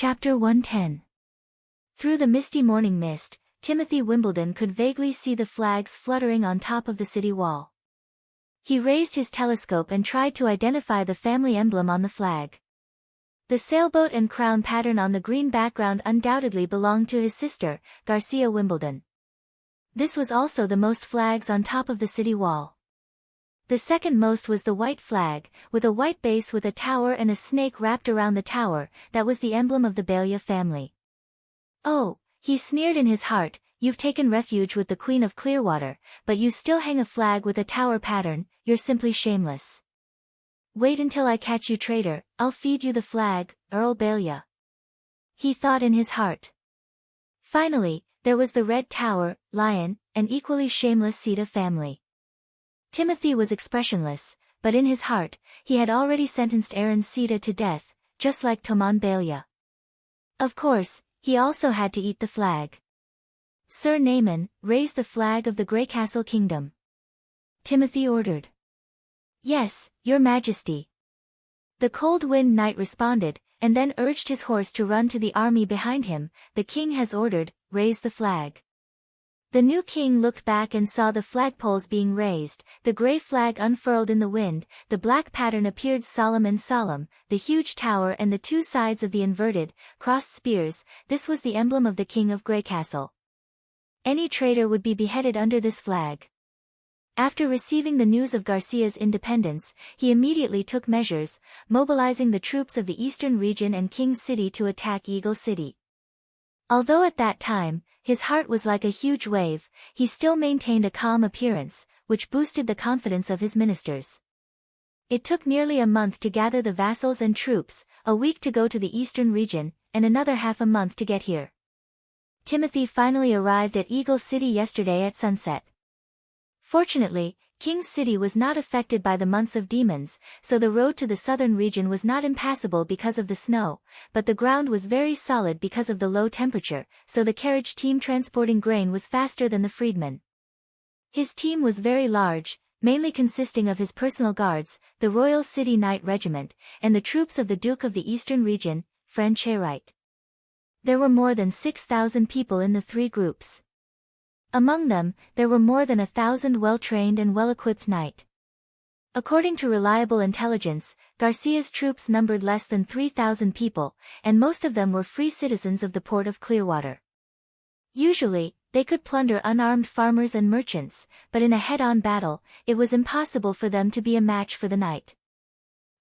Chapter 110. Through the misty morning mist, Timothy Wimbledon could vaguely see the flags fluttering on top of the city wall. He raised his telescope and tried to identify the family emblem on the flag. The sailboat and crown pattern on the green background undoubtedly belonged to his sister, Garcia Wimbledon. This was also the most flags on top of the city wall. The second most was the white flag, with a white base with a tower and a snake wrapped around the tower. That was the emblem of the Belia family. "Oh," he sneered in his heart, "you've taken refuge with the Queen of Clearwater, but you still hang a flag with a tower pattern. You're simply shameless. Wait until I catch you, traitor, I'll feed you the flag, Earl Belia," he thought in his heart. Finally, there was the red tower, lion, an equally shameless Sita family. Timothy was expressionless, but in his heart, he had already sentenced Aaron Sita to death, just like Toman Belia. Of course, he also had to eat the flag. "Sir Naaman, raise the flag of the Greycastle Kingdom," Timothy ordered. "Yes, Your Majesty." The Cold Wind Knight responded, and then urged his horse to run to the army behind him. "The king has ordered, raise the flag." The new king looked back and saw the flagpoles being raised, the grey flag unfurled in the wind, the black pattern appeared solemn and solemn, the huge tower and the two sides of the inverted, crossed spears. This was the emblem of the King of Greycastle. Any traitor would be beheaded under this flag. After receiving the news of Garcia's independence, he immediately took measures, mobilizing the troops of the eastern region and King's City to attack Eagle City. Although at that time, his heart was like a huge wave, he still maintained a calm appearance, which boosted the confidence of his ministers. It took nearly a month to gather the vassals and troops, a week to go to the eastern region, and another half a month to get here. Timothy finally arrived at Eagle City yesterday at sunset. Fortunately, King's City was not affected by the months of demons, so the road to the southern region was not impassable because of the snow, but the ground was very solid because of the low temperature, so the carriage team transporting grain was faster than the freedman. His team was very large, mainly consisting of his personal guards, the Royal City Knight Regiment, and the troops of the Duke of the Eastern Region, Francherite. There were more than 6,000 people in the three groups. Among them, there were more than 1,000 well-trained and well-equipped knight. According to reliable intelligence, Garcia's troops numbered less than 3,000 people, and most of them were free citizens of the port of Clearwater. Usually, they could plunder unarmed farmers and merchants, but in a head-on battle, it was impossible for them to be a match for the knight.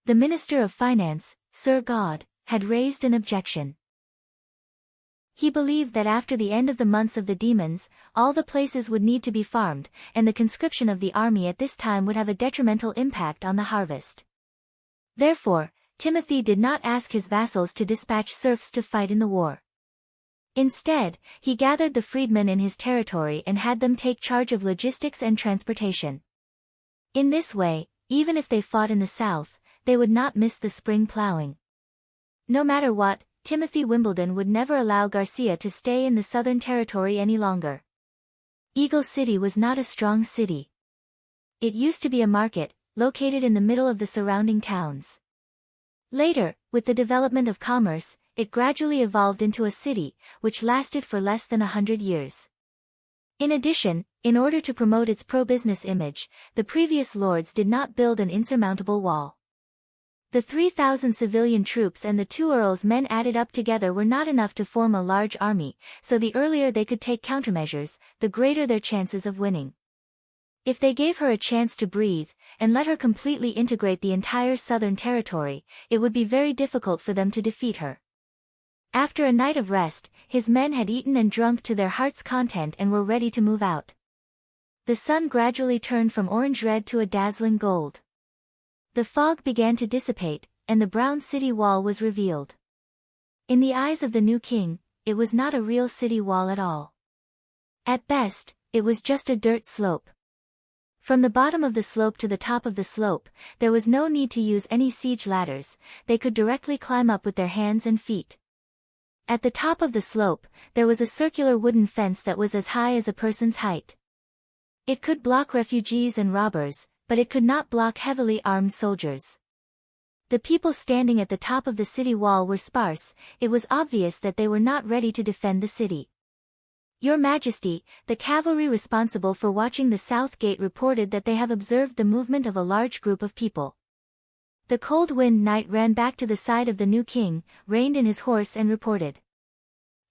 The Minister of Finance, Sir God, had raised an objection. He believed that after the end of the months of the demons, all the places would need to be farmed, and the conscription of the army at this time would have a detrimental impact on the harvest. Therefore, Timothy did not ask his vassals to dispatch serfs to fight in the war. Instead, he gathered the freedmen in his territory and had them take charge of logistics and transportation. In this way, even if they fought in the south, they would not miss the spring plowing. No matter what, Timothy Wimbledon would never allow Garcia to stay in the Southern Territory any longer. Eagle City was not a strong city. It used to be a market, located in the middle of the surrounding towns. Later, with the development of commerce, it gradually evolved into a city, which lasted for less than 100 years. In addition, in order to promote its pro-business image, the previous lords did not build an insurmountable wall. The 3,000 civilian troops and the 2 earls' men added up together were not enough to form a large army, so the earlier they could take countermeasures, the greater their chances of winning. If they gave her a chance to breathe, and let her completely integrate the entire southern territory, it would be very difficult for them to defeat her. After a night of rest, his men had eaten and drunk to their heart's content and were ready to move out. The sun gradually turned from orange-red to a dazzling gold. The fog began to dissipate, and the brown city wall was revealed. In the eyes of the new king, it was not a real city wall at all. At best, it was just a dirt slope. From the bottom of the slope to the top of the slope, there was no need to use any siege ladders, they could directly climb up with their hands and feet. At the top of the slope, there was a circular wooden fence that was as high as a person's height. It could block refugees and robbers, but it could not block heavily armed soldiers. The people standing at the top of the city wall were sparse. It was obvious that they were not ready to defend the city. Your Majesty, the cavalry responsible for watching the south gate reported that they have observed the movement of a large group of people. The cold wind knight ran back to the side of the new king, reined in his horse and reported.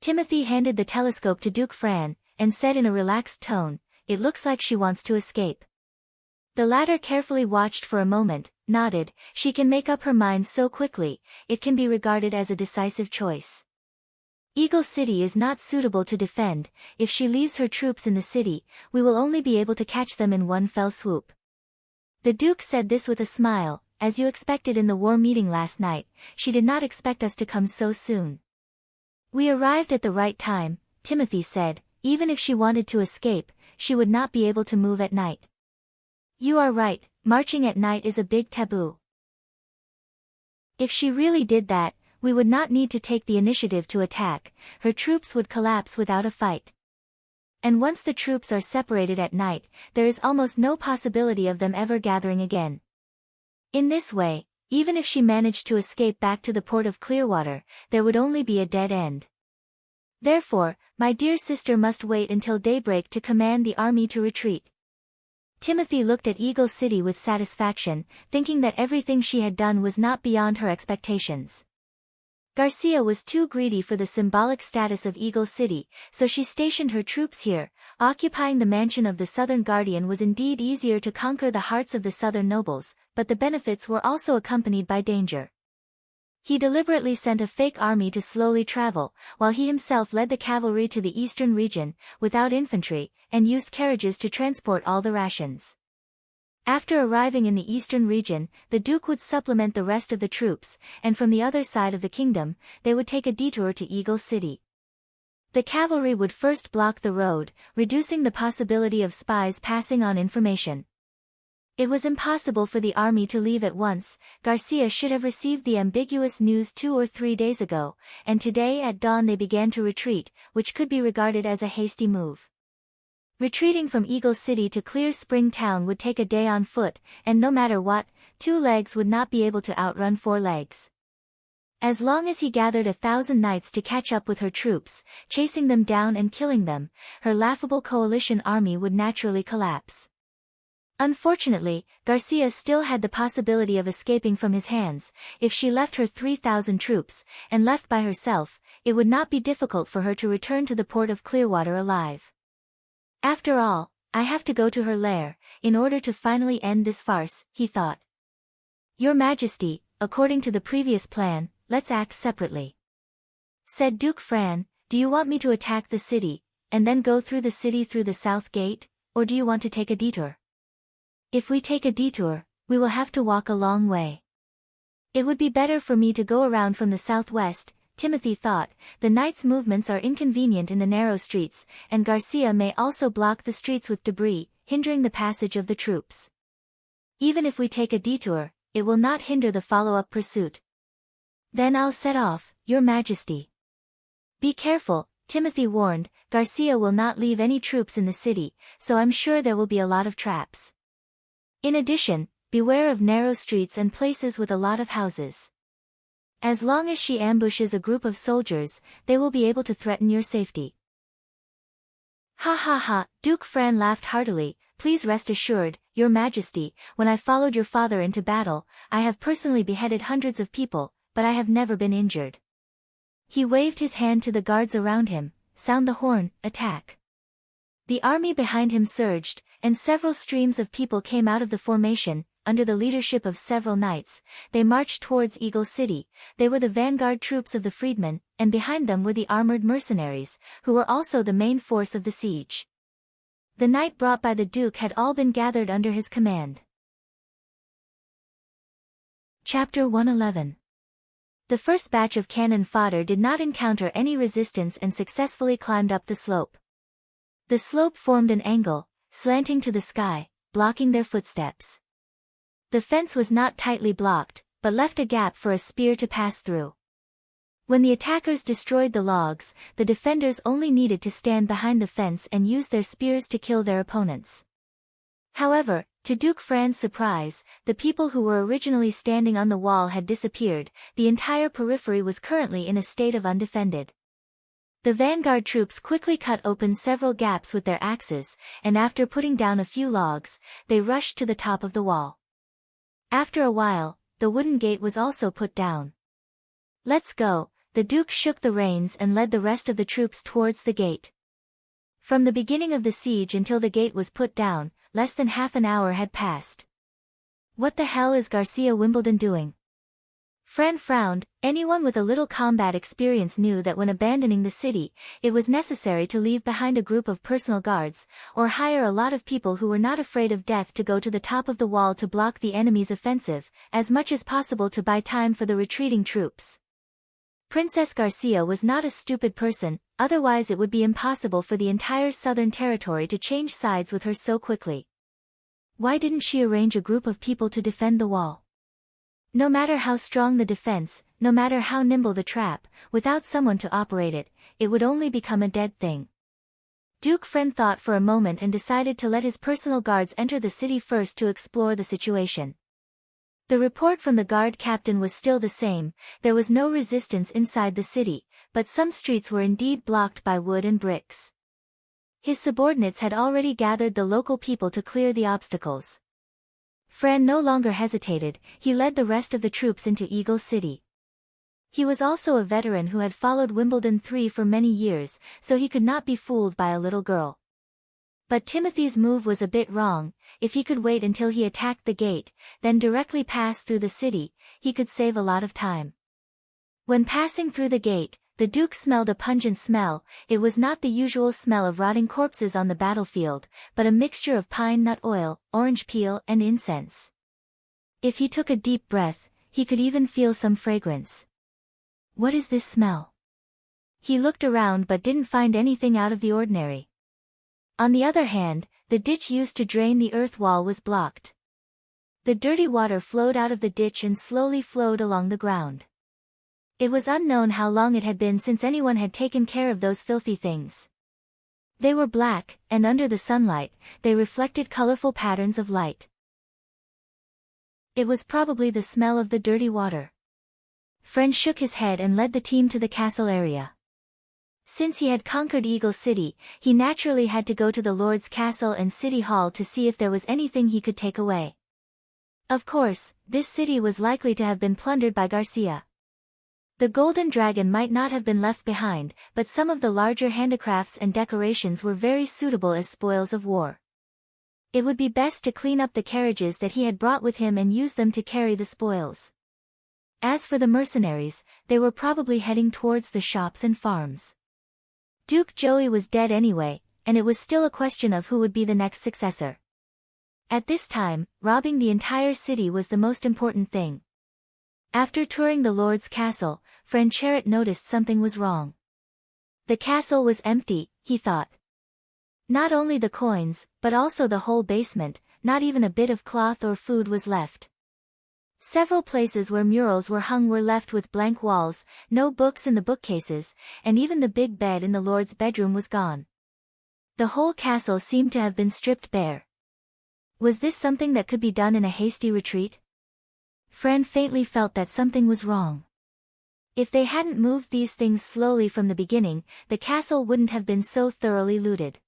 Timothy handed the telescope to Duke Fran, and said in a relaxed tone, "It looks like she wants to escape." The latter carefully watched for a moment, nodded. "She can make up her mind so quickly, it can be regarded as a decisive choice. Eagle City is not suitable to defend. If she leaves her troops in the city, we will only be able to catch them in one fell swoop." The Duke said this with a smile. "As you expected in the war meeting last night, she did not expect us to come so soon." "We arrived at the right time," Timothy said. "Even if she wanted to escape, she would not be able to move at night." "You are right, marching at night is a big taboo. If she really did that, we would not need to take the initiative to attack. Her troops would collapse without a fight. And once the troops are separated at night, there is almost no possibility of them ever gathering again. In this way, even if she managed to escape back to the port of Clearwater, there would only be a dead end. Therefore, my dear sister must wait until daybreak to command the army to retreat." Timothy looked at Eagle City with satisfaction, thinking that everything she had done was not beyond her expectations. Garcia was too greedy for the symbolic status of Eagle City, so she stationed her troops here. Occupying the mansion of the Southern Guardian was indeed easier to conquer the hearts of the Southern nobles, but the benefits were also accompanied by danger. He deliberately sent a fake army to slowly travel, while he himself led the cavalry to the eastern region, without infantry, and used carriages to transport all the rations. After arriving in the eastern region, the Duke would supplement the rest of the troops, and from the other side of the kingdom, they would take a detour to Eagle City. The cavalry would first block the road, reducing the possibility of spies passing on information. It was impossible for the army to leave at once. Garcia should have received the ambiguous news 2 or 3 days ago, and today at dawn they began to retreat, which could be regarded as a hasty move. Retreating from Eagle City to Clear Spring Town would take a day on foot, and no matter what, 2 legs would not be able to outrun 4 legs. As long as he gathered 1,000 knights to catch up with her troops, chasing them down and killing them, her laughable coalition army would naturally collapse. Unfortunately, Garcia still had the possibility of escaping from his hands. If she left her 3,000 troops, and left by herself, it would not be difficult for her to return to the port of Clearwater alive. "After all, I have to go to her lair, in order to finally end this farce," he thought. "Your Majesty, according to the previous plan, let's act separately," said Duke Fran. "Do you want me to attack the city, and then go through the city through the south gate, or do you want to take a detour?" "If we take a detour, we will have to walk a long way. It would be better for me to go around from the southwest," Timothy thought. "The knights' movements are inconvenient in the narrow streets, and Garcia may also block the streets with debris, hindering the passage of the troops. Even if we take a detour, it will not hinder the follow-up pursuit." "Then I'll set off, Your Majesty." "Be careful," Timothy warned. "Garcia will not leave any troops in the city, so I'm sure there will be a lot of traps. In addition, beware of narrow streets and places with a lot of houses. As long as she ambushes a group of soldiers, they will be able to threaten your safety." "Ha ha ha," Duke Fran laughed heartily. "Please rest assured, Your Majesty, when I followed your father into battle, I have personally beheaded hundreds of people, but I have never been injured." He waved his hand to the guards around him. "Sound the horn, attack." The army behind him surged, and several streams of people came out of the formation. Under the leadership of several knights, they marched towards Eagle City. They were the vanguard troops of the freedmen, and behind them were the armored mercenaries, who were also the main force of the siege. The knight brought by the Duke had all been gathered under his command. Chapter 111. The first batch of cannon fodder did not encounter any resistance and successfully climbed up the slope. The slope formed an angle, slanting to the sky, blocking their footsteps. The fence was not tightly blocked, but left a gap for a spear to pass through. When the attackers destroyed the logs, the defenders only needed to stand behind the fence and use their spears to kill their opponents. However, to Duke Fran's surprise, the people who were originally standing on the wall had disappeared. The entire periphery was currently in a state of undefended. The vanguard troops quickly cut open several gaps with their axes, and after putting down a few logs, they rushed to the top of the wall. After a while, the wooden gate was also put down. "Let's go," the Duke shook the reins and led the rest of the troops towards the gate. From the beginning of the siege until the gate was put down, less than half an hour had passed. "What the hell is Garcia Wimbledon doing?" Fran frowned. Anyone with a little combat experience knew that when abandoning the city, it was necessary to leave behind a group of personal guards, or hire a lot of people who were not afraid of death to go to the top of the wall to block the enemy's offensive, as much as possible to buy time for the retreating troops. Princess Garcia was not a stupid person, otherwise it would be impossible for the entire southern territory to change sides with her so quickly. Why didn't she arrange a group of people to defend the wall? No matter how strong the defense, no matter how nimble the trap, without someone to operate it, it would only become a dead thing. Duke Fren thought for a moment and decided to let his personal guards enter the city first to explore the situation. The report from the guard captain was still the same. There was no resistance inside the city, but some streets were indeed blocked by wood and bricks. His subordinates had already gathered the local people to clear the obstacles. Fran no longer hesitated. He led the rest of the troops into Eagle City. He was also a veteran who had followed Wimbledon 3 for many years, so he could not be fooled by a little girl. But Timothy's move was a bit wrong. If he could wait until he attacked the gate, then directly pass through the city, he could save a lot of time. When passing through the gate, the Duke smelled a pungent smell. It was not the usual smell of rotting corpses on the battlefield, but a mixture of pine nut oil, orange peel and incense. If he took a deep breath, he could even feel some fragrance. What is this smell? He looked around but didn't find anything out of the ordinary. On the other hand, the ditch used to drain the earth wall was blocked. The dirty water flowed out of the ditch and slowly flowed along the ground. It was unknown how long it had been since anyone had taken care of those filthy things. They were black, and under the sunlight, they reflected colorful patterns of light. It was probably the smell of the dirty water. Fren shook his head and led the team to the castle area. Since he had conquered Eagle City, he naturally had to go to the Lord's Castle and City Hall to see if there was anything he could take away. Of course, this city was likely to have been plundered by Garcia. The golden dragon might not have been left behind, but some of the larger handicrafts and decorations were very suitable as spoils of war. It would be best to clean up the carriages that he had brought with him and use them to carry the spoils. As for the mercenaries, they were probably heading towards the shops and farms. Duke Joey was dead anyway, and it was still a question of who would be the next successor. At this time, robbing the entire city was the most important thing. After touring the Lord's Castle, Fren Charrot noticed something was wrong. The castle was empty, he thought. Not only the coins, but also the whole basement, not even a bit of cloth or food was left. Several places where murals were hung were left with blank walls, no books in the bookcases, and even the big bed in the Lord's bedroom was gone. The whole castle seemed to have been stripped bare. Was this something that could be done in a hasty retreat? Fran faintly felt that something was wrong. If they hadn't moved these things slowly from the beginning, the castle wouldn't have been so thoroughly looted.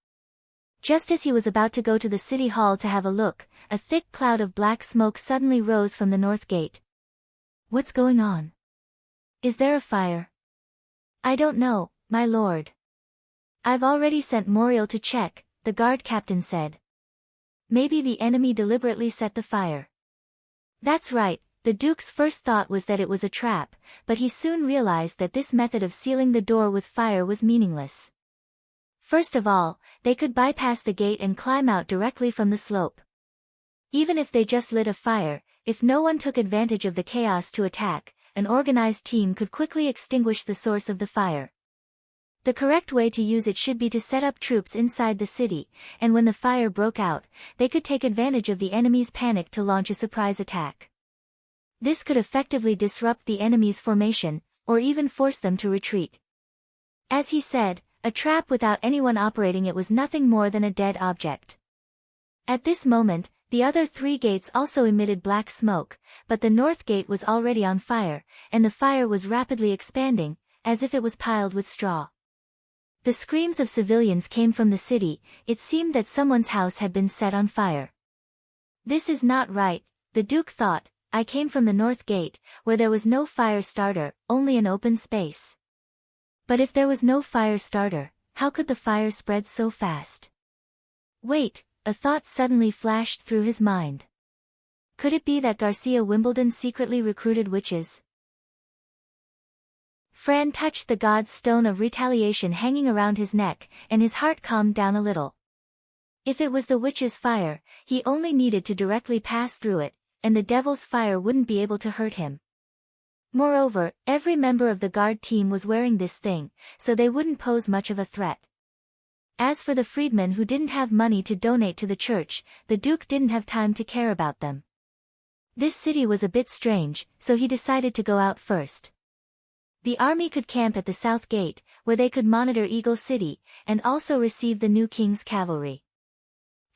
Just as he was about to go to the city hall to have a look, a thick cloud of black smoke suddenly rose from the north gate. What's going on? Is there a fire? I don't know, my lord. I've already sent Moriel to check, the guard captain said. Maybe the enemy deliberately set the fire. That's right. The Duke's first thought was that it was a trap, but he soon realized that this method of sealing the door with fire was meaningless. First of all, they could bypass the gate and climb out directly from the slope. Even if they just lit a fire, if no one took advantage of the chaos to attack, an organized team could quickly extinguish the source of the fire. The correct way to use it should be to set up troops inside the city, and when the fire broke out, they could take advantage of the enemy's panic to launch a surprise attack. This could effectively disrupt the enemy's formation, or even force them to retreat. As he said, a trap without anyone operating it was nothing more than a dead object. At this moment, the other 3 gates also emitted black smoke, but the north gate was already on fire, and the fire was rapidly expanding, as if it was piled with straw. The screams of civilians came from the city. It seemed that someone's house had been set on fire. This is not right, the Duke thought. I came from the north gate, where there was no fire starter, only an open space. But if there was no fire starter, how could the fire spread so fast? Wait, a thought suddenly flashed through his mind. Could it be that Garcia Wimbledon secretly recruited witches? Fran touched the god's stone of retaliation hanging around his neck, and his heart calmed down a little. If it was the witch's fire, he only needed to directly pass through it, and the devil's fire wouldn't be able to hurt him. Moreover, every member of the guard team was wearing this thing, so they wouldn't pose much of a threat. As for the freedmen who didn't have money to donate to the church, the Duke didn't have time to care about them. This city was a bit strange, so he decided to go out first. The army could camp at the south gate, where they could monitor Eagle City, and also receive the new king's cavalry.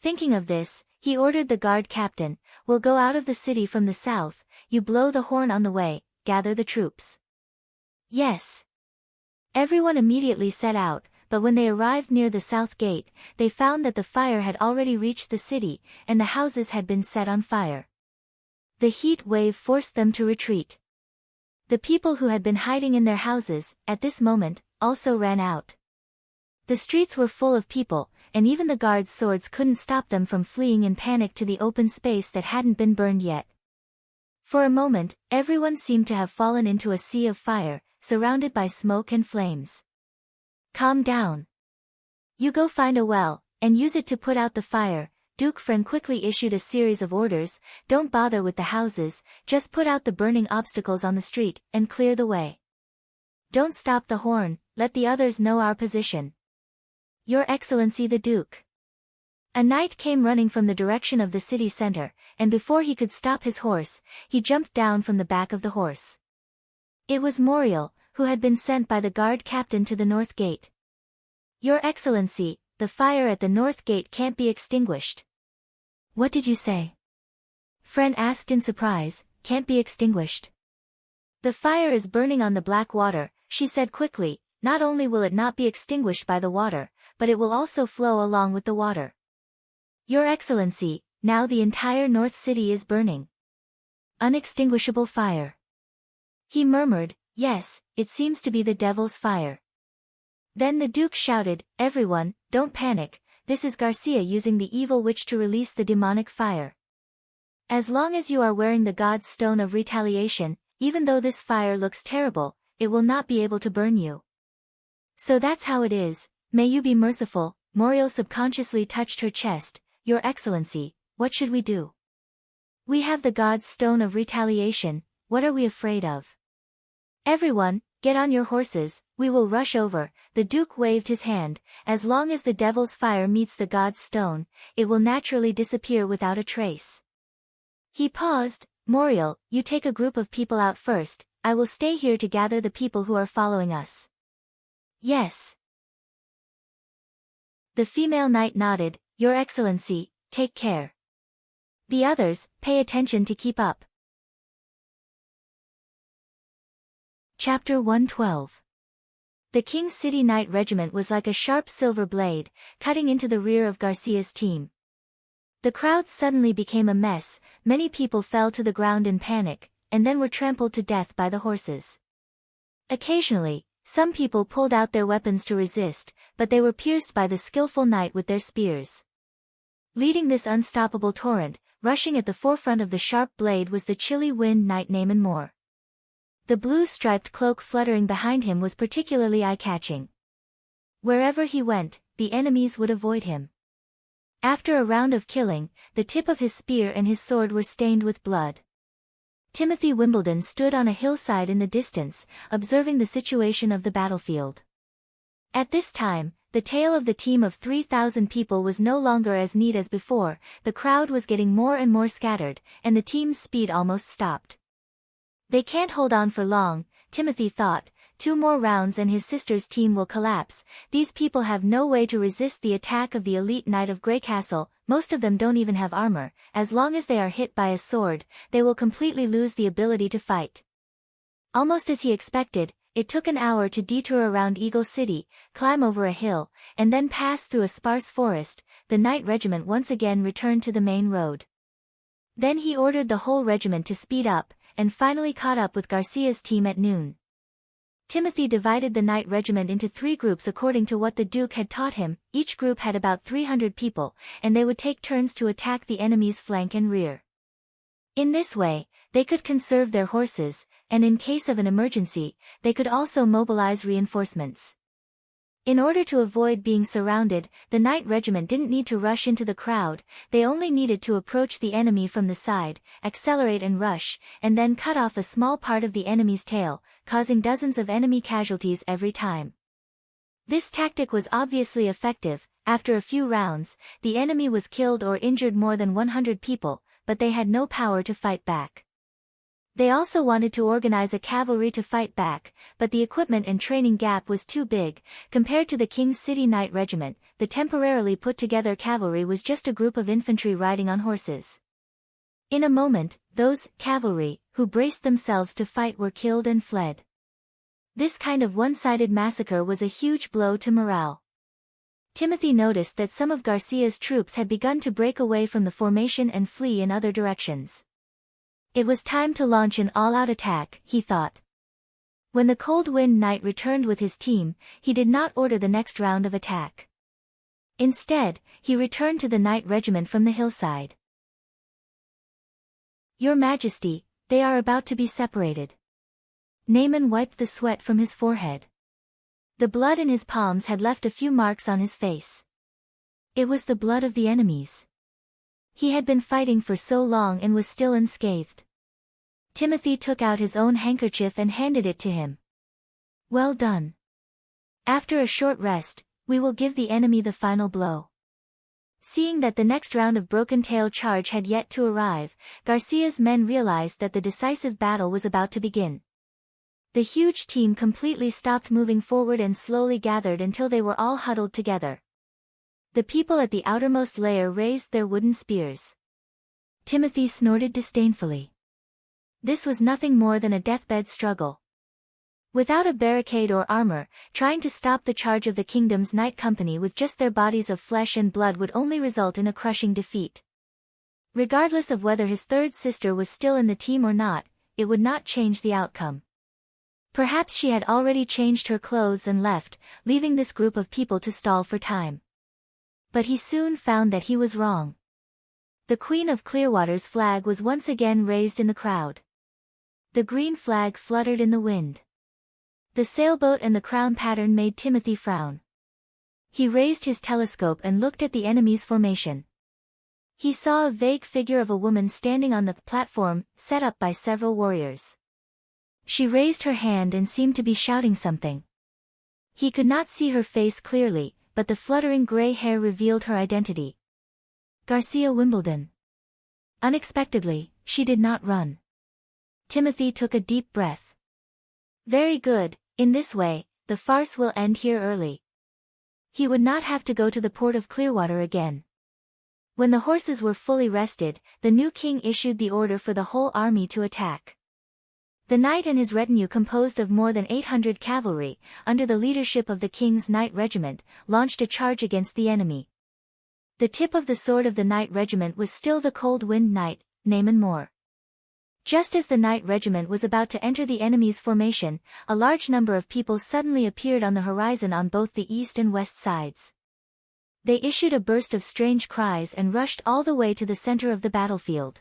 Thinking of this, he ordered the guard captain, "We'll go out of the city from the south, you blow the horn on the way, gather the troops." Yes. Everyone immediately set out, but when they arrived near the south gate, they found that the fire had already reached the city, and the houses had been set on fire. The heat wave forced them to retreat. The people who had been hiding in their houses, at this moment, also ran out. The streets were full of people, and even the guards' swords couldn't stop them from fleeing in panic to the open space that hadn't been burned yet. For a moment, everyone seemed to have fallen into a sea of fire, surrounded by smoke and flames. Calm down. You go find a well, and use it to put out the fire. Duke Fran quickly issued a series of orders. Don't bother with the houses, just put out the burning obstacles on the street, and clear the way. Don't stop the horn, let the others know our position. Your Excellency the Duke. A knight came running from the direction of the city center, and before he could stop his horse, he jumped down from the back of the horse. It was Moriel, who had been sent by the guard captain to the north gate. Your Excellency, the fire at the north gate can't be extinguished. What did you say? Fran asked in surprise. Can't be extinguished. The fire is burning on the black water, she said quickly. Not only will it not be extinguished by the water, but it will also flow along with the water. Your Excellency, now the entire north city is burning. Unextinguishable fire. He murmured, yes, it seems to be the devil's fire. Then the Duke shouted, everyone, don't panic, this is Garcia using the evil witch to release the demonic fire. As long as you are wearing the god's stone of retaliation, even though this fire looks terrible, it will not be able to burn you. So that's how it is, may you be merciful. Moriel subconsciously touched her chest. Your Excellency, what should we do? We have the god's stone of retaliation, what are we afraid of? Everyone, get on your horses, we will rush over. The Duke waved his hand. As long as the devil's fire meets the god's stone, it will naturally disappear without a trace. He paused. Moriel, you take a group of people out first, I will stay here to gather the people who are following us. Yes. The female knight nodded. Your Excellency, take care. The others, pay attention to keep up. Chapter 112. The King's City Knight Regiment was like a sharp silver blade, cutting into the rear of Garcia's team. The crowd suddenly became a mess, many people fell to the ground in panic, and then were trampled to death by the horses. Occasionally, some people pulled out their weapons to resist, but they were pierced by the skillful knight with their spears. Leading this unstoppable torrent, rushing at the forefront of the sharp blade was the chilly wind knight Naaman Moore. The blue-striped cloak fluttering behind him was particularly eye-catching. Wherever he went, the enemies would avoid him. After a round of killing, the tip of his spear and his sword were stained with blood. Timothy Wimbledon stood on a hillside in the distance, observing the situation of the battlefield. At this time, the tail of the team of 3,000 people was no longer as neat as before, the crowd was getting more and more scattered, and the team's speed almost stopped. They can't hold on for long, Timothy thought, 2 more rounds and his sister's team will collapse. These people have no way to resist the attack of the elite knight of Greycastle. most of them don't even have armor. As long as they are hit by a sword, they will completely lose the ability to fight. Almost as he expected, it took an hour to detour around Eagle City, climb over a hill, and then pass through a sparse forest. The Knight Regiment once again returned to the main road. Then he ordered the whole regiment to speed up, and finally caught up with Garcia's team at noon. Timothy divided the Knight Regiment into 3 groups according to what the Duke had taught him. Each group had about 300 people, and they would take turns to attack the enemy's flank and rear. In this way, they could conserve their horses, and in case of an emergency, they could also mobilize reinforcements. In order to avoid being surrounded, the Knight Regiment didn't need to rush into the crowd, they only needed to approach the enemy from the side, accelerate and rush, and then cut off a small part of the enemy's tail, causing dozens of enemy casualties every time. This tactic was obviously effective. After a few rounds, the enemy was killed or injured more than 100 people, but they had no power to fight back. They also wanted to organize a cavalry to fight back, but the equipment and training gap was too big. Compared to the King's City Knight Regiment, the temporarily put-together cavalry was just a group of infantry riding on horses. In a moment, those cavalry who braced themselves to fight were killed and fled. This kind of one-sided massacre was a huge blow to morale. Timothy noticed that some of Garcia's troops had begun to break away from the formation and flee in other directions. It was time to launch an all-out attack, he thought. When the Cold Wind Knight returned with his team, he did not order the next round of attack. Instead, he returned to the Knight Regiment from the hillside. "Your Majesty, they are about to be separated." Naaman wiped the sweat from his forehead. The blood in his palms had left a few marks on his face. It was the blood of the enemies. He had been fighting for so long and was still unscathed. Timothy took out his own handkerchief and handed it to him. "Well done. After a short rest, we will give the enemy the final blow." Seeing that the next round of Broken Tail charge had yet to arrive, Garcia's men realized that the decisive battle was about to begin. The huge team completely stopped moving forward and slowly gathered until they were all huddled together. The people at the outermost layer raised their wooden spears. Timothy snorted disdainfully. This was nothing more than a deathbed struggle. Without a barricade or armor, trying to stop the charge of the kingdom's Knight Company with just their bodies of flesh and blood would only result in a crushing defeat. Regardless of whether his third sister was still in the team or not, it would not change the outcome. Perhaps she had already changed her clothes and left, leaving this group of people to stall for time. But he soon found that he was wrong. The Queen of Clearwater's flag was once again raised in the crowd. The green flag fluttered in the wind. The sailboat and the crown pattern made Timothy frown. He raised his telescope and looked at the enemy's formation. He saw a vague figure of a woman standing on the platform, set up by several warriors. She raised her hand and seemed to be shouting something. He could not see her face clearly, but the fluttering gray hair revealed her identity. Garcia Wimbledon. Unexpectedly, she did not run. Timothy took a deep breath. Very good, in this way, the farce will end here early. He would not have to go to the port of Clearwater again. When the horses were fully rested, the new king issued the order for the whole army to attack. The knight and his retinue, composed of more than 800 cavalry, under the leadership of the King's Knight Regiment, launched a charge against the enemy. The tip of the sword of the Knight Regiment was still the Cold Wind Knight, Naaman Moore. Just as the Knight Regiment was about to enter the enemy's formation, a large number of people suddenly appeared on the horizon on both the east and west sides. They issued a burst of strange cries and rushed all the way to the center of the battlefield.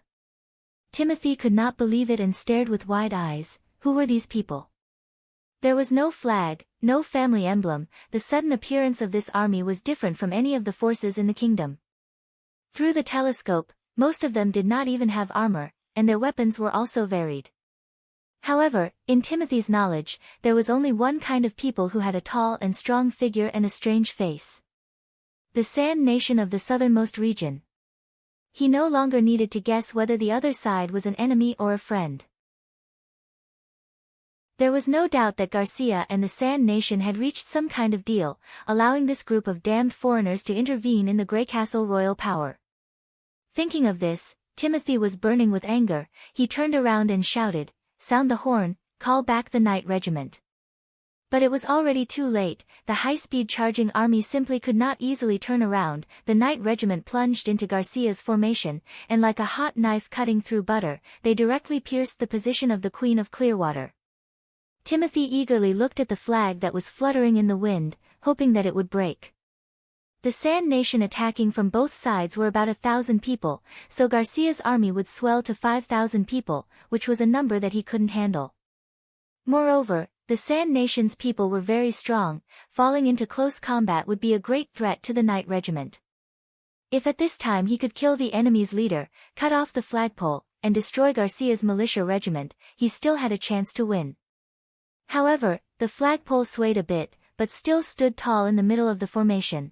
Timothy could not believe it and stared with wide eyes. Who were these people? There was no flag, no family emblem. The sudden appearance of this army was different from any of the forces in the kingdom. Through the telescope, most of them did not even have armor, and their weapons were also varied. However, in Timothy's knowledge, there was only one kind of people who had a tall and strong figure and a strange face. The Sand Nation of the southernmost region. He no longer needed to guess whether the other side was an enemy or a friend. There was no doubt that Garcia and the Sand Nation had reached some kind of deal, allowing this group of damned foreigners to intervene in the Greycastle royal power. Thinking of this, Timothy was burning with anger. He turned around and shouted, "Sound the horn, call back the night regiment." But it was already too late. The high-speed charging army simply could not easily turn around. The night regiment plunged into Garcia's formation, and like a hot knife cutting through butter, they directly pierced the position of the Queen of Clearwater. Timothy eagerly looked at the flag that was fluttering in the wind, hoping that it would break. The Sand Nation attacking from both sides were about 1,000 people, so Garcia's army would swell to 5,000 people, which was a number that he couldn't handle. Moreover, the Sand Nation's people were very strong. Falling into close combat would be a great threat to the Night Regiment. If at this time he could kill the enemy's leader, cut off the flagpole, and destroy Garcia's militia regiment, he still had a chance to win. However, the flagpole swayed a bit, but still stood tall in the middle of the formation.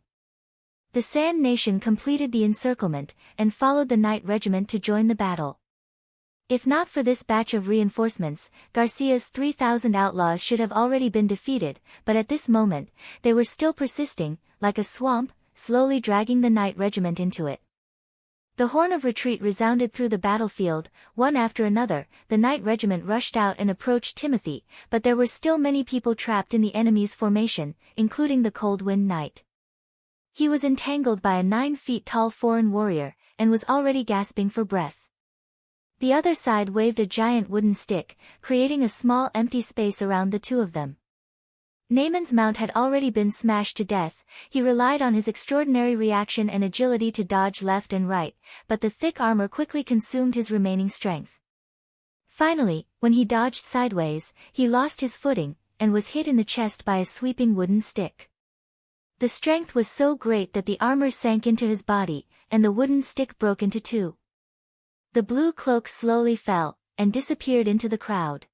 The Sand Nation completed the encirclement, and followed the Night Regiment to join the battle. If not for this batch of reinforcements, Garcia's 3,000 outlaws should have already been defeated, but at this moment, they were still persisting, like a swamp, slowly dragging the Night Regiment into it. The horn of retreat resounded through the battlefield. One after another, the Night Regiment rushed out and approached Timothy, but there were still many people trapped in the enemy's formation, including the Cold Wind Knight. He was entangled by a 9 feet tall foreign warrior, and was already gasping for breath. The other side waved a giant wooden stick, creating a small empty space around the two of them. Naaman's mount had already been smashed to death. He relied on his extraordinary reaction and agility to dodge left and right, but the thick armor quickly consumed his remaining strength. Finally, when he dodged sideways, he lost his footing, and was hit in the chest by a sweeping wooden stick. The strength was so great that the armor sank into his body, and the wooden stick broke into two. The blue cloak slowly fell, and disappeared into the crowd.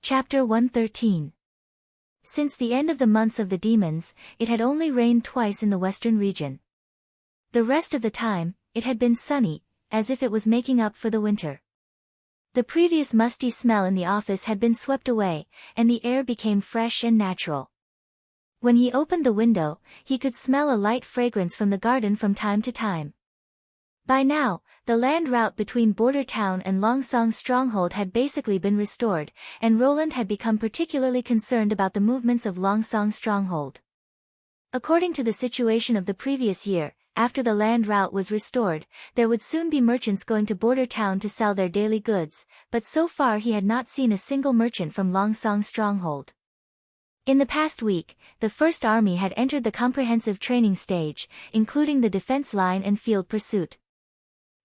Chapter 113. Since the end of the months of the demons, it had only rained twice in the western region. The rest of the time, it had been sunny, as if it was making up for the winter. The previous musty smell in the office had been swept away, and the air became fresh and natural. When he opened the window, he could smell a light fragrance from the garden from time to time. By now, the land route between Border Town and Longsong Stronghold had basically been restored, and Roland had become particularly concerned about the movements of Longsong Stronghold. According to the situation of the previous year, after the land route was restored, there would soon be merchants going to Border Town to sell their daily goods, but so far he had not seen a single merchant from Longsong Stronghold. In the past week, the First Army had entered the comprehensive training stage, including the defense line and field pursuit.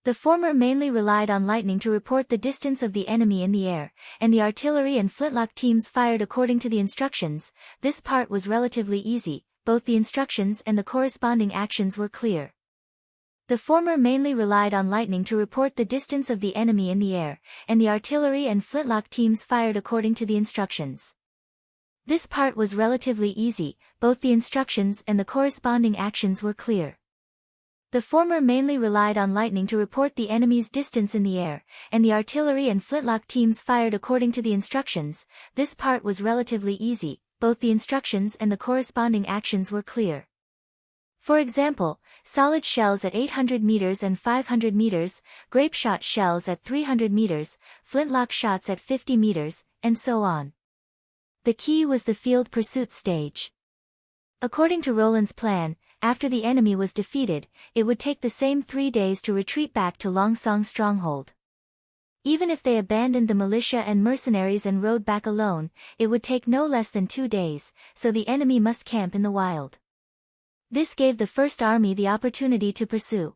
The former mainly relied on lightning to report the distance of the enemy in the air, and the artillery and flintlock teams fired according to the instructions. This part was relatively easy, both the instructions and the corresponding actions were clear. The former mainly relied on lightning to report the distance of the enemy in the air, and the artillery and flintlock teams fired according to the instructions. This part was relatively easy, both the instructions and the corresponding actions were clear. The former mainly relied on lightning to report the enemy's distance in the air, and the artillery and flintlock teams fired according to the instructions. This part was relatively easy, both the instructions and the corresponding actions were clear. For example, solid shells at 800 meters and 500 meters, grape shot shells at 300 meters, flintlock shots at 50 meters, and so on. The key was the field pursuit stage. According to Roland's plan, after the enemy was defeated, it would take the same 3 days to retreat back to Longsong Stronghold. Even if they abandoned the militia and mercenaries and rode back alone, it would take no less than 2 days, so the enemy must camp in the wild. This gave the First Army the opportunity to pursue.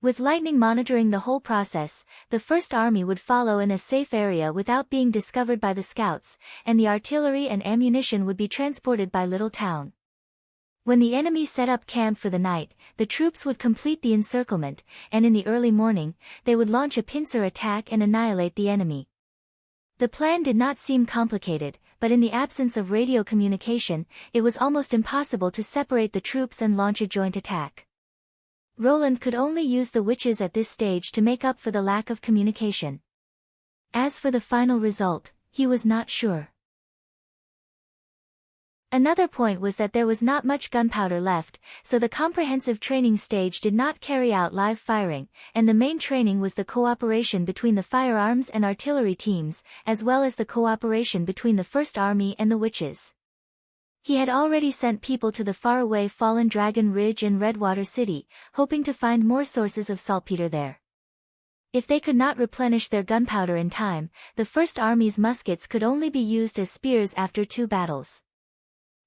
With lightning monitoring the whole process, the First Army would follow in a safe area without being discovered by the scouts, and the artillery and ammunition would be transported by Little Town. When the enemy set up camp for the night, the troops would complete the encirclement, and in the early morning, they would launch a pincer attack and annihilate the enemy. The plan did not seem complicated, but in the absence of radio communication, it was almost impossible to separate the troops and launch a joint attack. Roland could only use the witches at this stage to make up for the lack of communication. As for the final result, he was not sure. Another point was that there was not much gunpowder left, so the comprehensive training stage did not carry out live firing, and the main training was the cooperation between the firearms and artillery teams, as well as the cooperation between the First Army and the witches. He had already sent people to the faraway Fallen Dragon Ridge and Redwater City, hoping to find more sources of saltpeter there. If they could not replenish their gunpowder in time, the First Army's muskets could only be used as spears after 2 battles.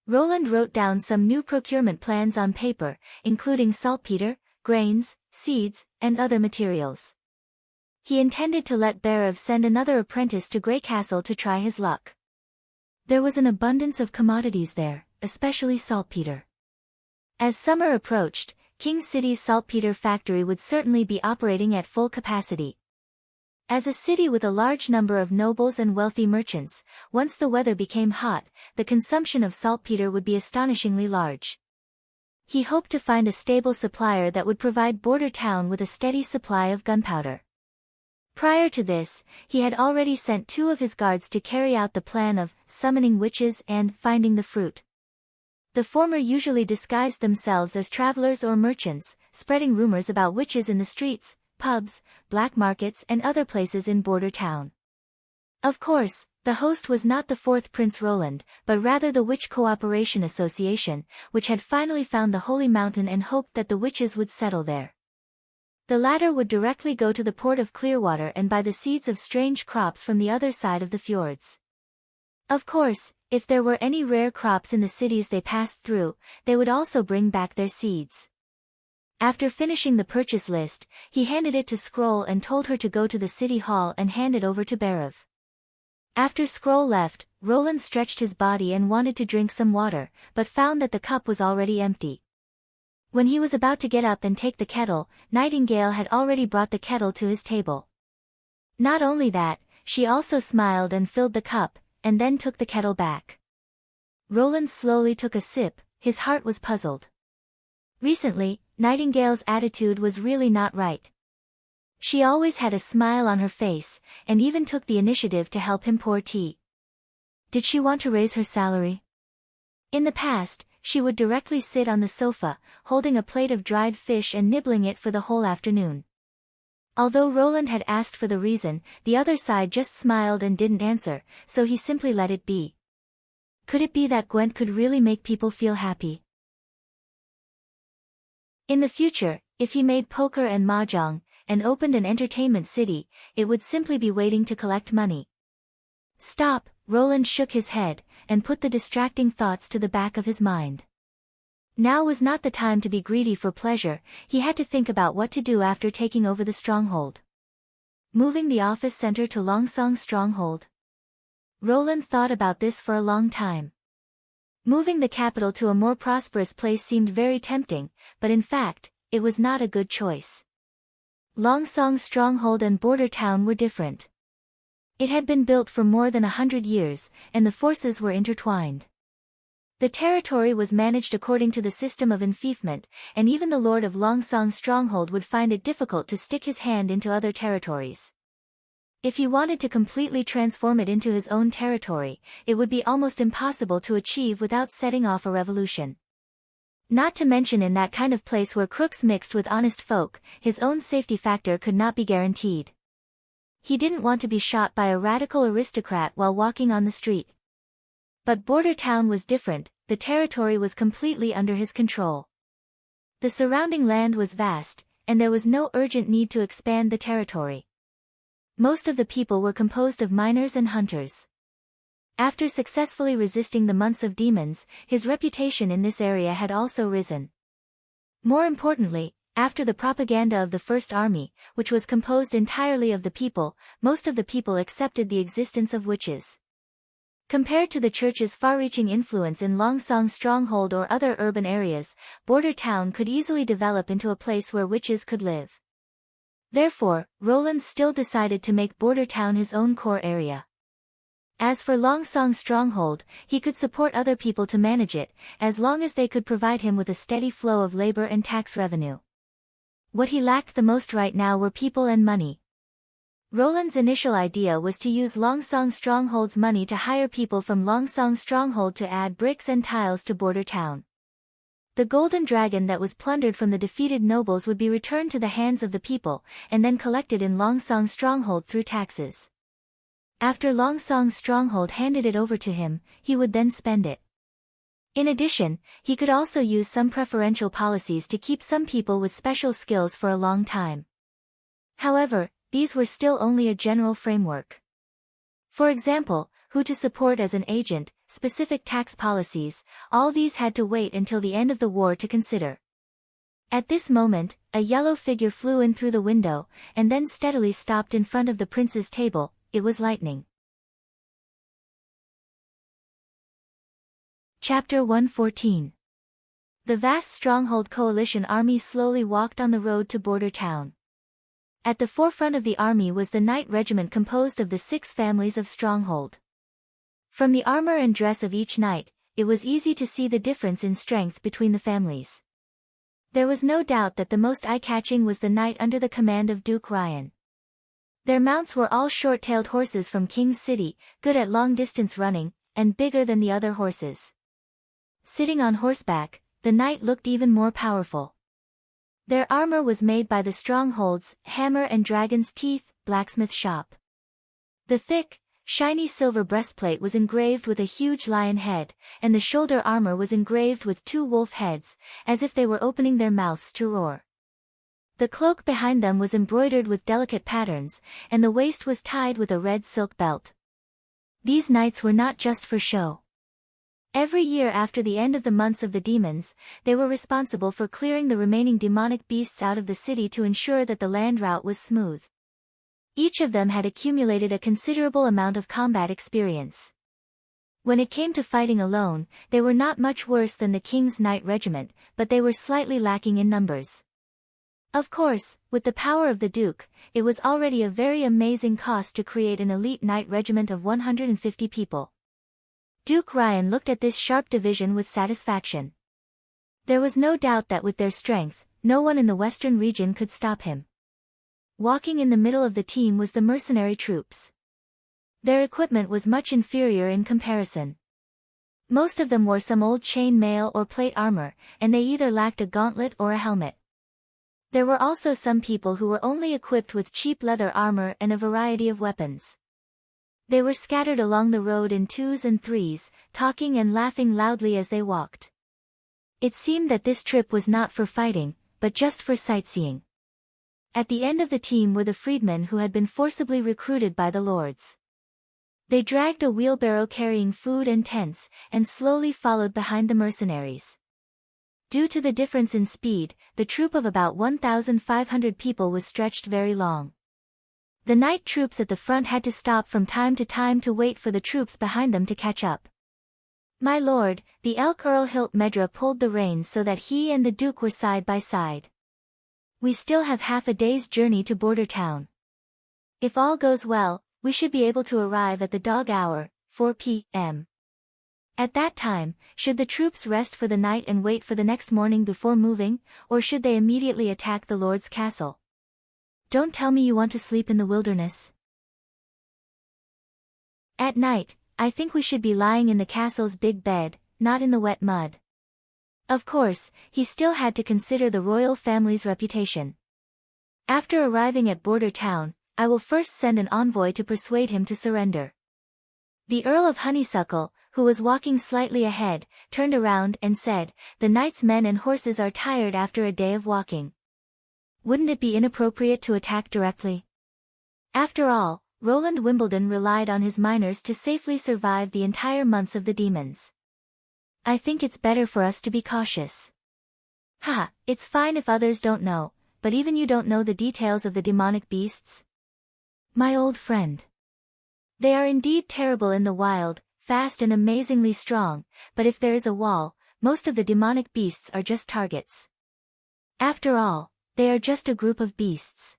Roland wrote down some new procurement plans on paper, including saltpeter, grains, seeds, and other materials. He intended to let Berev send another apprentice to Grey Castle to try his luck. There was an abundance of commodities there, especially saltpeter. As summer approached, King City's saltpeter factory would certainly be operating at full capacity. As a city with a large number of nobles and wealthy merchants, once the weather became hot, the consumption of saltpeter would be astonishingly large. He hoped to find a stable supplier that would provide Border Town with a steady supply of gunpowder. Prior to this, he had already sent 2 of his guards to carry out the plan of summoning witches and finding the fruit. The former usually disguised themselves as travelers or merchants, spreading rumors about witches in the streets, pubs, black markets and other places in Border Town. Of course, the host was not the 4th Prince Roland, but rather the Witch Cooperation Association, which had finally found the Holy Mountain and hoped that the witches would settle there. The latter would directly go to the port of Clearwater and buy the seeds of strange crops from the other side of the fjords. Of course, if there were any rare crops in the cities they passed through, they would also bring back their seeds. After finishing the purchase list, he handed it to Scroll and told her to go to the city hall and hand it over to Berev. After Scroll left, Roland stretched his body and wanted to drink some water, but found that the cup was already empty. When he was about to get up and take the kettle, Nightingale had already brought the kettle to his table. Not only that, she also smiled and filled the cup, and then took the kettle back. Roland slowly took a sip, his heart was puzzled. Recently, Nightingale's attitude was really not right. She always had a smile on her face, and even took the initiative to help him pour tea. Did she want to raise her salary? In the past, she would directly sit on the sofa, holding a plate of dried fish and nibbling it for the whole afternoon. Although Roland had asked for the reason, the other side just smiled and didn't answer, so he simply let it be. Could it be that Gwent could really make people feel happy? In the future, if he made poker and mahjong, and opened an entertainment city, it would simply be waiting to collect money. Stop, Roland shook his head, and put the distracting thoughts to the back of his mind. Now was not the time to be greedy for pleasure, he had to think about what to do after taking over the stronghold. Moving the office center to Longsong Stronghold. Roland thought about this for a long time. Moving the capital to a more prosperous place seemed very tempting, but in fact, it was not a good choice. Longsong Stronghold and Border Town were different. It had been built for more than 100 years, and the forces were intertwined. The territory was managed according to the system of enfeoffment, and even the lord of Longsong Stronghold would find it difficult to stick his hand into other territories. If he wanted to completely transform it into his own territory, it would be almost impossible to achieve without setting off a revolution. Not to mention in that kind of place where crooks mixed with honest folk, his own safety factor could not be guaranteed. He didn't want to be shot by a radical aristocrat while walking on the street. But Border Town was different, the territory was completely under his control. The surrounding land was vast, and there was no urgent need to expand the territory. Most of the people were composed of miners and hunters. After successfully resisting the months of demons, his reputation in this area had also risen. More importantly, after the propaganda of the First Army, which was composed entirely of the people, most of the people accepted the existence of witches. Compared to the church's far-reaching influence in Longsong Stronghold or other urban areas, Border Town could easily develop into a place where witches could live. Therefore, Roland still decided to make Border Town his own core area. As for Longsong Stronghold, he could support other people to manage it, as long as they could provide him with a steady flow of labor and tax revenue. What he lacked the most right now were people and money. Roland's initial idea was to use Longsong Stronghold's money to hire people from Longsong Stronghold to add bricks and tiles to Border Town. The golden dragon that was plundered from the defeated nobles would be returned to the hands of the people, and then collected in Longsong Stronghold through taxes. After Longsong Stronghold handed it over to him, he would then spend it. In addition, he could also use some preferential policies to keep some people with special skills for a long time. However, these were still only a general framework. For example, who to support as an agent, specific tax policies, all these had to wait until the end of the war to consider. At this moment, a yellow figure flew in through the window, and then steadily stopped in front of the prince's table. It was lightning. Chapter 114. The vast Stronghold Coalition army slowly walked on the road to Border Town. At the forefront of the army was the Knight Regiment composed of the 6 families of Stronghold. From the armor and dress of each knight, it was easy to see the difference in strength between the families. There was no doubt that the most eye-catching was the knight under the command of Duke Ryan. Their mounts were all short-tailed horses from King's City, good at long-distance running, and bigger than the other horses. Sitting on horseback, the knight looked even more powerful. Their armor was made by the Stronghold's Hammer and Dragon's Teeth blacksmith shop. The thick, shiny silver breastplate was engraved with a huge lion head, and the shoulder armor was engraved with 2 wolf heads, as if they were opening their mouths to roar. The cloak behind them was embroidered with delicate patterns, and the waist was tied with a red silk belt. These knights were not just for show. Every year after the end of the months of the demons, they were responsible for clearing the remaining demonic beasts out of the city to ensure that the land route was smooth. Each of them had accumulated a considerable amount of combat experience. When it came to fighting alone, they were not much worse than the King's Knight Regiment, but they were slightly lacking in numbers. Of course, with the power of the Duke, it was already a very amazing cost to create an elite knight regiment of 150 people. Duke Ryan looked at this sharp division with satisfaction. There was no doubt that with their strength, no one in the western region could stop him. Walking in the middle of the team was the mercenary troops. Their equipment was much inferior in comparison. Most of them wore some old chain mail or plate armor, and they either lacked a gauntlet or a helmet. There were also some people who were only equipped with cheap leather armor and a variety of weapons. They were scattered along the road in 2s and 3s, talking and laughing loudly as they walked. It seemed that this trip was not for fighting, but just for sightseeing. At the end of the team were the freedmen who had been forcibly recruited by the lords. They dragged a wheelbarrow carrying food and tents, and slowly followed behind the mercenaries. Due to the difference in speed, the troop of about 1,500 people was stretched very long. The knight troops at the front had to stop from time to wait for the troops behind them to catch up. My lord, the elk Earl Hilt Medra pulled the reins so that he and the Duke were side by side. We still have half a day's journey to Border Town. If all goes well, we should be able to arrive at the dog hour, 4 p.m. At that time, should the troops rest for the night and wait for the next morning before moving, or should they immediately attack the Lord's castle? Don't tell me you want to sleep in the wilderness. At night, I think we should be lying in the castle's big bed, not in the wet mud. Of course, he still had to consider the royal family's reputation. After arriving at Border Town, I will first send an envoy to persuade him to surrender. The Earl of Honeysuckle, who was walking slightly ahead, turned around and said, "The knight's men and horses are tired after a day of walking. Wouldn't it be inappropriate to attack directly? After all, Roland Wimbledon relied on his miners to safely survive the entire months of the demons. I think it's better for us to be cautious." "Haha, it's fine if others don't know, but even you don't know the details of the demonic beasts?" "My old friend. They are indeed terrible in the wild, fast and amazingly strong, but if there is a wall, most of the demonic beasts are just targets. After all, they are just a group of beasts."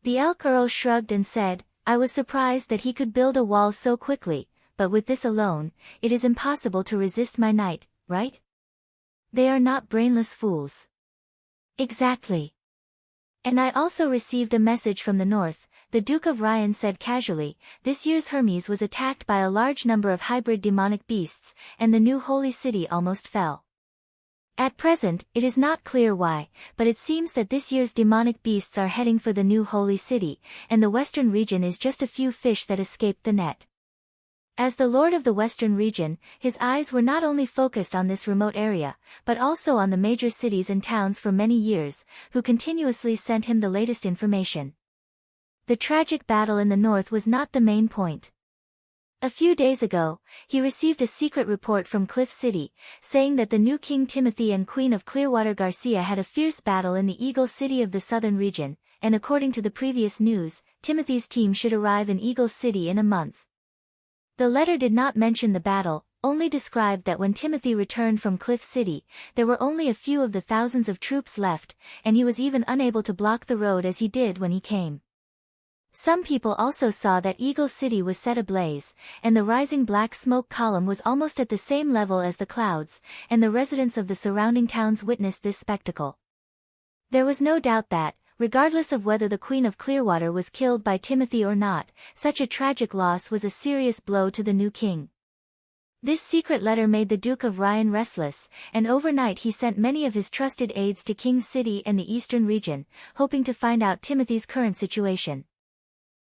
The elk Earl shrugged and said, "I was surprised that he could build a wall so quickly, but with this alone, it is impossible to resist my knight, right? They are not brainless fools." "Exactly. And I also received a message from the north. the Duke of Ryan said casually, this year's Hermes was attacked by a large number of hybrid demonic beasts, and the new holy city almost fell. At present, it is not clear why, but it seems that this year's demonic beasts are heading for the new holy city, and the western region is just a few fish that escaped the net. As the lord of the western region, his eyes were not only focused on this remote area, but also on the major cities and towns for many years, who continuously sent him the latest information. The tragic battle in the north was not the main point. A few days ago, he received a secret report from Cliff City, saying that the new King Timothy and Queen of Clearwater Garcia had a fierce battle in the Eagle City of the southern region, and according to the previous news, Timothy's team should arrive in Eagle City in a month. The letter did not mention the battle, only described that when Timothy returned from Cliff City, there were only a few of the thousands of troops left, and he was even unable to block the road as he did when he came. Some people also saw that Eagle City was set ablaze, and the rising black smoke column was almost at the same level as the clouds, and the residents of the surrounding towns witnessed this spectacle. There was no doubt that, regardless of whether the Queen of Clearwater was killed by Timothy or not, such a tragic loss was a serious blow to the new king. This secret letter made the Duke of Ryan restless, and overnight he sent many of his trusted aides to King City and the eastern region, hoping to find out Timothy's current situation.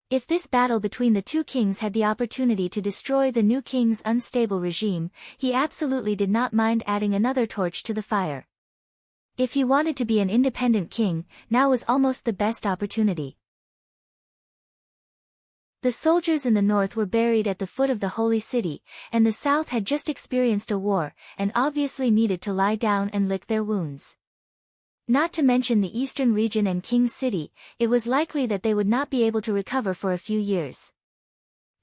If this battle between the two kings had the opportunity to destroy the new king's unstable regime, he absolutely did not mind adding another torch to the fire. If he wanted to be an independent king, now was almost the best opportunity. The soldiers in the north were buried at the foot of the holy city, and the south had just experienced a war, and obviously needed to lie down and lick their wounds. Not to mention the eastern region and King City, it was likely that they would not be able to recover for a few years.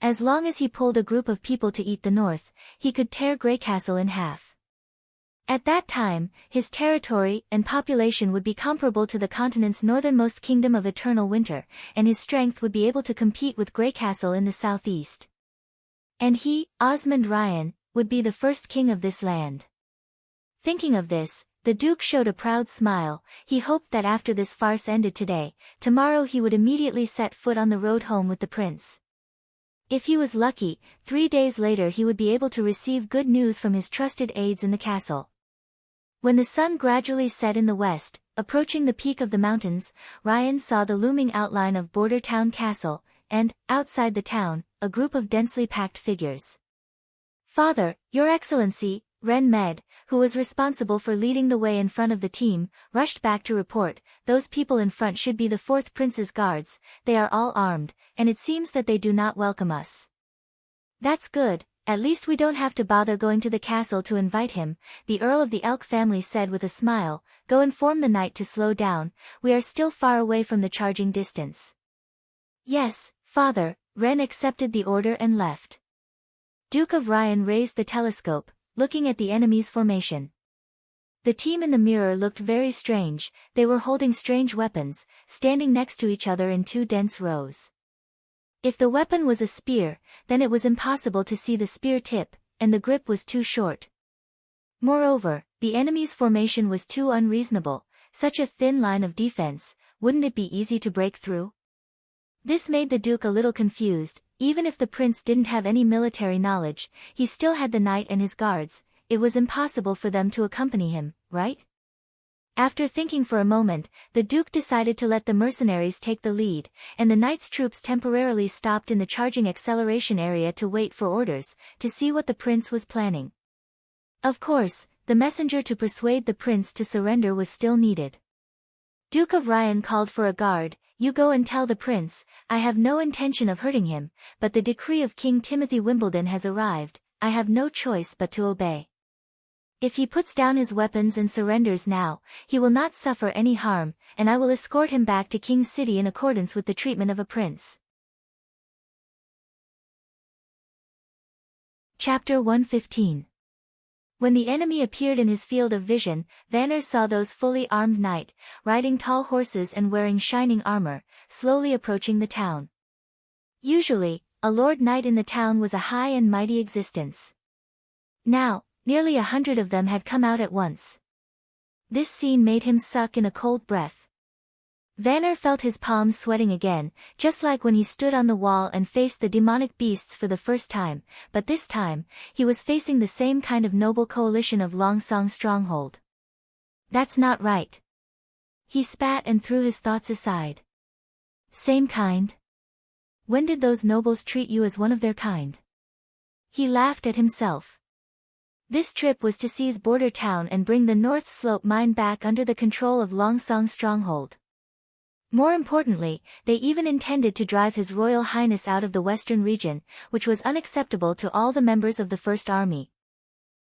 As long as he pulled a group of people to eat the north, he could tear Greycastle in half. At that time, his territory and population would be comparable to the continent's northernmost kingdom of Eternal Winter, and his strength would be able to compete with Greycastle in the southeast. And he, Osmond Ryan, would be the first king of this land. Thinking of this, the Duke showed a proud smile. He hoped that after this farce ended today, tomorrow he would immediately set foot on the road home with the prince. If he was lucky, 3 days later he would be able to receive good news from his trusted aides in the castle. When the sun gradually set in the west, approaching the peak of the mountains, Ryan saw the looming outline of Border Town Castle, and, outside the town, a group of densely packed figures. "Father, Your Excellency," Ren Med, who was responsible for leading the way in front of the team, rushed back to report, "Those people in front should be the fourth prince's guards, they are all armed, and it seems that they do not welcome us." "That's good, at least we don't have to bother going to the castle to invite him," the Earl of the Elk family said with a smile. "Go inform the knight to slow down, we are still far away from the charging distance." "Yes, father," Ren accepted the order and left. Duke of Ryan raised the telescope, looking at the enemy's formation. The team in the mirror looked very strange, they were holding strange weapons, standing next to each other in 2 dense rows. If the weapon was a spear, then it was impossible to see the spear tip, and the grip was too short. Moreover, the enemy's formation was too unreasonable, such a thin line of defense, wouldn't it be easy to break through? This made the Duke a little confused. Even if the prince didn't have any military knowledge, he still had the knight and his guards, it was impossible for them to accompany him, right? After thinking for a moment, the Duke decided to let the mercenaries take the lead, and the knight's troops temporarily stopped in the charging acceleration area to wait for orders, to see what the prince was planning. Of course, the messenger to persuade the prince to surrender was still needed. Duke of Ryan called for a guard. "You go and tell the prince, I have no intention of hurting him, but the decree of King Timothy Wimbledon has arrived, I have no choice but to obey. If he puts down his weapons and surrenders now, he will not suffer any harm, and I will escort him back to King City in accordance with the treatment of a prince." Chapter 115. When the enemy appeared in his field of vision, Vanner saw those fully armed knight, riding tall horses and wearing shining armor, slowly approaching the town. Usually, a lord knight in the town was a high and mighty existence. Now, nearly 100 of them had come out at once. This scene made him suck in a cold breath. Vanner felt his palms sweating again, just like when he stood on the wall and faced the demonic beasts for the first time, but this time, he was facing the same kind of noble coalition of Longsong stronghold. That's not right. He spat and threw his thoughts aside. Same kind? When did those nobles treat you as one of their kind? He laughed at himself. This trip was to seize Border Town and bring the North Slope mine back under the control of Longsong stronghold. More importantly, they even intended to drive His Royal Highness out of the western region, which was unacceptable to all the members of the First Army.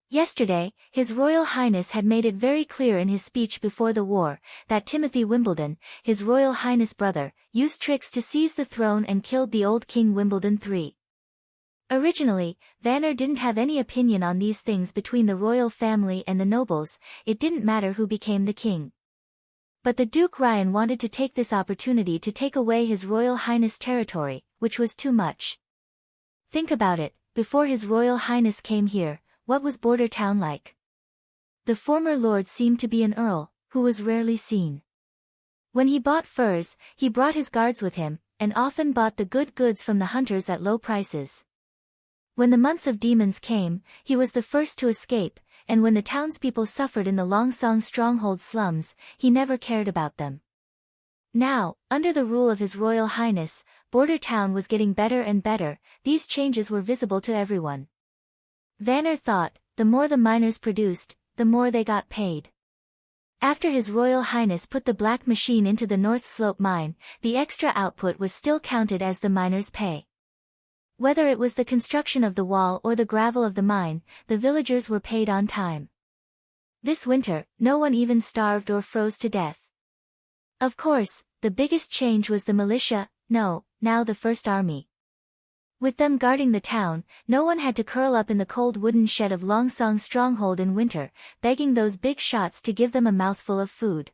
Yesterday, His Royal Highness had made it very clear in his speech before the war, that Timothy Wimbledon, His Royal Highness' brother, used tricks to seize the throne and killed the old King Wimbledon III. Originally, Vanner didn't have any opinion on these things between the royal family and the nobles, it didn't matter who became the king. But the Duke Ryan wanted to take this opportunity to take away His Royal Highness' territory, which was too much. Think about it, before His Royal Highness came here, what was Border Town like? The former lord seemed to be an earl, who was rarely seen. When he bought furs, he brought his guards with him, and often bought the good goods from the hunters at low prices. When the months of demons came, he was the first to escape, and when the townspeople suffered in the Longsong stronghold slums, he never cared about them. Now, under the rule of His Royal Highness, Border Town was getting better and better, these changes were visible to everyone. Vanner thought, the more the miners produced, the more they got paid. After His Royal Highness put the black machine into the North Slope mine, the extra output was still counted as the miners' pay. Whether it was the construction of the wall or the gravel of the mine, the villagers were paid on time. This winter, no one even starved or froze to death. Of course, the biggest change was the militia, now the First Army. With them guarding the town, no one had to curl up in the cold wooden shed of Longsong stronghold in winter, begging those big shots to give them a mouthful of food.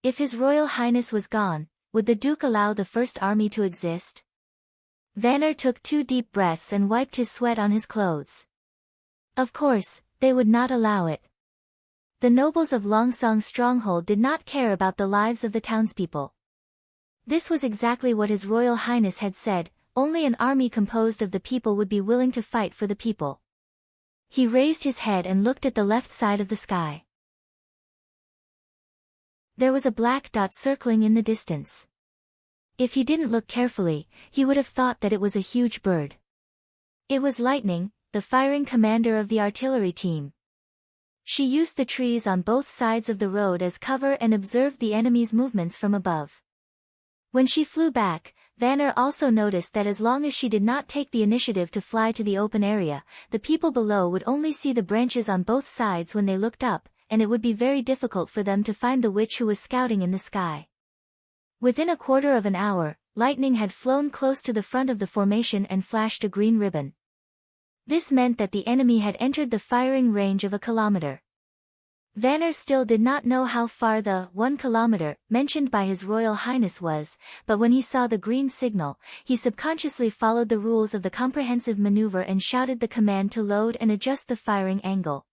If His Royal Highness was gone, would the Duke allow the First Army to exist? Vanner took 2 deep breaths and wiped his sweat on his clothes. Of course, they would not allow it. The nobles of Longsong stronghold did not care about the lives of the townspeople. This was exactly what His Royal Highness had said, only an army composed of the people would be willing to fight for the people. He raised his head and looked at the left side of the sky. There was a black dot circling in the distance. If he didn't look carefully, he would have thought that it was a huge bird. It was Lightning, the firing commander of the artillery team. She used the trees on both sides of the road as cover and observed the enemy's movements from above. When she flew back, Vanner also noticed that as long as she did not take the initiative to fly to the open area, the people below would only see the branches on both sides when they looked up, and it would be very difficult for them to find the witch who was scouting in the sky. Within a quarter of an hour, Lightning had flown close to the front of the formation and flashed a green ribbon. This meant that the enemy had entered the firing range of 1 kilometer. Vanner still did not know how far the 1 kilometer mentioned by His Royal Highness was, but when he saw the green signal, he subconsciously followed the rules of the comprehensive maneuver and shouted the command to load and adjust the firing angle.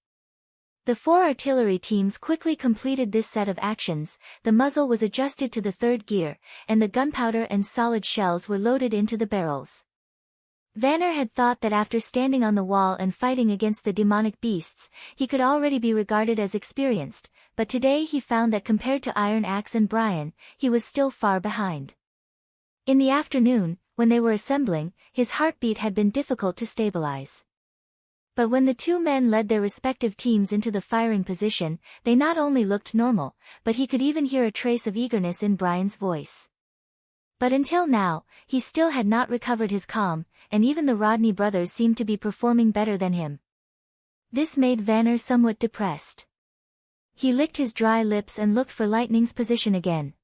The 4 artillery teams quickly completed this set of actions, the muzzle was adjusted to the 3rd gear, and the gunpowder and solid shells were loaded into the barrels. Vanner had thought that after standing on the wall and fighting against the demonic beasts, he could already be regarded as experienced, but today he found that compared to Iron Axe and Brian, he was still far behind. In the afternoon, when they were assembling, his heartbeat had been difficult to stabilize. But when the 2 men led their respective teams into the firing position, they not only looked normal, but he could even hear a trace of eagerness in Brian's voice. But until now, he still had not recovered his calm, and even the Rodney brothers seemed to be performing better than him. This made Vanner somewhat depressed. He licked his dry lips and looked for Lightning's position again.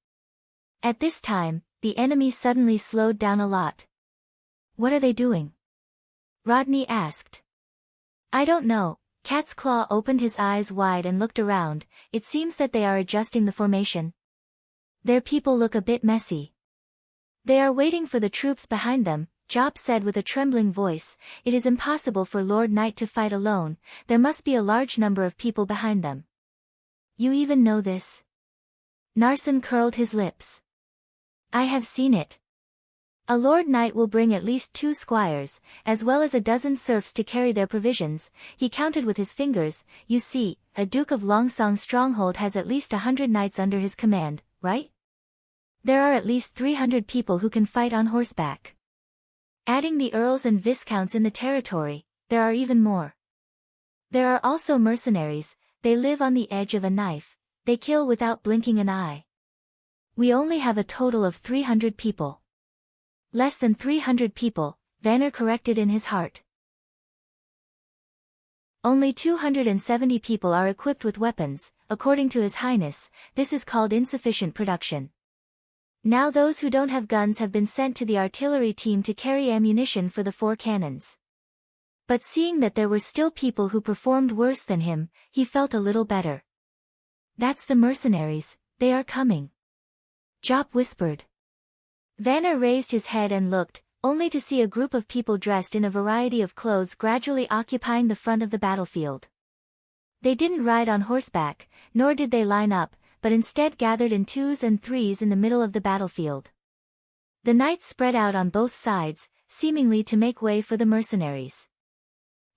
At this time, the enemy suddenly slowed down a lot. "What are they doing?" Rodney asked. "I don't know." Cat's Claw opened his eyes wide and looked around. "It seems that they are adjusting the formation. Their people look a bit messy." "They are waiting for the troops behind them," Jop said with a trembling voice. "It is impossible for Lord Knight to fight alone, there must be a large number of people behind them." "You even know this?" Narsen curled his lips. I have seen it. A lord knight will bring at least 2 squires, as well as a dozen serfs to carry their provisions. He counted with his fingers. You see, a Duke of Longsong's stronghold has at least 100 knights under his command, right? There are at least 300 people who can fight on horseback. Adding the earls and viscounts in the territory, there are even more. There are also mercenaries. They live on the edge of a knife. They kill without blinking an eye. We only have a total of 300 people. Less than 300 people, Vanner corrected in his heart. Only 270 people are equipped with weapons. According to His Highness, this is called insufficient production. Now those who don't have guns have been sent to the artillery team to carry ammunition for the 4 cannons. But seeing that there were still people who performed worse than him, he felt a little better. That's the mercenaries, they are coming. Jop whispered. Vanner raised his head and looked, only to see a group of people dressed in a variety of clothes gradually occupying the front of the battlefield. They didn't ride on horseback, nor did they line up, but instead gathered in 2s and 3s in the middle of the battlefield. The knights spread out on both sides, seemingly to make way for the mercenaries.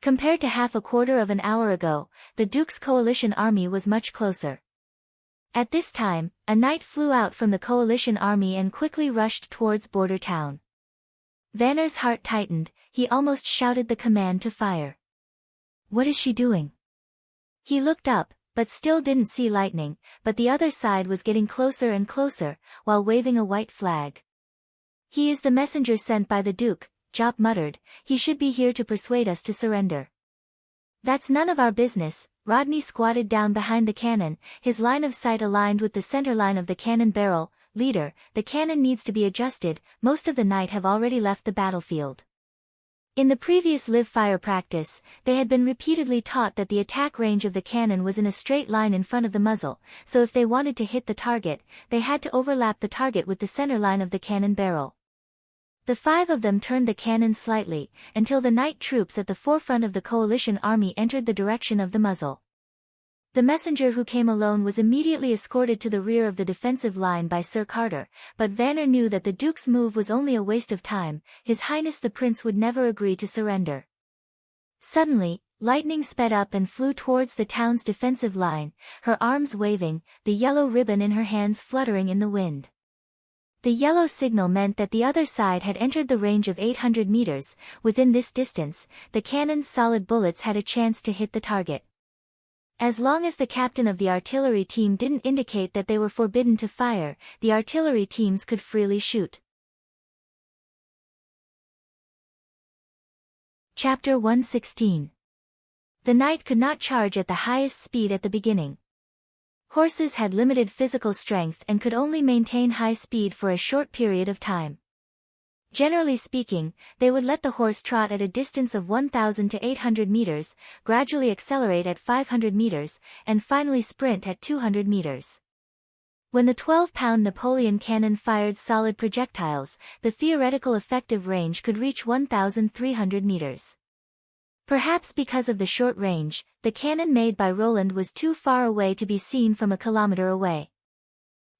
Compared to half a quarter of an hour ago, the Duke's coalition army was much closer. At this time, a knight flew out from the coalition army and quickly rushed towards Border Town. Vanner's heart tightened, he almost shouted the command to fire. What is she doing? He looked up, but still didn't see lightning, but the other side was getting closer and closer, while waving a white flag. He is the messenger sent by the Duke, Jop muttered. He should be here to persuade us to surrender. That's none of our business. Rodney squatted down behind the cannon, his line of sight aligned with the center line of the cannon barrel. Leader, the cannon needs to be adjusted. Most of the knight have already left the battlefield. In the previous live fire practice, they had been repeatedly taught that the attack range of the cannon was in a straight line in front of the muzzle, so if they wanted to hit the target, they had to overlap the target with the center line of the cannon barrel. The 5 of them turned the cannon slightly, until the knight troops at the forefront of the coalition army entered the direction of the muzzle. The messenger who came alone was immediately escorted to the rear of the defensive line by Sir Carter, but Vanner knew that the Duke's move was only a waste of time. His Highness the Prince would never agree to surrender. Suddenly, lightning sped up and flew towards the town's defensive line, her arms waving, the yellow ribbon in her hands fluttering in the wind. The yellow signal meant that the other side had entered the range of 800 meters. Within this distance, the cannon's solid bullets had a chance to hit the target. As long as the captain of the artillery team didn't indicate that they were forbidden to fire, the artillery teams could freely shoot. Chapter 116. The knight could not charge at the highest speed at the beginning. Horses had limited physical strength and could only maintain high speed for a short period of time. Generally speaking, they would let the horse trot at a distance of 1,000 to 800 meters, gradually accelerate at 500 meters, and finally sprint at 200 meters. When the 12-pound Napoleon cannon fired solid projectiles, the theoretical effective range could reach 1,300 meters. Perhaps because of the short range, the cannon made by Roland was too far away to be seen from a kilometer away.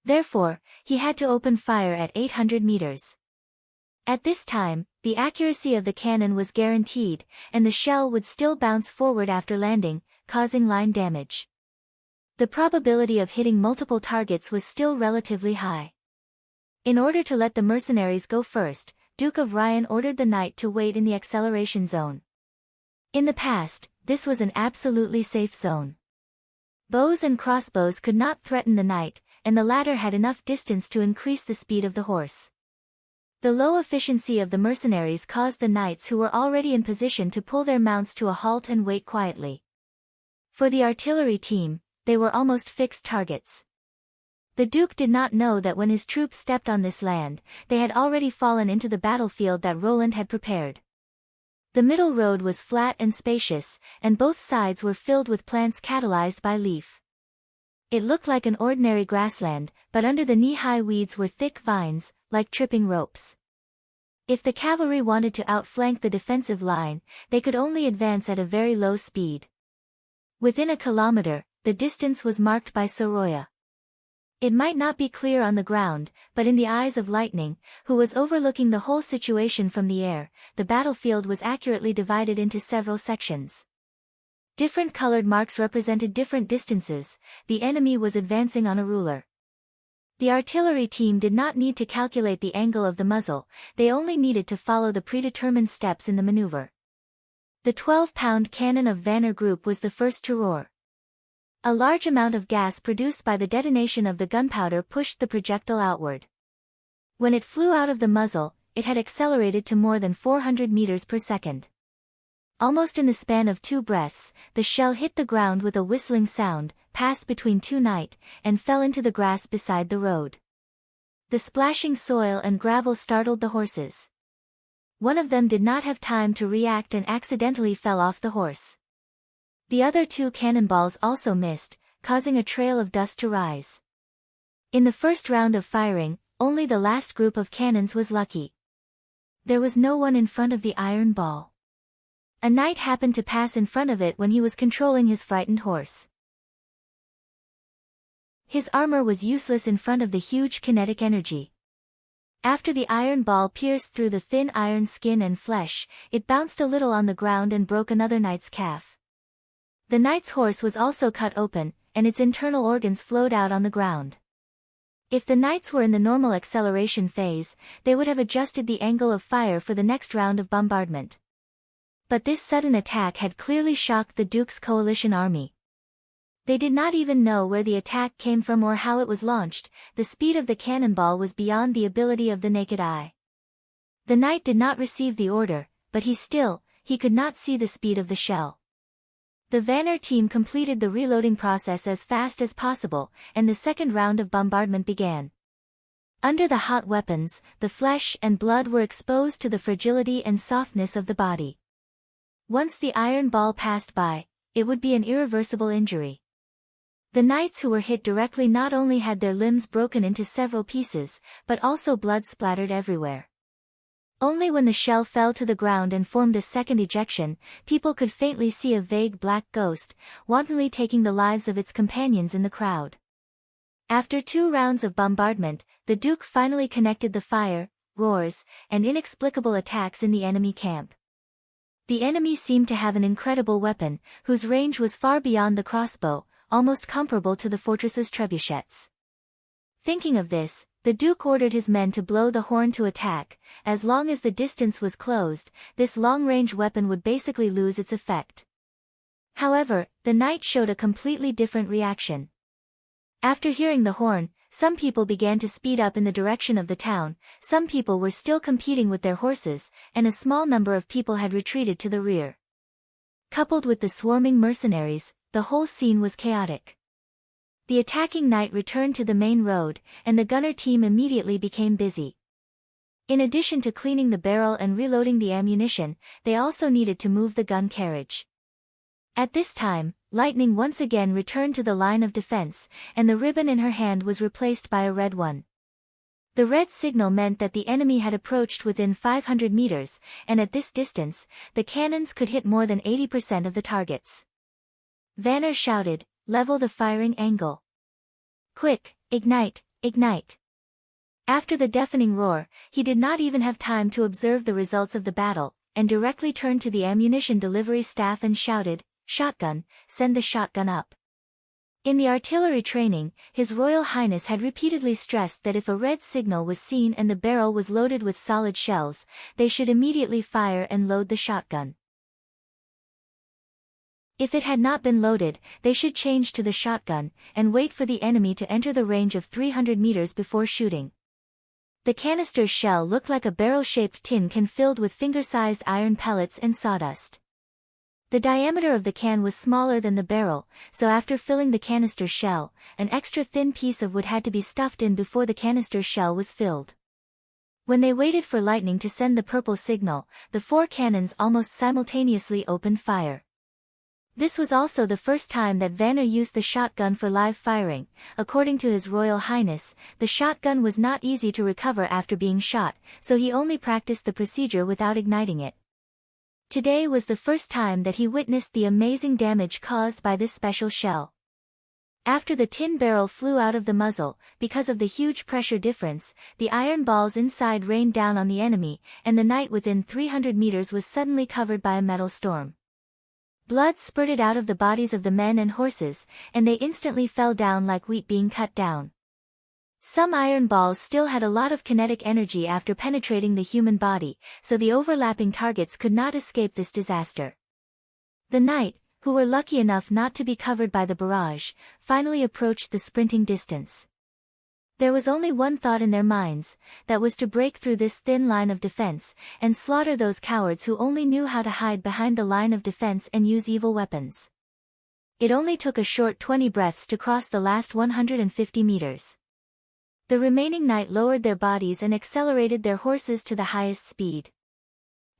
Therefore, he had to open fire at 800 meters. At this time, the accuracy of the cannon was guaranteed, and the shell would still bounce forward after landing, causing line damage. The probability of hitting multiple targets was still relatively high. In order to let the mercenaries go first, Duke of Ryan ordered the knight to wait in the acceleration zone. In the past, this was an absolutely safe zone. Bows and crossbows could not threaten the knight, and the latter had enough distance to increase the speed of the horse. The low efficiency of the mercenaries caused the knights who were already in position to pull their mounts to a halt and wait quietly. For the artillery team, they were almost fixed targets. The Duke did not know that when his troops stepped on this land, they had already fallen into the battlefield that Roland had prepared. The middle road was flat and spacious, and both sides were filled with plants catalyzed by leaf. It looked like an ordinary grassland, but under the knee-high weeds were thick vines, like tripping ropes. If the cavalry wanted to outflank the defensive line, they could only advance at a very low speed. Within a kilometer, the distance was marked by Soroya. It might not be clear on the ground, but in the eyes of Lightning, who was overlooking the whole situation from the air, the battlefield was accurately divided into several sections. Different colored marks represented different distances. The enemy was advancing on a ruler. The artillery team did not need to calculate the angle of the muzzle, they only needed to follow the predetermined steps in the maneuver. The 12-pound cannon of Vanner Group was the first to roar. A large amount of gas produced by the detonation of the gunpowder pushed the projectile outward. When it flew out of the muzzle, it had accelerated to more than 400 meters per second. Almost in the span of 2 breaths, the shell hit the ground with a whistling sound, passed between 2 knight, and fell into the grass beside the road. The splashing soil and gravel startled the horses. One of them did not have time to react and accidentally fell off the horse. The other 2 cannonballs also missed, causing a trail of dust to rise. In the first round of firing, only the last group of cannons was lucky. There was no one in front of the iron ball. A knight happened to pass in front of it when he was controlling his frightened horse. His armor was useless in front of the huge kinetic energy. After the iron ball pierced through the thin iron skin and flesh, it bounced a little on the ground and broke another knight's calf. The knight's horse was also cut open, and its internal organs flowed out on the ground. If the knights were in the normal acceleration phase, they would have adjusted the angle of fire for the next round of bombardment. But this sudden attack had clearly shocked the Duke's coalition army. They did not even know where the attack came from or how it was launched. The speed of the cannonball was beyond the ability of the naked eye. The knight did not receive the order, but he could not see the speed of the shell. The Vanner team completed the reloading process as fast as possible, and the second round of bombardment began. Under the hot weapons, the flesh and blood were exposed to the fragility and softness of the body. Once the iron ball passed by, it would be an irreversible injury. The knights who were hit directly not only had their limbs broken into several pieces, but also blood splattered everywhere. Only when the shell fell to the ground and formed a second ejection, people could faintly see a vague black ghost, wantonly taking the lives of its companions in the crowd. After 2 rounds of bombardment, the Duke finally connected the fire, roars, and inexplicable attacks in the enemy camp. The enemy seemed to have an incredible weapon, whose range was far beyond the crossbow, almost comparable to the fortress's trebuchets. Thinking of this, the Duke ordered his men to blow the horn to attack. As long as the distance was closed, this long-range weapon would basically lose its effect. However, the knight showed a completely different reaction. After hearing the horn, some people began to speed up in the direction of the town, some people were still competing with their horses, and a small number of people had retreated to the rear. Coupled with the swarming mercenaries, the whole scene was chaotic. The attacking knight returned to the main road, and the gunner team immediately became busy. In addition to cleaning the barrel and reloading the ammunition, they also needed to move the gun carriage. At this time, Lightning once again returned to the line of defense, and the ribbon in her hand was replaced by a red one. The red signal meant that the enemy had approached within 500 meters, and at this distance, the cannons could hit more than 80% of the targets. Vanner shouted, "Level the firing angle. Quick, ignite, ignite." After the deafening roar, he did not even have time to observe the results of the battle, and directly turned to the ammunition delivery staff and shouted, "Shotgun, send the shotgun up." In the artillery training, His Royal Highness had repeatedly stressed that if a red signal was seen and the barrel was loaded with solid shells, they should immediately fire and load the shotgun. If it had not been loaded, they should change to the shotgun, and wait for the enemy to enter the range of 300 meters before shooting. The canister's shell looked like a barrel-shaped tin can filled with finger-sized iron pellets and sawdust. The diameter of the can was smaller than the barrel, so after filling the canister shell, an extra thin piece of wood had to be stuffed in before the canister shell was filled. When they waited for Lightning to send the purple signal, the 4 cannons almost simultaneously opened fire. This was also the first time that Vanner used the shotgun for live firing. According to His Royal Highness, the shotgun was not easy to recover after being shot, so he only practiced the procedure without igniting it. Today was the first time that he witnessed the amazing damage caused by this special shell. After the tin barrel flew out of the muzzle, because of the huge pressure difference, the iron balls inside rained down on the enemy, and the night within 300 meters was suddenly covered by a metal storm. Blood spurted out of the bodies of the men and horses, and they instantly fell down like wheat being cut down. Some iron balls still had a lot of kinetic energy after penetrating the human body, so the overlapping targets could not escape this disaster. The knight, who were lucky enough not to be covered by the barrage, finally approached the sprinting distance. There was only one thought in their minds, that was to break through this thin line of defense, and slaughter those cowards who only knew how to hide behind the line of defense and use evil weapons. It only took a short 20 breaths to cross the last 150 meters. The remaining knight lowered their bodies and accelerated their horses to the highest speed.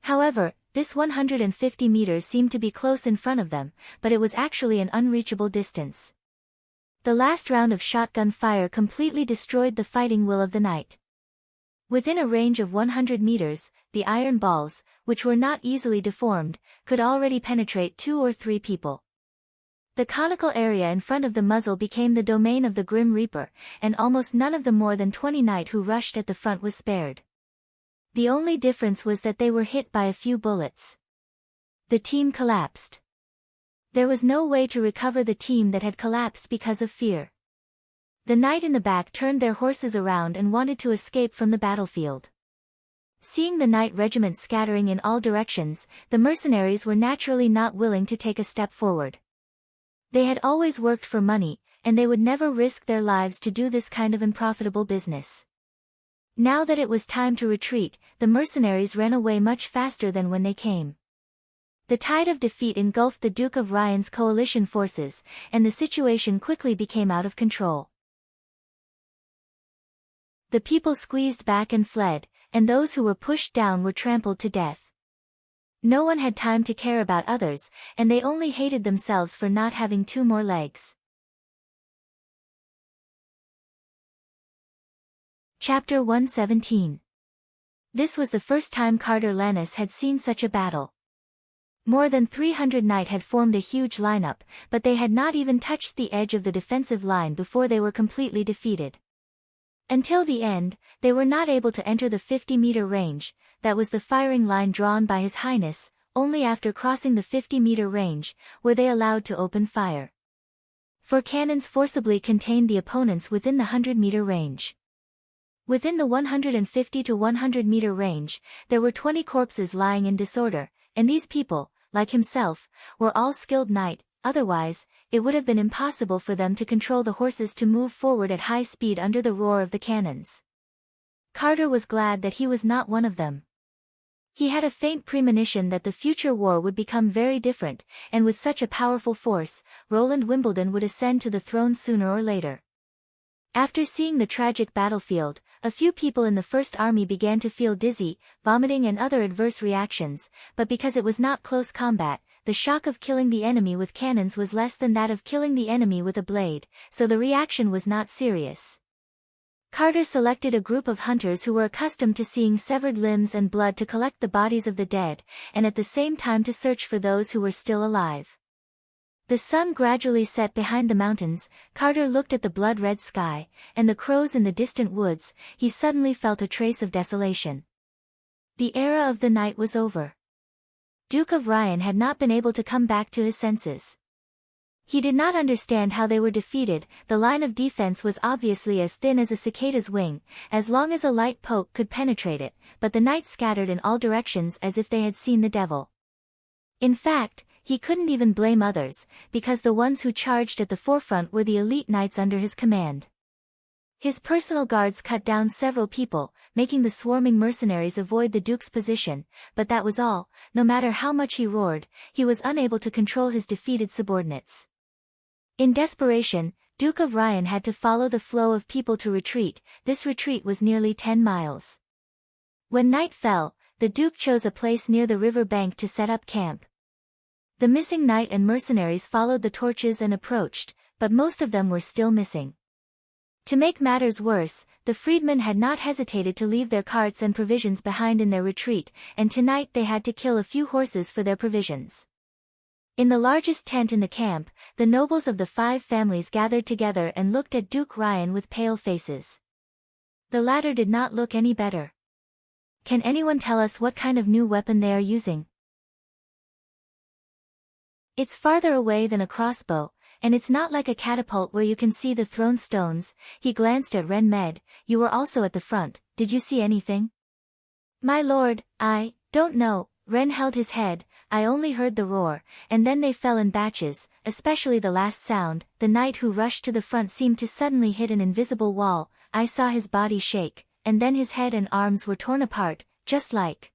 However, this 150 meters seemed to be close in front of them, but it was actually an unreachable distance. The last round of shotgun fire completely destroyed the fighting will of the knight. Within a range of 100 meters, the iron balls, which were not easily deformed, could already penetrate 2 or 3 people. The conical area in front of the muzzle became the domain of the Grim Reaper, and almost none of the more than 20 knight who rushed at the front was spared. The only difference was that they were hit by a few bullets. The team collapsed. There was no way to recover the team that had collapsed because of fear. The knight in the back turned their horses around and wanted to escape from the battlefield. Seeing the knight regiment scattering in all directions, the mercenaries were naturally not willing to take a step forward. They had always worked for money, and they would never risk their lives to do this kind of unprofitable business. Now that it was time to retreat, the mercenaries ran away much faster than when they came. The tide of defeat engulfed the Duke of Ryan's coalition forces, and the situation quickly became out of control. The people squeezed back and fled, and those who were pushed down were trampled to death. No one had time to care about others, and they only hated themselves for not having 2 more legs. Chapter 117. This was the first time Carter Lannis had seen such a battle. More than 300 knight had formed a huge lineup, but they had not even touched the edge of the defensive line before they were completely defeated. Until the end, they were not able to enter the 50-meter range, that was the firing line drawn by His Highness. Only after crossing the 50-meter range, were they allowed to open fire. 4 cannons forcibly contained the opponents within the 100-meter range. Within the 150 to 100-meter range, there were 20 corpses lying in disorder, and these people, like himself, were all skilled knight, otherwise, it would have been impossible for them to control the horses to move forward at high speed under the roar of the cannons. Carter was glad that he was not one of them. He had a faint premonition that the future war would become very different, and with such a powerful force, Roland Wimbledon would ascend to the throne sooner or later. After seeing the tragic battlefield, a few people in the First Army began to feel dizzy, vomiting and other adverse reactions, but because it was not close combat, the shock of killing the enemy with cannons was less than that of killing the enemy with a blade, so the reaction was not serious. Carter selected a group of hunters who were accustomed to seeing severed limbs and blood to collect the bodies of the dead, and at the same time to search for those who were still alive. The sun gradually set behind the mountains. Carter looked at the blood-red sky, and the crows in the distant woods. He suddenly felt a trace of desolation. The era of the night was over. Duke of Ryan had not been able to come back to his senses. He did not understand how they were defeated. The line of defense was obviously as thin as a cicada's wing, as long as a light poke could penetrate it, but the knights scattered in all directions as if they had seen the devil. In fact, he couldn't even blame others, because the ones who charged at the forefront were the elite knights under his command. His personal guards cut down several people, making the swarming mercenaries avoid the Duke's position, but that was all. No matter how much he roared, he was unable to control his defeated subordinates. In desperation, Duke of Ryan had to follow the flow of people to retreat. This retreat was nearly 10 miles. When night fell, the Duke chose a place near the river bank to set up camp. The missing knight and mercenaries followed the torches and approached, but most of them were still missing. To make matters worse, the freedmen had not hesitated to leave their carts and provisions behind in their retreat, and tonight they had to kill a few horses for their provisions. In the largest tent in the camp, the nobles of the 5 families gathered together and looked at Duke Ryan with pale faces. The latter did not look any better. Can anyone tell us what kind of new weapon they are using? It's farther away than a crossbow, and it's not like a catapult where you can see the thrown stones. He glanced at Ren Med. You were also at the front, did you see anything? My lord, I don't know. Ren held his head. I only heard the roar, and then they fell in batches, especially the last sound. The knight who rushed to the front seemed to suddenly hit an invisible wall. I saw his body shake, and then his head and arms were torn apart, just like...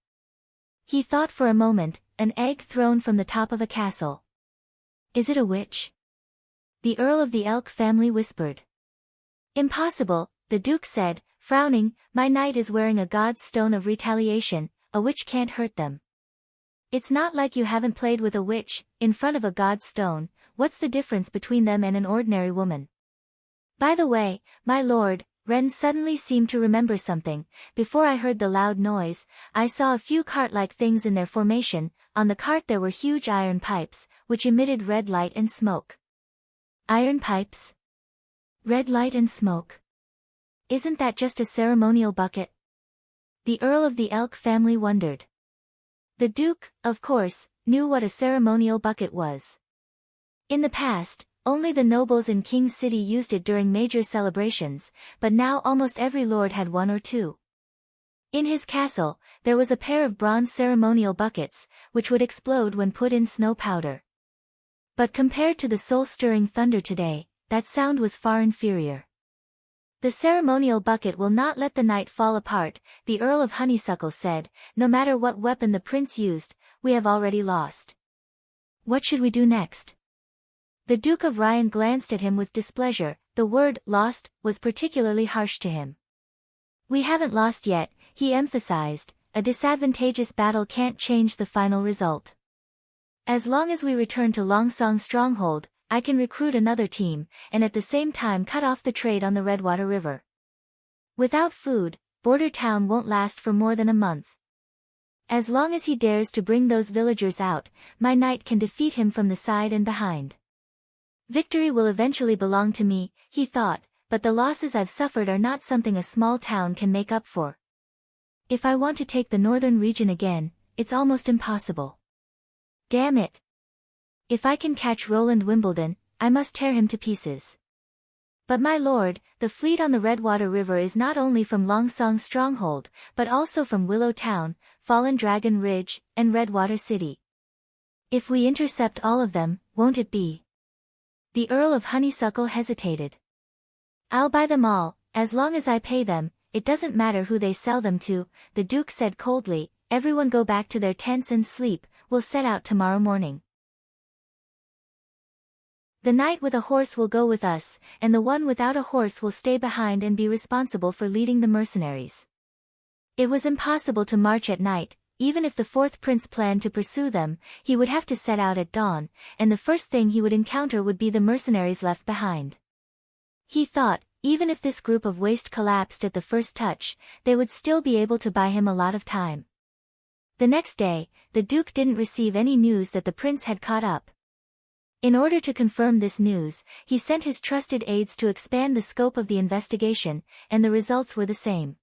He thought for a moment, an egg thrown from the top of a castle. Is it a witch? The Earl of the Elk family whispered. Impossible, the Duke said, frowning. My knight is wearing a god's stone of retaliation. A witch can't hurt them. It's not like you haven't played with a witch, in front of a god's stone. What's the difference between them and an ordinary woman? By the way, my lord, Ren suddenly seemed to remember something. Before I heard the loud noise, I saw a few cart-like things in their formation. On the cart there were huge iron pipes, which emitted red light and smoke. Iron pipes? Red light and smoke? Isn't that just a ceremonial bucket? The Earl of the Elk family wondered. The Duke, of course, knew what a ceremonial bucket was. In the past, only the nobles in King's City used it during major celebrations, but now almost every lord had one or two. In his castle, there was a pair of bronze ceremonial buckets, which would explode when put in snow powder. But compared to the soul-stirring thunder today, that sound was far inferior. The ceremonial bucket will not let the knight fall apart, the Earl of Honeysuckle said. No matter what weapon the prince used, we have already lost. What should we do next? The Duke of Ryan glanced at him with displeasure. The word, lost, was particularly harsh to him. We haven't lost yet, he emphasized. A disadvantageous battle can't change the final result. As long as we return to Longsong Stronghold, I can recruit another team, and at the same time cut off the trade on the Redwater River. Without food, Border Town won't last for more than a month. As long as he dares to bring those villagers out, my knight can defeat him from the side and behind. Victory will eventually belong to me, he thought, but the losses I've suffered are not something a small town can make up for. If I want to take the northern region again, it's almost impossible. Damn it! If I can catch Roland Wimbledon, I must tear him to pieces. But my lord, the fleet on the Redwater River is not only from Longsong Stronghold, but also from Willow Town, Fallen Dragon Ridge, and Redwater City. If we intercept all of them, won't it be? The Earl of Honeysuckle hesitated. I'll buy them all, as long as I pay them. It doesn't matter who they sell them to, the Duke said coldly. Everyone go back to their tents and sleep. We'll set out tomorrow morning. The knight with a horse will go with us, and the one without a horse will stay behind and be responsible for leading the mercenaries. It was impossible to march at night. Even if the 4th prince planned to pursue them, he would have to set out at dawn, and the first thing he would encounter would be the mercenaries left behind. He thought, even if this group of waste collapsed at the first touch, they would still be able to buy him a lot of time. The next day, the Duke didn't receive any news that the prince had caught up. In order to confirm this news, he sent his trusted aides to expand the scope of the investigation, and the results were the same.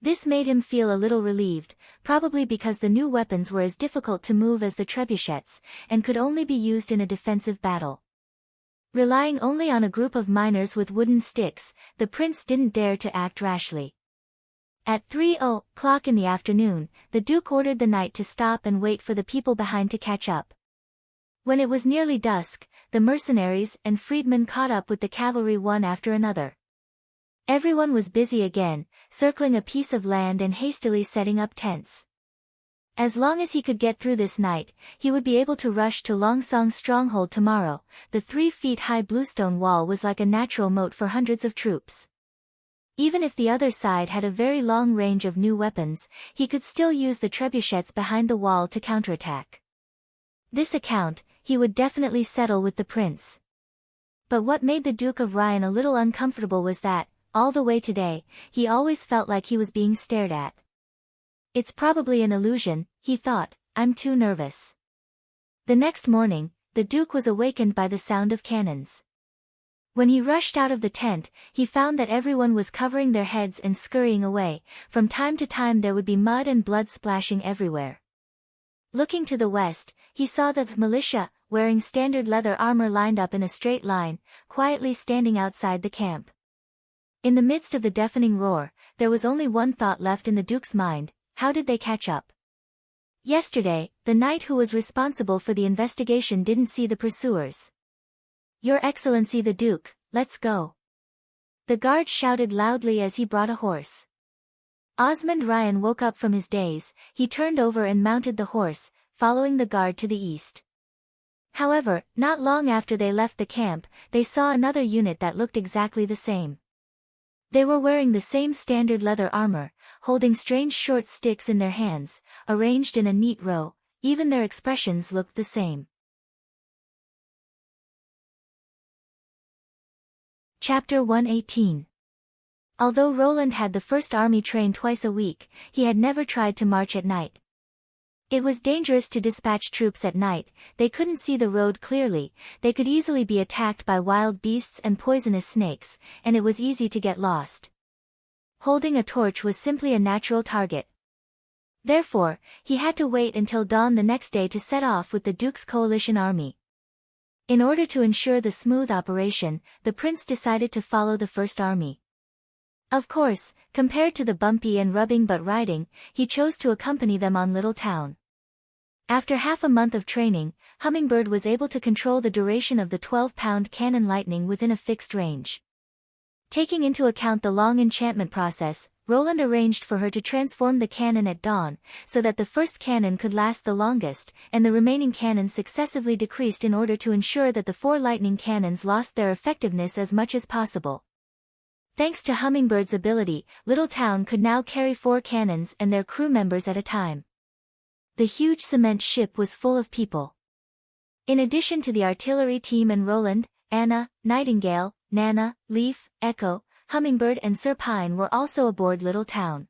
This made him feel a little relieved, probably because the new weapons were as difficult to move as the trebuchets, and could only be used in a defensive battle. Relying only on a group of miners with wooden sticks, the prince didn't dare to act rashly. At 3:00 in the afternoon, the Duke ordered the knight to stop and wait for the people behind to catch up. When it was nearly dusk, the mercenaries and freedmen caught up with the cavalry one after another. Everyone was busy again, circling a piece of land and hastily setting up tents. As long as he could get through this night, he would be able to rush to Longsong Stronghold tomorrow. The 3-feet-high bluestone wall was like a natural moat for hundreds of troops. Even if the other side had a very long range of new weapons, he could still use the trebuchets behind the wall to counterattack. This account, he would definitely settle with the prince. But what made the Duke of Ryan a little uncomfortable was that, all the way today, he always felt like he was being stared at. It's probably an illusion, he thought. I'm too nervous. The next morning, the Duke was awakened by the sound of cannons. When he rushed out of the tent, he found that everyone was covering their heads and scurrying away. From time to time there would be mud and blood splashing everywhere. Looking to the west, he saw the militia, wearing standard leather armor lined up in a straight line, quietly standing outside the camp. In the midst of the deafening roar, there was only one thought left in the Duke's mind: how did they catch up? Yesterday, the knight who was responsible for the investigation didn't see the pursuers. "Your Excellency the Duke, let's go." The guard shouted loudly as he brought a horse. Osmond Ryan woke up from his daze. He turned over and mounted the horse, following the guard to the east. However, not long after they left the camp, they saw another unit that looked exactly the same. They were wearing the same standard leather armor, holding strange short sticks in their hands, arranged in a neat row. Even their expressions looked the same. Chapter 118. Although Roland had the first army train twice a week, he had never tried to march at night. It was dangerous to dispatch troops at night. They couldn't see the road clearly, they could easily be attacked by wild beasts and poisonous snakes, and it was easy to get lost. Holding a torch was simply a natural target. Therefore, he had to wait until dawn the next day to set off with the Duke's coalition army. In order to ensure the smooth operation, the prince decided to follow the first army. Of course, compared to the bumpy and rubbing butt riding, he chose to accompany them on Little Town. After half a month of training, Hummingbird was able to control the duration of the 12-pound cannon Lightning within a fixed range. Taking into account the long enchantment process, Roland arranged for her to transform the cannon at dawn, so that the first cannon could last the longest, and the remaining cannons successively decreased in order to ensure that the 4 lightning cannons lost their effectiveness as much as possible. Thanks to Hummingbird's ability, Little Town could now carry 4 cannons and their crew members at a time. The huge cement ship was full of people. In addition to the artillery team and Roland, Anna, Nightingale, Nana, Leaf, Echo, Hummingbird and Sir Pine were also aboard Little Town.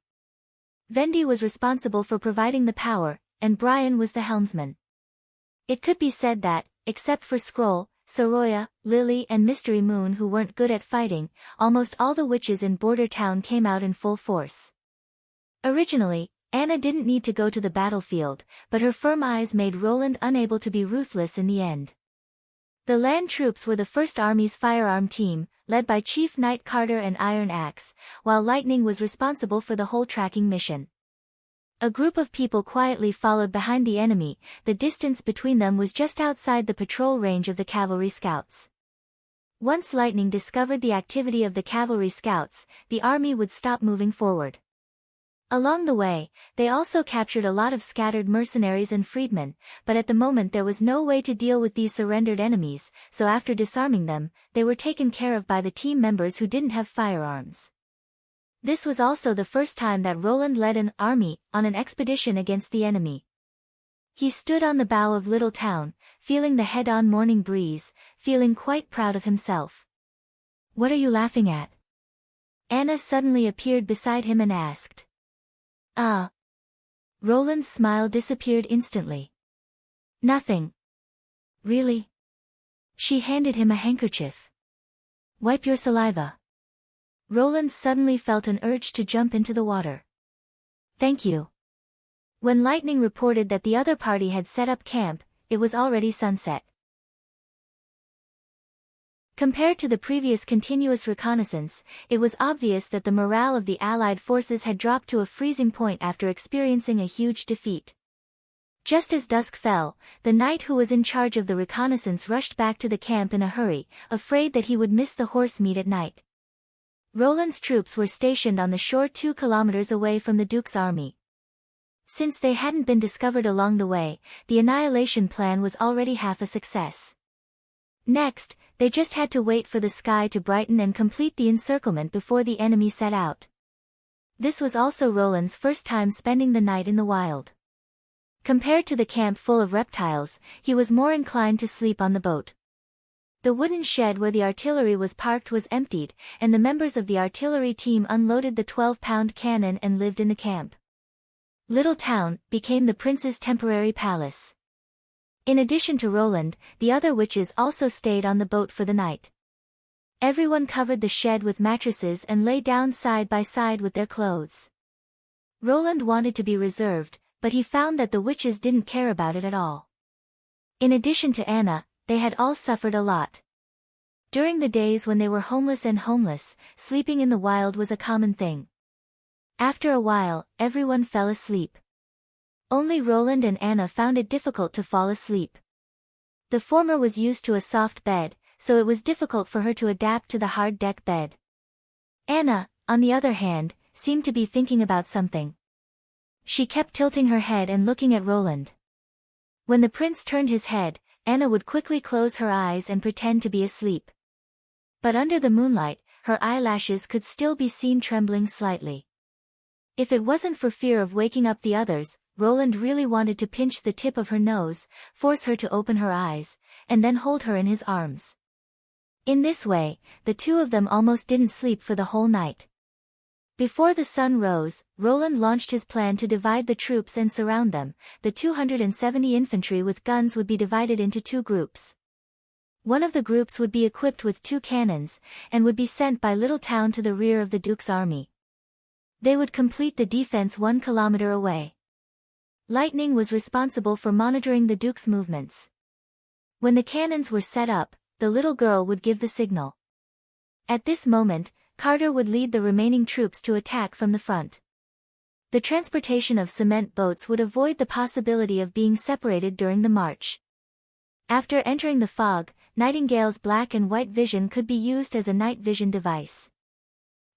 Vendi was responsible for providing the power, and Brian was the helmsman. It could be said that, except for Scroll, Soroya, Lily and Mystery Moon who weren't good at fighting, almost all the witches in Border Town came out in full force. Originally, Anna didn't need to go to the battlefield, but her firm eyes made Roland unable to be ruthless in the end. The land troops were the first army's firearm team, led by Chief Knight Carter and Iron Axe, while Lightning was responsible for the whole tracking mission. A group of people quietly followed behind the enemy. The distance between them was just outside the patrol range of the cavalry scouts. Once Lightning discovered the activity of the cavalry scouts, the army would stop moving forward. Along the way, they also captured a lot of scattered mercenaries and freedmen, but at the moment there was no way to deal with these surrendered enemies, so after disarming them, they were taken care of by the team members who didn't have firearms. This was also the first time that Roland led an army on an expedition against the enemy. He stood on the bow of Little Town, feeling the head-on morning breeze, feeling quite proud of himself. "What are you laughing at?" Anna suddenly appeared beside him and asked. "Ah." Roland's smile disappeared instantly. "Nothing." "Really?" She handed him a handkerchief. "Wipe your saliva." Roland suddenly felt an urge to jump into the water. "Thank you." When Lightning reported that the other party had set up camp, it was already sunset. Compared to the previous continuous reconnaissance, it was obvious that the morale of the Allied forces had dropped to a freezing point after experiencing a huge defeat. Just as dusk fell, the knight who was in charge of the reconnaissance rushed back to the camp in a hurry, afraid that he would miss the horse meet at night. Roland's troops were stationed on the shore 2 kilometers away from the Duke's army. Since they hadn't been discovered along the way, the annihilation plan was already half a success. Next, they just had to wait for the sky to brighten and complete the encirclement before the enemy set out. This was also Roland's first time spending the night in the wild. Compared to the camp full of reptiles, he was more inclined to sleep on the boat. The wooden shed where the artillery was parked was emptied, and the members of the artillery team unloaded the 12-pound cannon and lived in the camp. Little Town became the prince's temporary palace. In addition to Roland, the other witches also stayed on the boat for the night. Everyone covered the shed with mattresses and lay down side by side with their clothes. Roland wanted to be reserved, but he found that the witches didn't care about it at all. In addition to Anna, they had all suffered a lot. During the days when they were homeless, sleeping in the wild was a common thing. After a while, everyone fell asleep. Only Roland and Anna found it difficult to fall asleep. The former was used to a soft bed, so it was difficult for her to adapt to the hard deck bed. Anna, on the other hand, seemed to be thinking about something. She kept tilting her head and looking at Roland. When the prince turned his head, Anna would quickly close her eyes and pretend to be asleep. But under the moonlight, her eyelashes could still be seen trembling slightly. If it wasn't for fear of waking up the others, Roland really wanted to pinch the tip of her nose, force her to open her eyes, and then hold her in his arms. In this way, the two of them almost didn't sleep for the whole night. Before the sun rose, Roland launched his plan to divide the troops and surround them. The 270 infantry with guns would be divided into two groups. One of the groups would be equipped with 2 cannons, and would be sent by Little Town to the rear of the Duke's army. They would complete the defense 1 kilometer away. Lightning was responsible for monitoring the Duke's movements. When the cannons were set up, the little girl would give the signal. At this moment, Carter would lead the remaining troops to attack from the front. The transportation of cement boats would avoid the possibility of being separated during the march. After entering the fog, Nightingale's black and white vision could be used as a night vision device.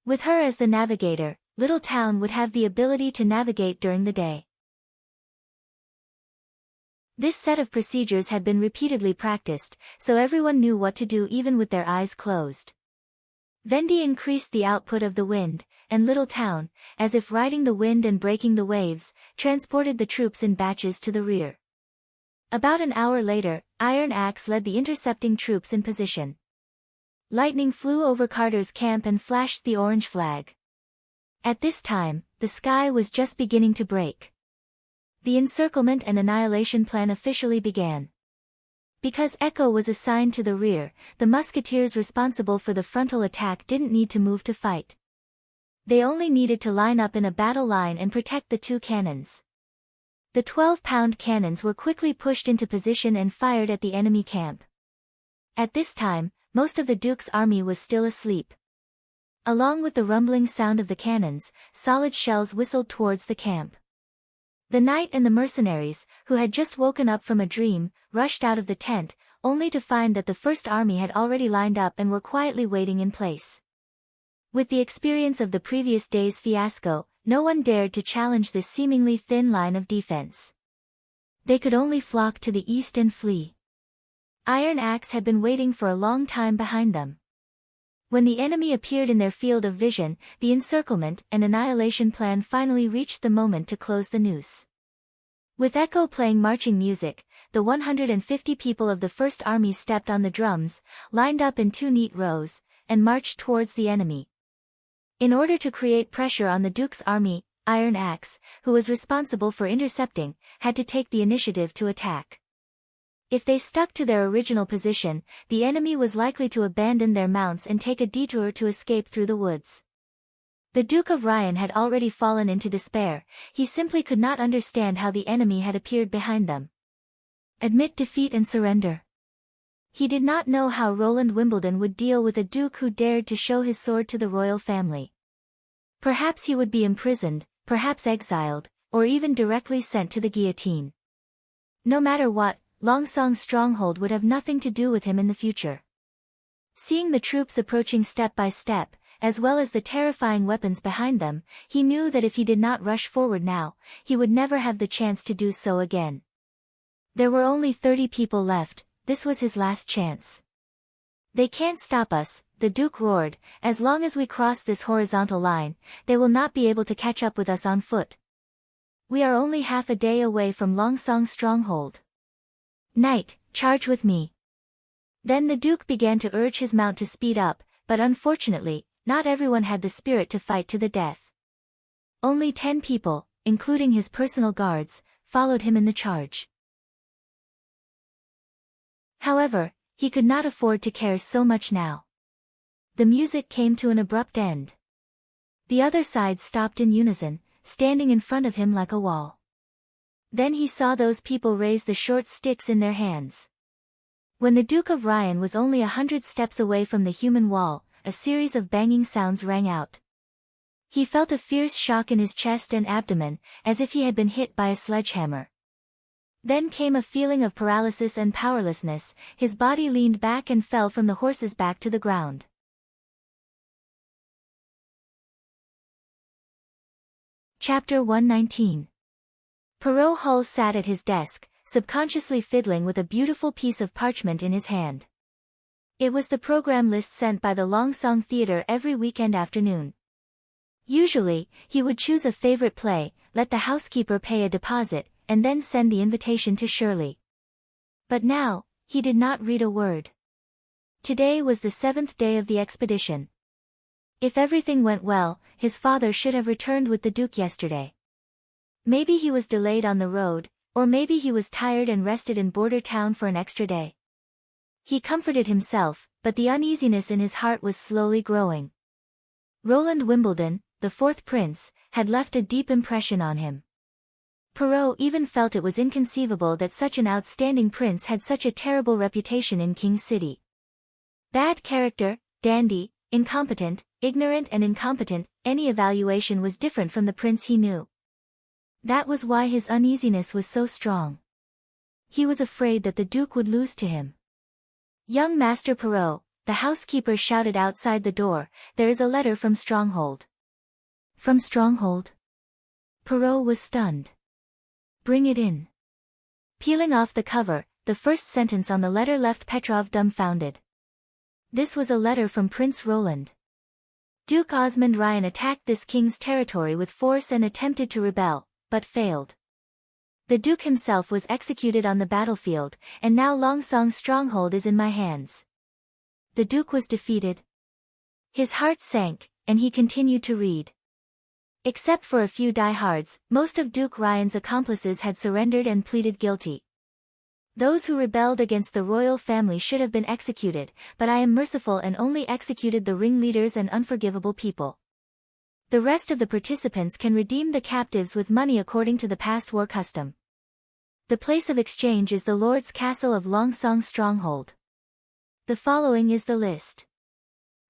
With her as the navigator, Little Town would have the ability to navigate during the day. This set of procedures had been repeatedly practiced, so everyone knew what to do even with their eyes closed. Vendi increased the output of the wind, and Little Town, as if riding the wind and breaking the waves, transported the troops in batches to the rear. About an hour later, Iron Axe led the intercepting troops in position. Lightning flew over Carter's camp and flashed the orange flag. At this time, the sky was just beginning to break. The encirclement and annihilation plan officially began. Because Echo was assigned to the rear, the musketeers responsible for the frontal attack didn't need to move to fight. They only needed to line up in a battle line and protect the 2 cannons. The 12-pound cannons were quickly pushed into position and fired at the enemy camp. At this time, most of the Duke's army was still asleep. Along with the rumbling sound of the cannons, solid shells whistled towards the camp. The knight and the mercenaries, who had just woken up from a dream, rushed out of the tent, only to find that the first army had already lined up and were quietly waiting in place. With the experience of the previous day's fiasco, no one dared to challenge this seemingly thin line of defense. They could only flock to the east and flee. Iron Axe had been waiting for a long time behind them. When the enemy appeared in their field of vision, the encirclement and annihilation plan finally reached the moment to close the noose. With Echo playing marching music, the 150 people of the First Army stepped on the drums, lined up in 2 neat rows, and marched towards the enemy. In order to create pressure on the Duke's army, Iron Axe, who was responsible for intercepting, had to take the initiative to attack. If they stuck to their original position, the enemy was likely to abandon their mounts and take a detour to escape through the woods. The Duke of Ryan had already fallen into despair. He simply could not understand how the enemy had appeared behind them. Admit defeat and surrender. He did not know how Roland Wimbledon would deal with a duke who dared to show his sword to the royal family. Perhaps he would be imprisoned, perhaps exiled, or even directly sent to the guillotine. No matter what, Longsong's stronghold would have nothing to do with him in the future. Seeing the troops approaching step by step, as well as the terrifying weapons behind them, he knew that if he did not rush forward now, he would never have the chance to do so again. There were only 30 people left. This was his last chance. They can't stop us, the Duke roared. As long as we cross this horizontal line, they will not be able to catch up with us on foot. We are only half a day away from Longsong's stronghold. Knight, charge with me. Then the Duke began to urge his mount to speed up, but unfortunately, not everyone had the spirit to fight to the death. Only 10 people, including his personal guards, followed him in the charge. However, he could not afford to care so much now. The music came to an abrupt end. The other side stopped in unison, standing in front of him like a wall. Then he saw those people raise the short sticks in their hands. When the Duke of Ryan was only 100 steps away from the human wall, a series of banging sounds rang out. He felt a fierce shock in his chest and abdomen, as if he had been hit by a sledgehammer. Then came a feeling of paralysis and powerlessness. His body leaned back and fell from the horse's back to the ground. Chapter 119. Perrault Hull sat at his desk, subconsciously fiddling with a beautiful piece of parchment in his hand. It was the program list sent by the Longsong Theatre every weekend afternoon. Usually, he would choose a favorite play, let the housekeeper pay a deposit, and then send the invitation to Shirley. But now, he did not read a word. Today was the 7th day of the expedition. If everything went well, his father should have returned with the Duke yesterday. Maybe he was delayed on the road, or maybe he was tired and rested in border town for an extra day. He comforted himself, but the uneasiness in his heart was slowly growing. Roland Wimbledon, the 4th prince, had left a deep impression on him. Perrault even felt it was inconceivable that such an outstanding prince had such a terrible reputation in King City. Bad character, dandy, incompetent, ignorant and incompetent, any evaluation was different from the prince he knew. That was why his uneasiness was so strong. He was afraid that the Duke would lose to him. "Young Master Perrault," the housekeeper shouted outside the door, "there is a letter from Stronghold." From Stronghold? Perrault was stunned. "Bring it in." Peeling off the cover, the first sentence on the letter left Petrov dumbfounded. This was a letter from Prince Roland. Duke Osmond Ryan attacked this king's territory with force and attempted to rebel, but failed. The Duke himself was executed on the battlefield, and now Longsong Stronghold is in my hands. The Duke was defeated. His heart sank, and he continued to read. Except for a few diehards, most of Duke Ryan's accomplices had surrendered and pleaded guilty. Those who rebelled against the royal family should have been executed, but I am merciful and only executed the ringleaders and unforgivable people. The rest of the participants can redeem the captives with money according to the past war custom. The place of exchange is the Lord's Castle of Longsong Stronghold. The following is the list.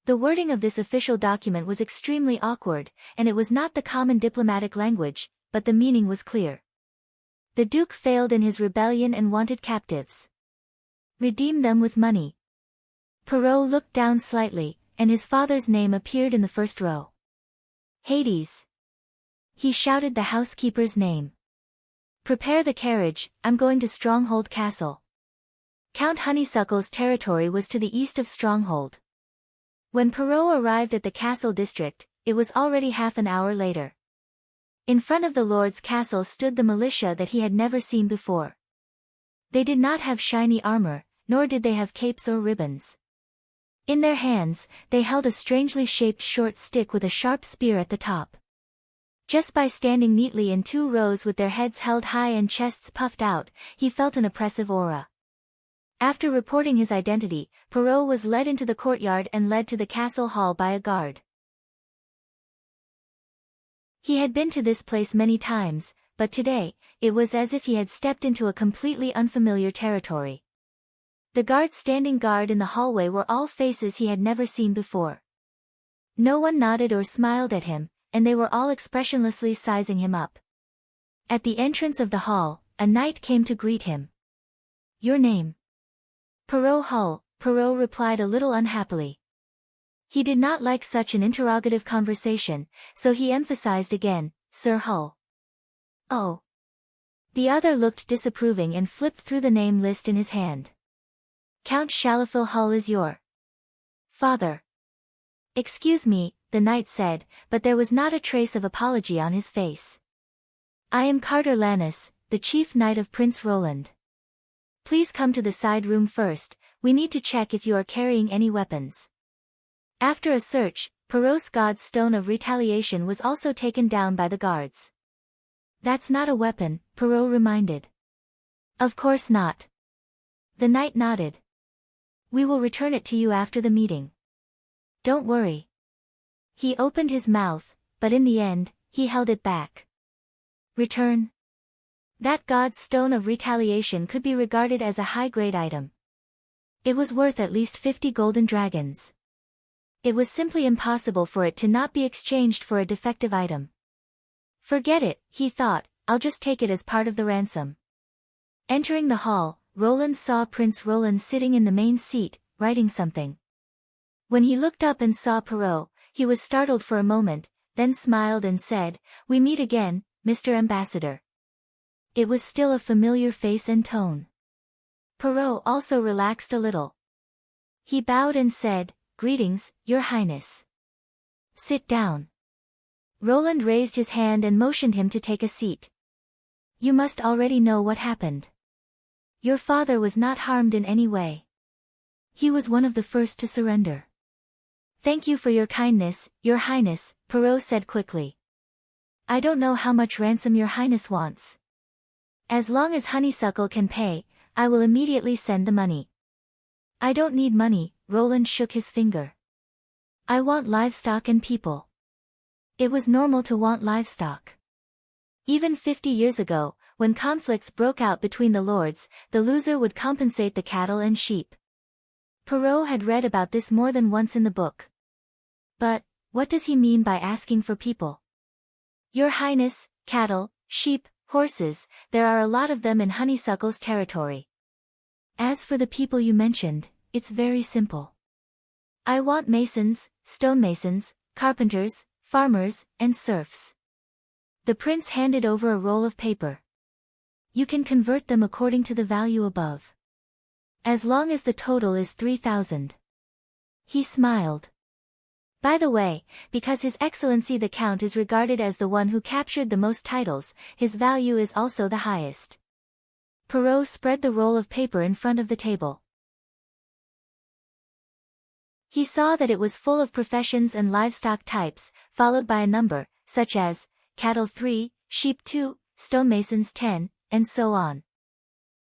The wording of this official document was extremely awkward, and it was not the common diplomatic language, but the meaning was clear. The Duke failed in his rebellion and wanted captives. Redeem them with money. Perrault looked down slightly, and his father's name appeared in the first row. Hades. He shouted the housekeeper's name. Prepare the carriage, I'm going to Stronghold Castle. Count Honeysuckle's territory was to the east of Stronghold. When Perrault arrived at the castle district, it was already half an hour later. In front of the Lord's castle stood the militia that he had never seen before. They did not have shiny armor, nor did they have capes or ribbons. In their hands, they held a strangely shaped short stick with a sharp spear at the top. Just by standing neatly in 2 rows with their heads held high and chests puffed out, he felt an oppressive aura. After reporting his identity, Perrault was led into the courtyard and led to the castle hall by a guard. He had been to this place many times, but today, it was as if he had stepped into a completely unfamiliar territory. The guards standing guard in the hallway were all faces he had never seen before. No one nodded or smiled at him, and they were all expressionlessly sizing him up. At the entrance of the hall, a knight came to greet him. "Your name?" "Perrault Hull," Perrault replied a little unhappily. He did not like such an interrogative conversation, so he emphasized again, "Sir Hull." "Oh." The other looked disapproving and flipped through the name list in his hand. "Count Shalafil Hull is your father." "Excuse me," the knight said, but there was not a trace of apology on his face. "I am Carter Lannis, the chief knight of Prince Roland. Please come to the side room first, we need to check if you are carrying any weapons." After a search, Perrault's god's stone of retaliation was also taken down by the guards. "That's not a weapon," Perrault reminded. "Of course not. The knight nodded. We will return it to you after the meeting. Don't worry. He opened his mouth, but in the end, he held it back. Return. That god's stone of retaliation could be regarded as a high-grade item. It was worth at least 50 golden dragons. It was simply impossible for it to not be exchanged for a defective item. Forget it, he thought, I'll just take it as part of the ransom. Entering the hall, Roland saw Prince Roland sitting in the main seat, writing something. When he looked up and saw Perrault, he was startled for a moment, then smiled and said, "We meet again, Mr. Ambassador." It was still a familiar face and tone. Perrault also relaxed a little. He bowed and said, "Greetings, Your Highness. Sit down." Roland raised his hand and motioned him to take a seat. "You must already know what happened. Your father was not harmed in any way. He was one of the first to surrender." "Thank you for your kindness, Your Highness," Perrault said quickly. "I don't know how much ransom Your Highness wants. As long as Honeysuckle can pay, I will immediately send the money." "I don't need money," Roland shook his finger. "I want livestock and people." It was normal to want livestock. Even 50 years ago, when conflicts broke out between the lords, the loser would compensate the cattle and sheep. Perrault had read about this more than once in the book. But, what does he mean by asking for people? "Your Highness, cattle, sheep, horses, there are a lot of them in Honeysuckle's territory. As for the people you mentioned, it's very simple. I want masons, stonemasons, carpenters, farmers, and serfs." The prince handed over a roll of paper. "You can convert them according to the value above. As long as the total is 3,000. He smiled. "By the way, because His Excellency the Count is regarded as the one who captured the most titles, his value is also the highest." Perrault spread the roll of paper in front of the table. He saw that it was full of professions and livestock types, followed by a number, such as, cattle 3, sheep 2, stonemasons 10, and so on.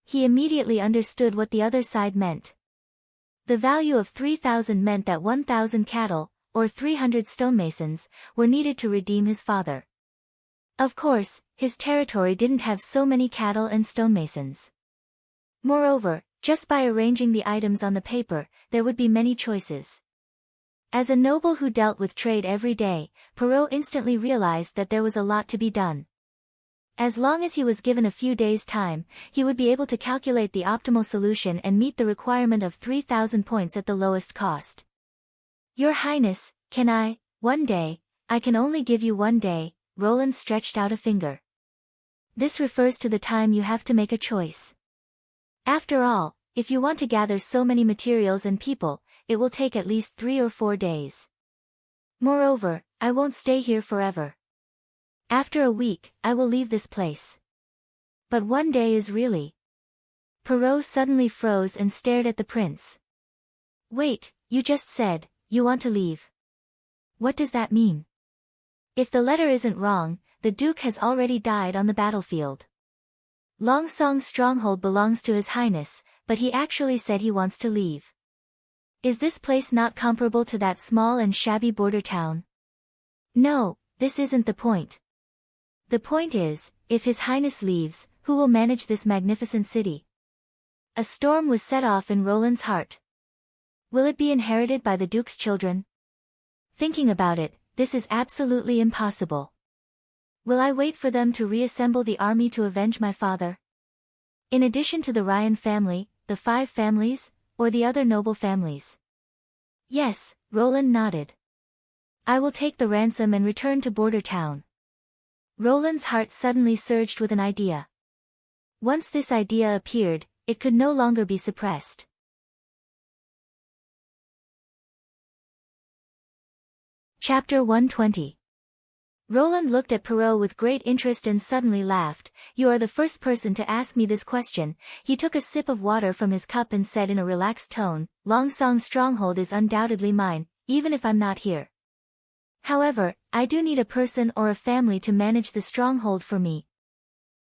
He immediately understood what the other side meant. The value of 3,000 meant that 1,000 cattle, or 300 stonemasons, were needed to redeem his father. Of course, his territory didn't have so many cattle and stonemasons. Moreover, just by arranging the items on the paper, there would be many choices. As a noble who dealt with trade every day, Perrault instantly realized that there was a lot to be done. As long as he was given a few days' time, he would be able to calculate the optimal solution and meet the requirement of 3,000 points at the lowest cost. "Your Highness, one day, I can only give you 1 day," Roland stretched out a finger. "This refers to the time you have to make a choice. After all, if you want to gather so many materials and people, it will take at least 3 or 4 days. Moreover, I won't stay here forever. After a week, I will leave this place. But 1 day is really..." Perrault suddenly froze and stared at the prince. "Wait, you just said, you want to leave. What does that mean? If the letter isn't wrong, the Duke has already died on the battlefield. Longsong's stronghold belongs to His Highness, but he actually said he wants to leave. Is this place not comparable to that small and shabby border town? No, this isn't the point. The point is, if His Highness leaves, who will manage this magnificent city?" A storm was set off in Roland's heart. Will it be inherited by the Duke's children? Thinking about it, this is absolutely impossible. Will I wait for them to reassemble the army to avenge my father? In addition to the Ryan family, the 5 families, or the other noble families? Yes, Roland nodded. "I will take the ransom and return to Border Town." Roland's heart suddenly surged with an idea. Once this idea appeared, it could no longer be suppressed. Chapter 120. Roland looked at Perrault with great interest and suddenly laughed. "You are the first person to ask me this question." He took a sip of water from his cup and said in a relaxed tone, "Longsong's stronghold is undoubtedly mine, even if I'm not here. However, I do need a person or a family to manage the stronghold for me.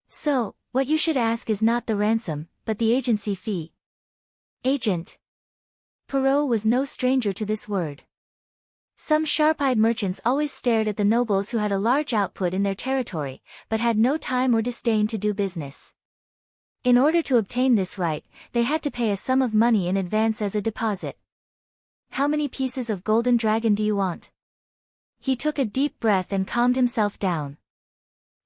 So, what you should ask is not the ransom, but the agency fee. Agent. Perrault was no stranger to this word. Some sharp-eyed merchants always stared at the nobles who had a large output in their territory, but had no time or disdain to do business. In order to obtain this right, they had to pay a sum of money in advance as a deposit. How many pieces of golden dragon do you want? He took a deep breath and calmed himself down.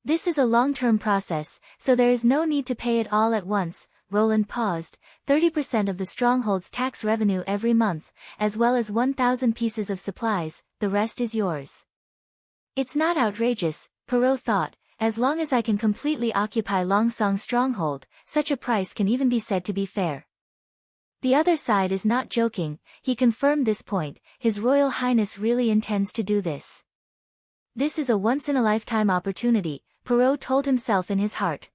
This is a long-term process, so there is no need to pay it all at once. Roland paused. 30% of the stronghold's tax revenue every month, as well as 1,000 pieces of supplies, the rest is yours. It's not outrageous, Perrault thought, as long as I can completely occupy Longsong's stronghold, such a price can even be said to be fair. The other side is not joking, he confirmed this point, His Royal Highness really intends to do this. This is a once-in-a-lifetime opportunity, Perrault told himself in his heart.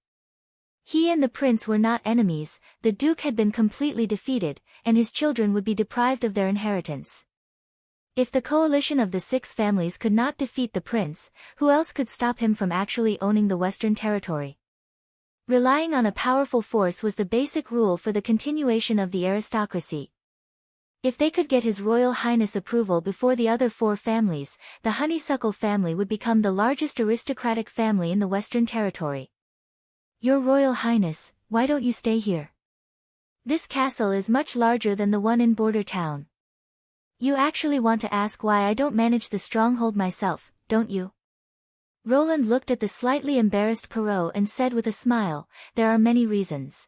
He and the prince were not enemies, the duke had been completely defeated, and his children would be deprived of their inheritance. If the coalition of the 6 families could not defeat the prince, who else could stop him from actually owning the Western Territory? Relying on a powerful force was the basic rule for the continuation of the aristocracy. If they could get His Royal Highness approval before the other 4 families, the Honeysuckle family would become the largest aristocratic family in the Western Territory. Your Royal Highness, why don't you stay here? This castle is much larger than the one in Border Town. You actually want to ask why I don't manage the stronghold myself, don't you? Roland looked at the slightly embarrassed Perrault and said with a smile, there are many reasons.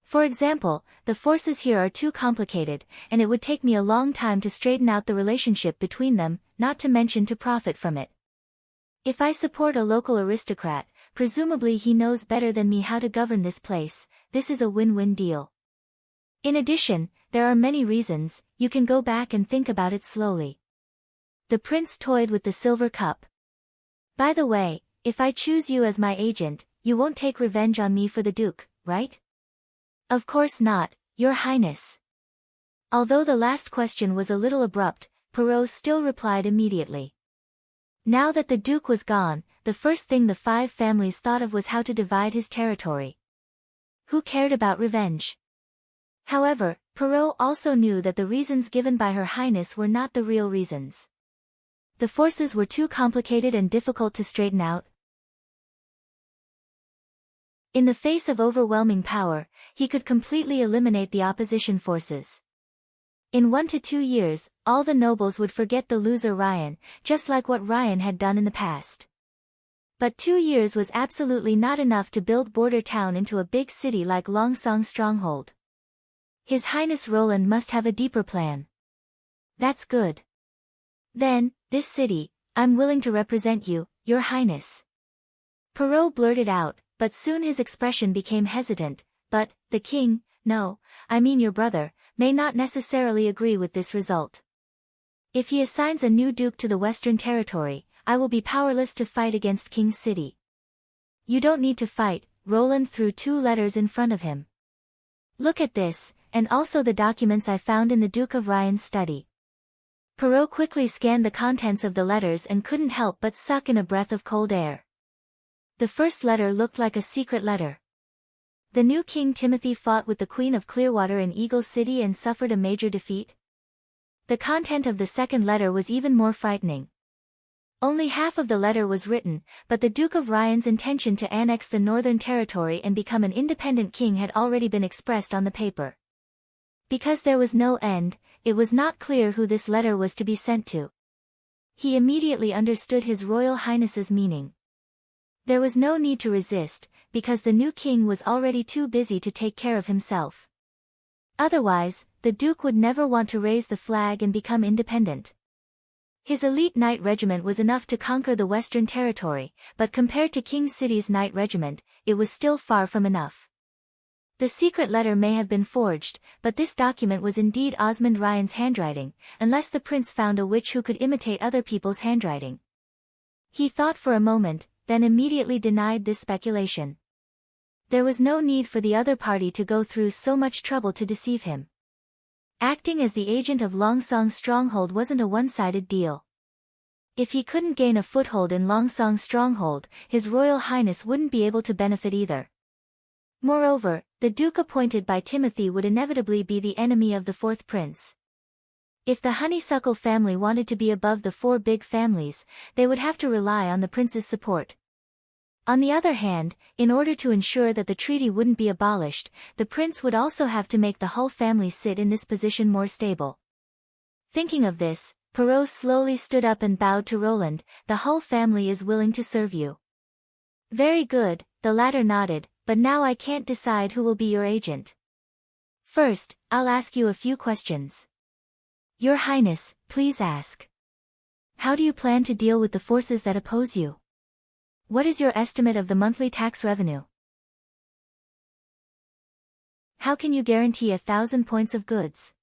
For example, the forces here are too complicated, and it would take me a long time to straighten out the relationship between them, not to mention to profit from it. If I support a local aristocrat, presumably he knows better than me how to govern this place, this is a win-win deal. In addition, there are many reasons, you can go back and think about it slowly. The prince toyed with the silver cup. By the way, if I choose you as my agent, you won't take revenge on me for the Duke, right? Of course not, Your Highness. Although the last question was a little abrupt, Perrault still replied immediately. Now that the Duke was gone, the first thing the 5 families thought of was how to divide his territory. Who cared about revenge? However, Perrault also knew that the reasons given by Her Highness were not the real reasons. The forces were too complicated and difficult to straighten out. In the face of overwhelming power, he could completely eliminate the opposition forces. In 1 to 2 years, all the nobles would forget the loser Ryan, just like what Ryan had done in the past. But 2 years was absolutely not enough to build Border Town into a big city like Longsong Stronghold. His Highness Roland must have a deeper plan. That's good. Then, this city, I'm willing to represent you, Your Highness. Perrault blurted out, but soon his expression became hesitant, but, the king, no, I mean your brother, may not necessarily agree with this result. If he assigns a new duke to the Western Territory, I will be powerless to fight against King's City. You don't need to fight, Roland threw 2 letters in front of him. Look at this, and also the documents I found in the Duke of Ryan's study. Perrault quickly scanned the contents of the letters and couldn't help but suck in a breath of cold air. The first letter looked like a secret letter. The new King Timothy fought with the Queen of Clearwater in Eagle City and suffered a major defeat. The content of the second letter was even more frightening. Only half of the letter was written, but the Duke of Ryan's intention to annex the Northern Territory and become an independent king had already been expressed on the paper. Because there was no end, it was not clear who this letter was to be sent to. He immediately understood His Royal Highness's meaning. There was no need to resist, because the new king was already too busy to take care of himself. Otherwise, the Duke would never want to raise the flag and become independent. His elite knight regiment was enough to conquer the Western Territory, but compared to King City's knight regiment, it was still far from enough. The secret letter may have been forged, but this document was indeed Osmond Ryan's handwriting, unless the prince found a witch who could imitate other people's handwriting. He thought for a moment, then immediately denied this speculation. There was no need for the other party to go through so much trouble to deceive him. Acting as the agent of Longsong Stronghold wasn't a one-sided deal. If he couldn't gain a foothold in Longsong Stronghold, His Royal Highness wouldn't be able to benefit either. Moreover, the duke appointed by Timothy would inevitably be the enemy of the fourth prince. If the honeysuckle family wanted to be above the four big families, they would have to rely on the prince's support. On the other hand, in order to ensure that the treaty wouldn't be abolished, the prince would also have to make the Hull family sit in this position more stable. Thinking of this, Perrault slowly stood up and bowed to Roland. "The Hull family is willing to serve you." "Very good," the latter nodded, "but now I can't decide who will be your agent. First, I'll ask you a few questions." "Your Highness, please ask." "How do you plan to deal with the forces that oppose you? What is your estimate of the monthly tax revenue? How can you guarantee 1,000 points of goods?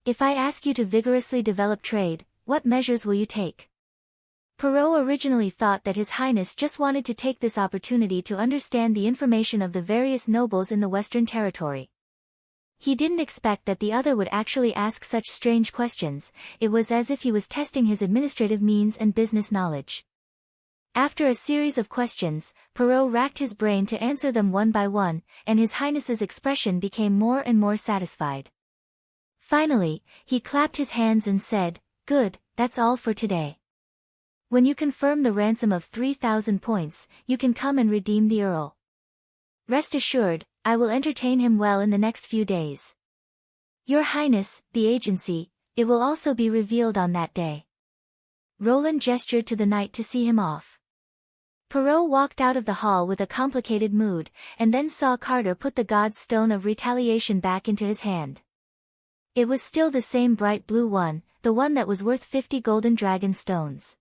If I ask you to vigorously develop trade, what measures will you take?" Perrault originally thought that His Highness just wanted to take this opportunity to understand the information of the various nobles in the Western Territory. He didn't expect that the other would actually ask such strange questions. It was as if he was testing his administrative means and business knowledge. After a series of questions, Perrault racked his brain to answer them one by one, and His Highness's expression became more and more satisfied. Finally, he clapped his hands and said, "Good, that's all for today. When you confirm the ransom of 3,000 points, you can come and redeem the Earl. Rest assured, I will entertain him well in the next few days. Your Highness, the agency, it will also be revealed on that day." Roland gestured to the knight to see him off. Perrault walked out of the hall with a complicated mood, and then saw Carter put the god's stone of retaliation back into his hand. It was still the same bright blue one, the one that was worth 50 golden dragon stones.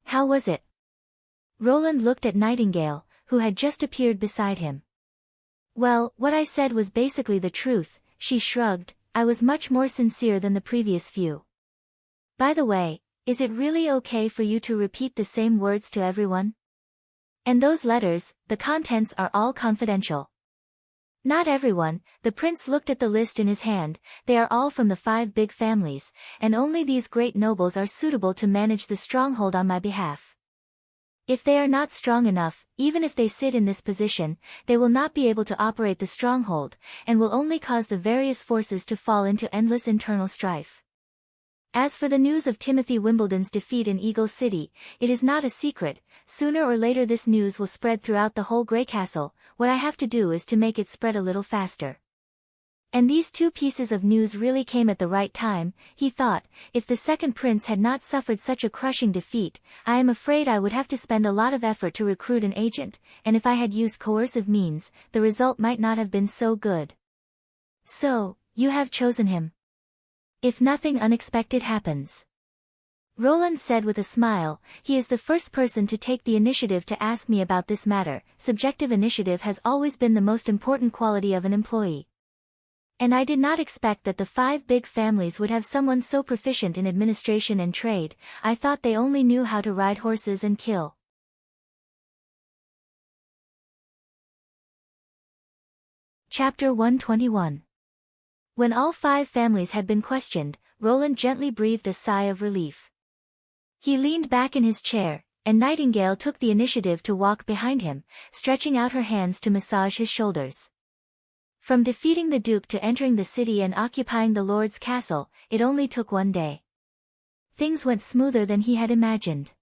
"How was it?" Roland looked at Nightingale, who had just appeared beside him. "Well, what I said was basically the truth," she shrugged. "I was much more sincere than the previous few. By the way, is it really okay for you to repeat the same words to everyone? And those letters, the contents are all confidential." "Not everyone." The prince looked at the list in his hand. "They are all from the 5 big families, and only these great nobles are suitable to manage the stronghold on my behalf. If they are not strong enough, even if they sit in this position, they will not be able to operate the stronghold, and will only cause the various forces to fall into endless internal strife. As for the news of Timothy Wimbledon's defeat in Eagle City, it is not a secret. Sooner or later this news will spread throughout the whole Grey Castle. What I have to do is to make it spread a little faster." And these 2 pieces of news really came at the right time, he thought. If the second prince had not suffered such a crushing defeat, I am afraid I would have to spend a lot of effort to recruit an agent, and if I had used coercive means, the result might not have been so good. "So, you have chosen him? If nothing unexpected happens," Roland said with a smile. "He is the first person to take the initiative to ask me about this matter. Subjective initiative has always been the most important quality of an employee. And I did not expect that the 5 big families would have someone so proficient in administration and trade. I thought they only knew how to ride horses and kill." Chapter 121. When all 5 families had been questioned, Roland gently breathed a sigh of relief. He leaned back in his chair, and Nightingale took the initiative to walk behind him, stretching out her hands to massage his shoulders. From defeating the Duke to entering the city and occupying the Lord's castle, it only took 1 day. Things went smoother than he had imagined.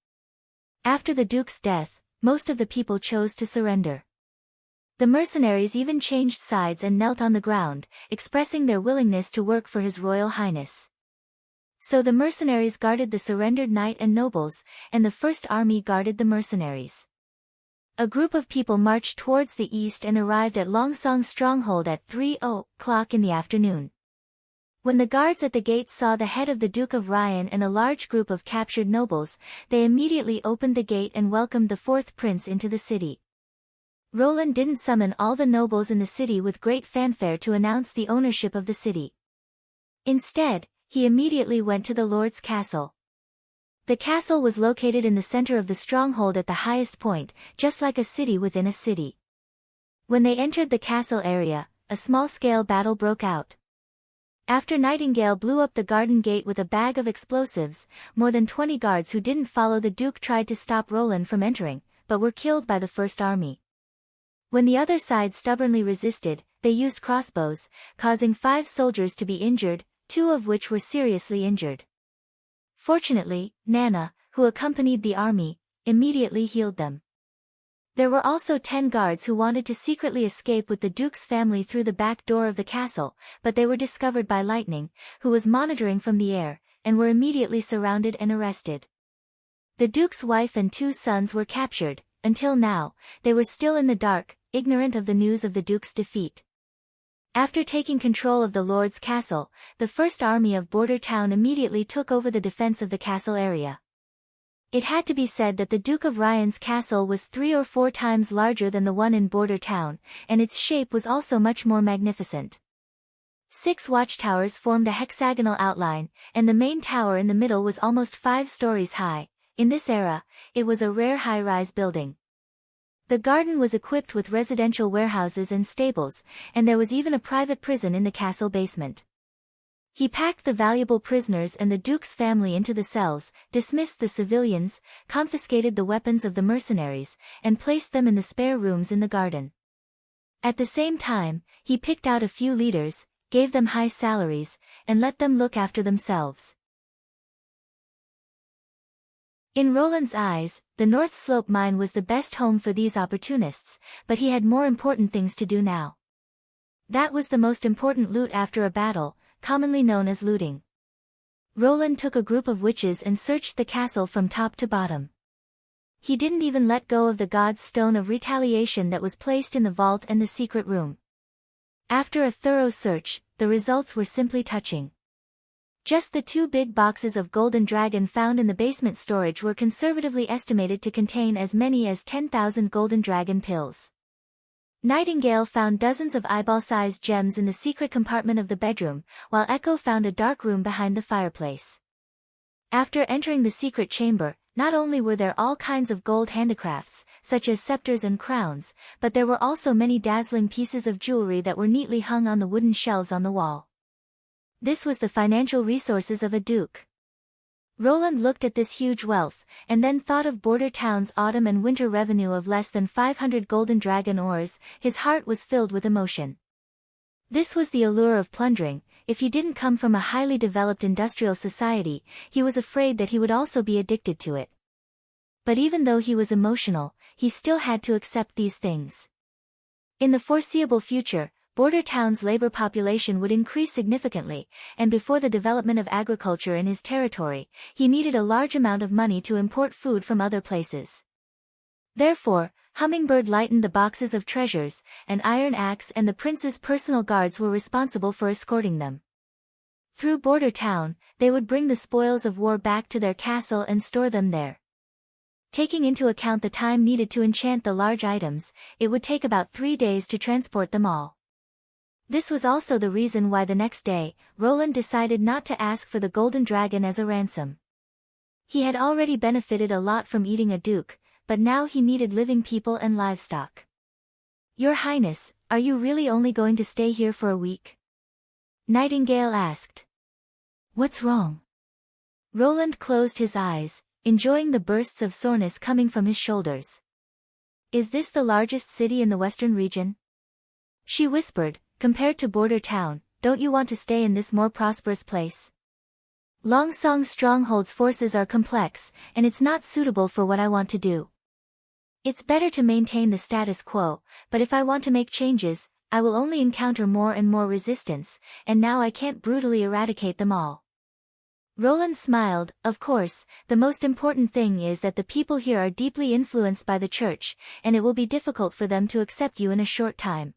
After the Duke's death, most of the people chose to surrender. The mercenaries even changed sides and knelt on the ground, expressing their willingness to work for His Royal Highness. So the mercenaries guarded the surrendered knight and nobles, and the First Army guarded the mercenaries. A group of people marched towards the east and arrived at Longsong's stronghold at 3:00 in the afternoon. When the guards at the gates saw the head of the Duke of Ryan and a large group of captured nobles, they immediately opened the gate and welcomed the 4th prince into the city. Roland didn't summon all the nobles in the city with great fanfare to announce the ownership of the city. Instead, he immediately went to the Lord's castle. The castle was located in the center of the stronghold at the highest point, just like a city within a city. When they entered the castle area, a small-scale battle broke out. After Nightingale blew up the garden gate with a bag of explosives, more than 20 guards who didn't follow the Duke tried to stop Roland from entering, but were killed by the First Army. When the other side stubbornly resisted, they used crossbows, causing 5 soldiers to be injured, 2 of which were seriously injured. Fortunately, Nana, who accompanied the army, immediately healed them. There were also 10 guards who wanted to secretly escape with the Duke's family through the back door of the castle, but they were discovered by Lightning, who was monitoring from the air, and were immediately surrounded and arrested. The Duke's wife and 2 sons were captured. Until now, they were still in the dark, ignorant of the news of the Duke's defeat. After taking control of the Lord's castle, the first army of Border Town immediately took over the defense of the castle area. It had to be said that the Duke of Ryan's castle was 3 or 4 times larger than the one in Border Town, and its shape was also much more magnificent. 6 watchtowers formed a hexagonal outline, and the main tower in the middle was almost 5 stories high. In this era, it was a rare high-rise building. The garden was equipped with residential warehouses and stables, and there was even a private prison in the castle basement. He packed the valuable prisoners and the Duke's family into the cells, dismissed the civilians, confiscated the weapons of the mercenaries, and placed them in the spare rooms in the garden. At the same time, he picked out a few leaders, gave them high salaries, and let them look after themselves. In Roland's eyes, the North Slope mine was the best home for these opportunists, but he had more important things to do now. That was the most important loot after a battle, commonly known as looting. Roland took a group of witches and searched the castle from top to bottom. He didn't even let go of the god's stone of retaliation that was placed in the vault and the secret room. After a thorough search, the results were simply touching. Just the 2 big boxes of golden dragon found in the basement storage were conservatively estimated to contain as many as 10,000 golden dragon pills. Nightingale found dozens of eyeball-sized gems in the secret compartment of the bedroom, while Echo found a dark room behind the fireplace. After entering the secret chamber, not only were there all kinds of gold handicrafts, such as scepters and crowns, but there were also many dazzling pieces of jewelry that were neatly hung on the wooden shelves on the wall. This was the financial resources of a duke. Roland looked at this huge wealth, and then thought of Border Town's autumn and winter revenue of less than 500 golden dragon ores. His heart was filled with emotion. This was the allure of plundering. If he didn't come from a highly developed industrial society, he was afraid that he would also be addicted to it. But even though he was emotional, he still had to accept these things. In the foreseeable future, Border Town's labor population would increase significantly, and before the development of agriculture in his territory, he needed a large amount of money to import food from other places. Therefore, Hummingbird lightened the boxes of treasures, and Iron Axe and the prince's personal guards were responsible for escorting them. Through Border Town, they would bring the spoils of war back to their castle and store them there. Taking into account the time needed to enchant the large items, it would take about 3 days to transport them all. This was also the reason why the next day, Roland decided not to ask for the golden dragon as a ransom. He had already benefited a lot from eating a duke, but now he needed living people and livestock. "Your Highness, are you really only going to stay here for a week?" Nightingale asked. "What's wrong?" Roland closed his eyes, enjoying the bursts of soreness coming from his shoulders. "Is this the largest city in the western region?" She whispered, "Compared to Border Town, don't you want to stay in this more prosperous place?" "Longsong Stronghold's forces are complex, and it's not suitable for what I want to do. It's better to maintain the status quo, but if I want to make changes, I will only encounter more and more resistance, and now I can't brutally eradicate them all." Roland smiled. "Of course, the most important thing is that the people here are deeply influenced by the church, and it will be difficult for them to accept you in a short time.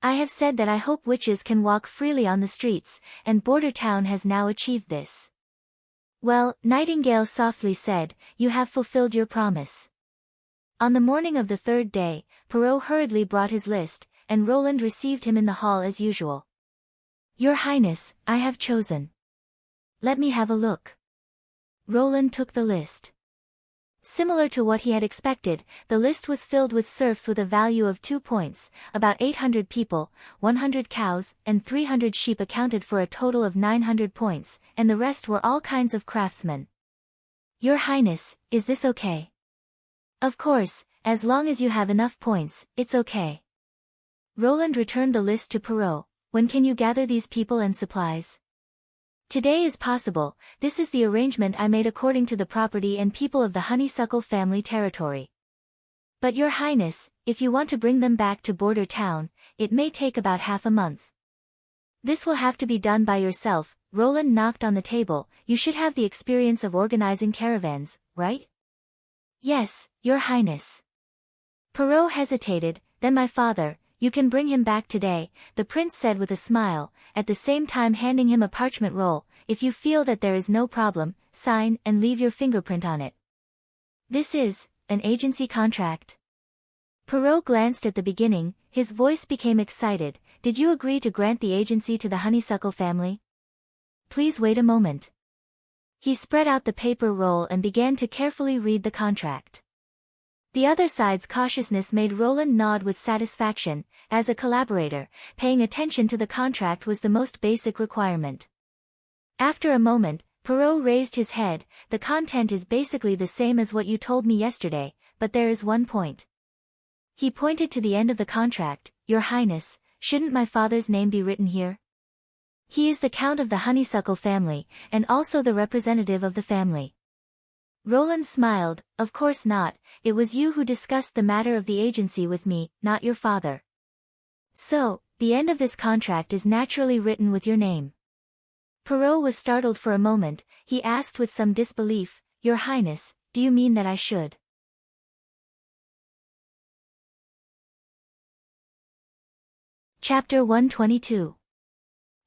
I have said that I hope witches can walk freely on the streets, and Border Town has now achieved this." "Well," Nightingale softly said, "you have fulfilled your promise." On the morning of the 3rd day, Perrault hurriedly brought his list, and Roland received him in the hall as usual. "Your Highness, I have chosen." "Let me have a look." Roland took the list. Similar to what he had expected, the list was filled with serfs with a value of 2 points, about 800 people, 100 cows, and 300 sheep accounted for a total of 900 points, and the rest were all kinds of craftsmen. "Your Highness, is this okay?" "Of course, as long as you have enough points, it's okay. Roland returned the list to Perrault. When can you gather these people and supplies? Today is possible. This is the arrangement I made according to the property and people of the Honeysuckle family territory. But Your Highness, if you want to bring them back to Border Town, it may take about half a month. This will have to be done by yourself. Roland knocked on the table. You should have the experience of organizing caravans, right? Yes, Your Highness. Perrault hesitated. Then my father, you can bring him back today, the prince said with a smile, at the same time handing him a parchment roll. If you feel that there is no problem, sign and leave your fingerprint on it. This is an agency contract. Perrault glanced at the beginning. His voice became excited. Did you agree to grant the agency to the Honeysuckle family? Please wait a moment. He spread out the paper roll and began to carefully read the contract. The other side's cautiousness made Roland nod with satisfaction. As a collaborator, paying attention to the contract was the most basic requirement. After a moment, Perrault raised his head. The content is basically the same as what you told me yesterday, but there is one point. He pointed to the end of the contract. Your Highness, shouldn't my father's name be written here? He is the Count of the Honeysuckle family, and also the representative of the family. Roland smiled. Of course not, it was you who discussed the matter of the agency with me, not your father. So, the end of this contract is naturally written with your name. Perrault was startled for a moment. He asked with some disbelief, Your Highness, do you mean that I should? Chapter 122.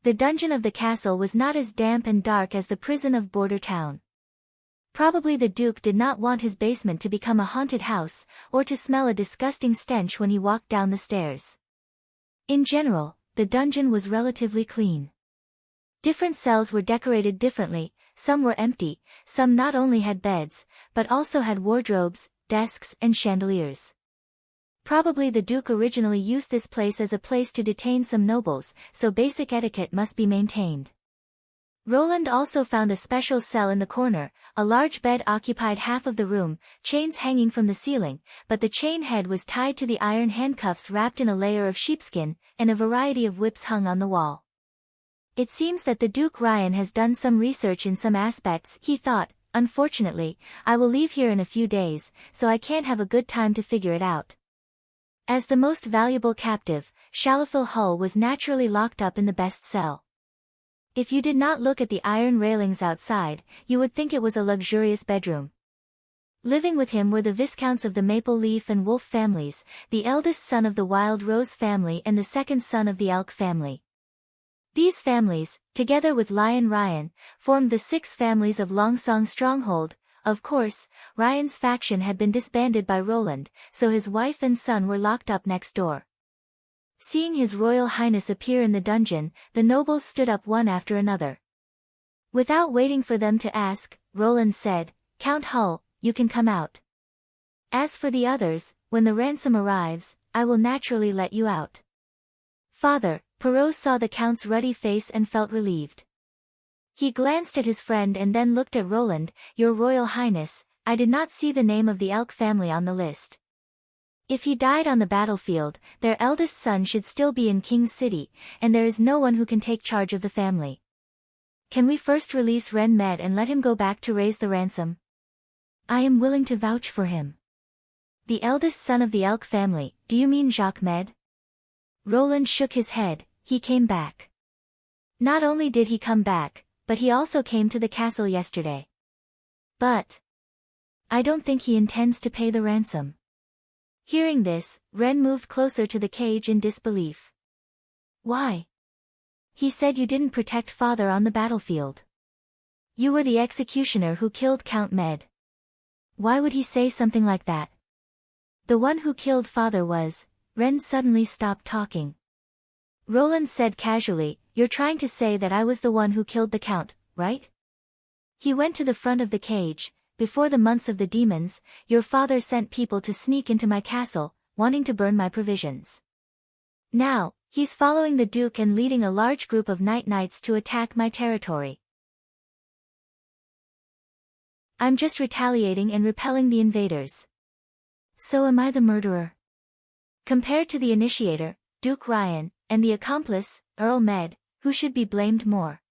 The dungeon of the castle was not as damp and dark as the prison of Border Town. Probably the Duke did not want his basement to become a haunted house, or to smell a disgusting stench when he walked down the stairs. In general, the dungeon was relatively clean. Different cells were decorated differently. Some were empty, some not only had beds, but also had wardrobes, desks and chandeliers. Probably the Duke originally used this place as a place to detain some nobles, so basic etiquette must be maintained. Roland also found a special cell in the corner. A large bed occupied half of the room, chains hanging from the ceiling, but the chain head was tied to the iron handcuffs wrapped in a layer of sheepskin, and a variety of whips hung on the wall. It seems that the Duke Ryan has done some research in some aspects, he thought. Unfortunately, I will leave here in a few days, so I can't have a good time to figure it out. As the most valuable captive, Shalafil Hull was naturally locked up in the best cell. If you did not look at the iron railings outside, you would think it was a luxurious bedroom. Living with him were the Viscounts of the Maple Leaf and Wolf families, the eldest son of the Wild Rose family and the second son of the Elk family. These families, together with Lion Ryan, formed the 6 families of Longsong Stronghold. Of course, Ryan's faction had been disbanded by Roland, so his wife and son were locked up next door. Seeing His Royal Highness appear in the dungeon, the nobles stood up one after another. Without waiting for them to ask, Roland said, Count Hull, you can come out. As for the others, when the ransom arrives, I will naturally let you out. Father, Perrault saw the Count's ruddy face and felt relieved. He glanced at his friend and then looked at Roland. Your Royal Highness, I did not see the name of the Elk family on the list. If he died on the battlefield, their eldest son should still be in King's City, and there is no one who can take charge of the family. Can we first release Ren Med and let him go back to raise the ransom? I am willing to vouch for him. The eldest son of the Elk family, do you mean Jacques Med? Roland shook his head. He came back. Not only did he come back, but he also came to the castle yesterday. But I don't think he intends to pay the ransom. Hearing this, Ren moved closer to the cage in disbelief. Why? He said you didn't protect father on the battlefield. You were the executioner who killed Count Med. Why would he say something like that? The one who killed father was... Ren suddenly stopped talking. Roland said casually, you're trying to say that I was the one who killed the Count, right? He went to the front of the cage. Before the months of the demons, your father sent people to sneak into my castle, wanting to burn my provisions. Now, he's following the Duke and leading a large group of night knights to attack my territory. I'm just retaliating and repelling the invaders. So am I the murderer? Compared to the initiator, Duke Ryan, and the accomplice, Earl Med, who should be blamed more?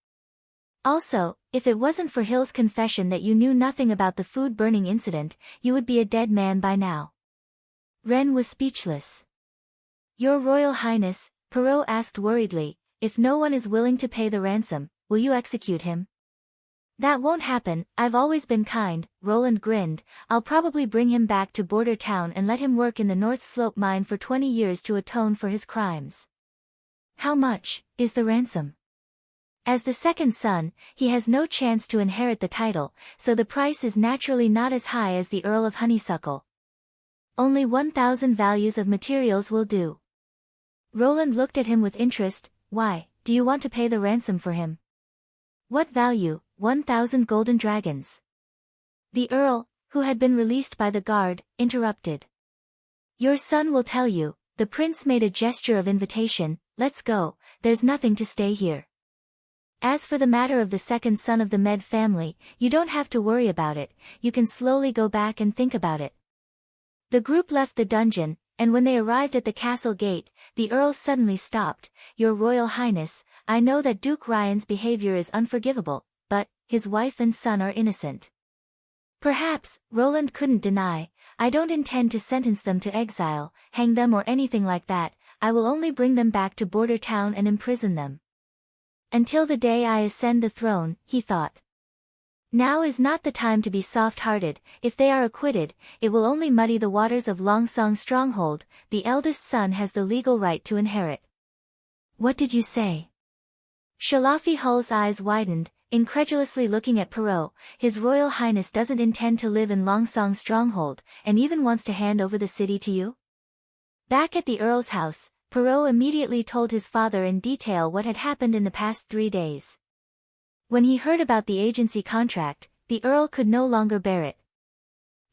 Also, if it wasn't for Hill's confession that you knew nothing about the food burning incident, you would be a dead man by now. Ren was speechless. Your Royal Highness, Perrault asked worriedly, if no one is willing to pay the ransom, will you execute him? That won't happen, I've always been kind, Roland grinned. I'll probably bring him back to Border Town and let him work in the North Slope mine for 20 years to atone for his crimes. How much is the ransom? As the second son, he has no chance to inherit the title, so the price is naturally not as high as the Earl of Honeysuckle. Only 1,000 values of materials will do. Roland looked at him with interest. Why, do you want to pay the ransom for him? What value? 1,000 golden dragons. The Earl, who had been released by the guard, interrupted. Your son will tell you. The prince made a gesture of invitation. Let's go, there's nothing to stay here. As for the matter of the second son of the Med family, you don't have to worry about it, you can slowly go back and think about it. The group left the dungeon, and when they arrived at the castle gate, the Earl suddenly stopped. Your Royal Highness, I know that Duke Ryan's behavior is unforgivable, but his wife and son are innocent. Perhaps, Roland couldn't deny, I don't intend to sentence them to exile, hang them or anything like that, I will only bring them back to Border Town and imprison them. Until the day I ascend the throne, he thought. Now is not the time to be soft-hearted. If they are acquitted, it will only muddy the waters of Longsong Stronghold. The eldest son has the legal right to inherit. What did you say? Shalafi Hull's eyes widened, incredulously looking at Perrault. His Royal Highness doesn't intend to live in Longsong Stronghold, and even wants to hand over the city to you? Back at the Earl's house, Perrault immediately told his father in detail what had happened in the past 3 days. When he heard about the agency contract, the Earl could no longer bear it.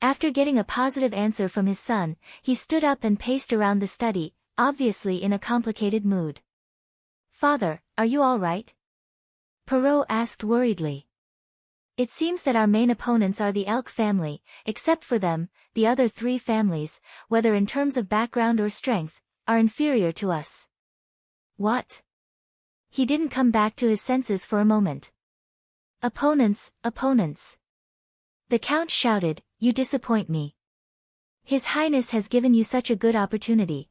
After getting a positive answer from his son, he stood up and paced around the study, obviously in a complicated mood. Father, are you all right? Perrault asked worriedly. It seems that our main opponents are the Elk family. Except for them, the other 3 families, whether in terms of background or strength, are inferior to us. What? He didn't come back to his senses for a moment. Opponents, opponents. The Count shouted, you disappoint me. His Highness has given you such a good opportunity.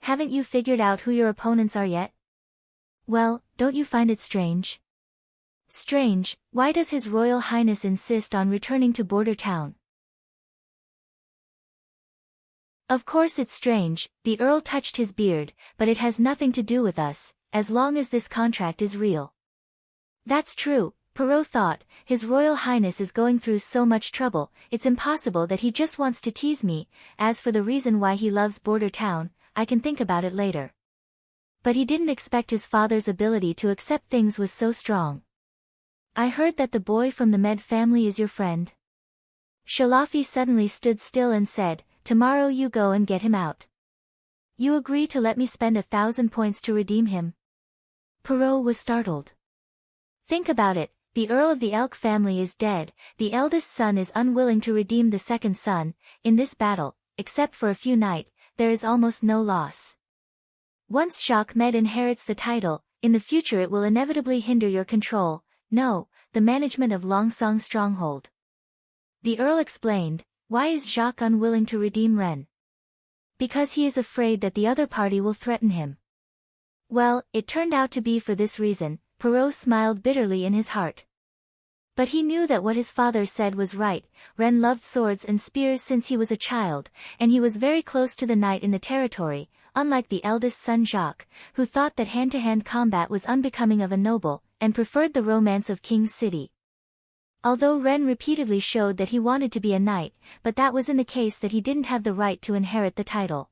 Haven't you figured out who your opponents are yet? Well, don't you find it strange? Strange, why does His Royal Highness insist on returning to Border Town? Of course it's strange, the Earl touched his beard, but it has nothing to do with us, as long as this contract is real. That's true, Perrault thought, His Royal Highness is going through so much trouble, it's impossible that he just wants to tease me. As for the reason why he loves Border Town, I can think about it later. But he didn't expect his father's ability to accept things was so strong. I heard that the boy from the Med family is your friend. Shalafi suddenly stood still and said, tomorrow you go and get him out. You agree to let me spend 1,000 points to redeem him? Perrault was startled. Think about it, the Earl of the Elk family is dead, the eldest son is unwilling to redeem the second son. In this battle, except for a few knights, there is almost no loss. Once Jacques Med inherits the title, in the future it will inevitably hinder your control, no, the management of Longsong Stronghold. The Earl explained, why is Jacques unwilling to redeem Ren? Because he is afraid that the other party will threaten him. Well, it turned out to be for this reason. Perrault smiled bitterly in his heart. But he knew that what his father said was right. Ren loved swords and spears since he was a child, and he was very close to the knight in the territory, unlike the eldest son Jacques, who thought that hand-to-hand combat was unbecoming of a noble, and preferred the romance of King's City. Although Ren repeatedly showed that he wanted to be a knight, but that was in the case that he didn't have the right to inherit the title.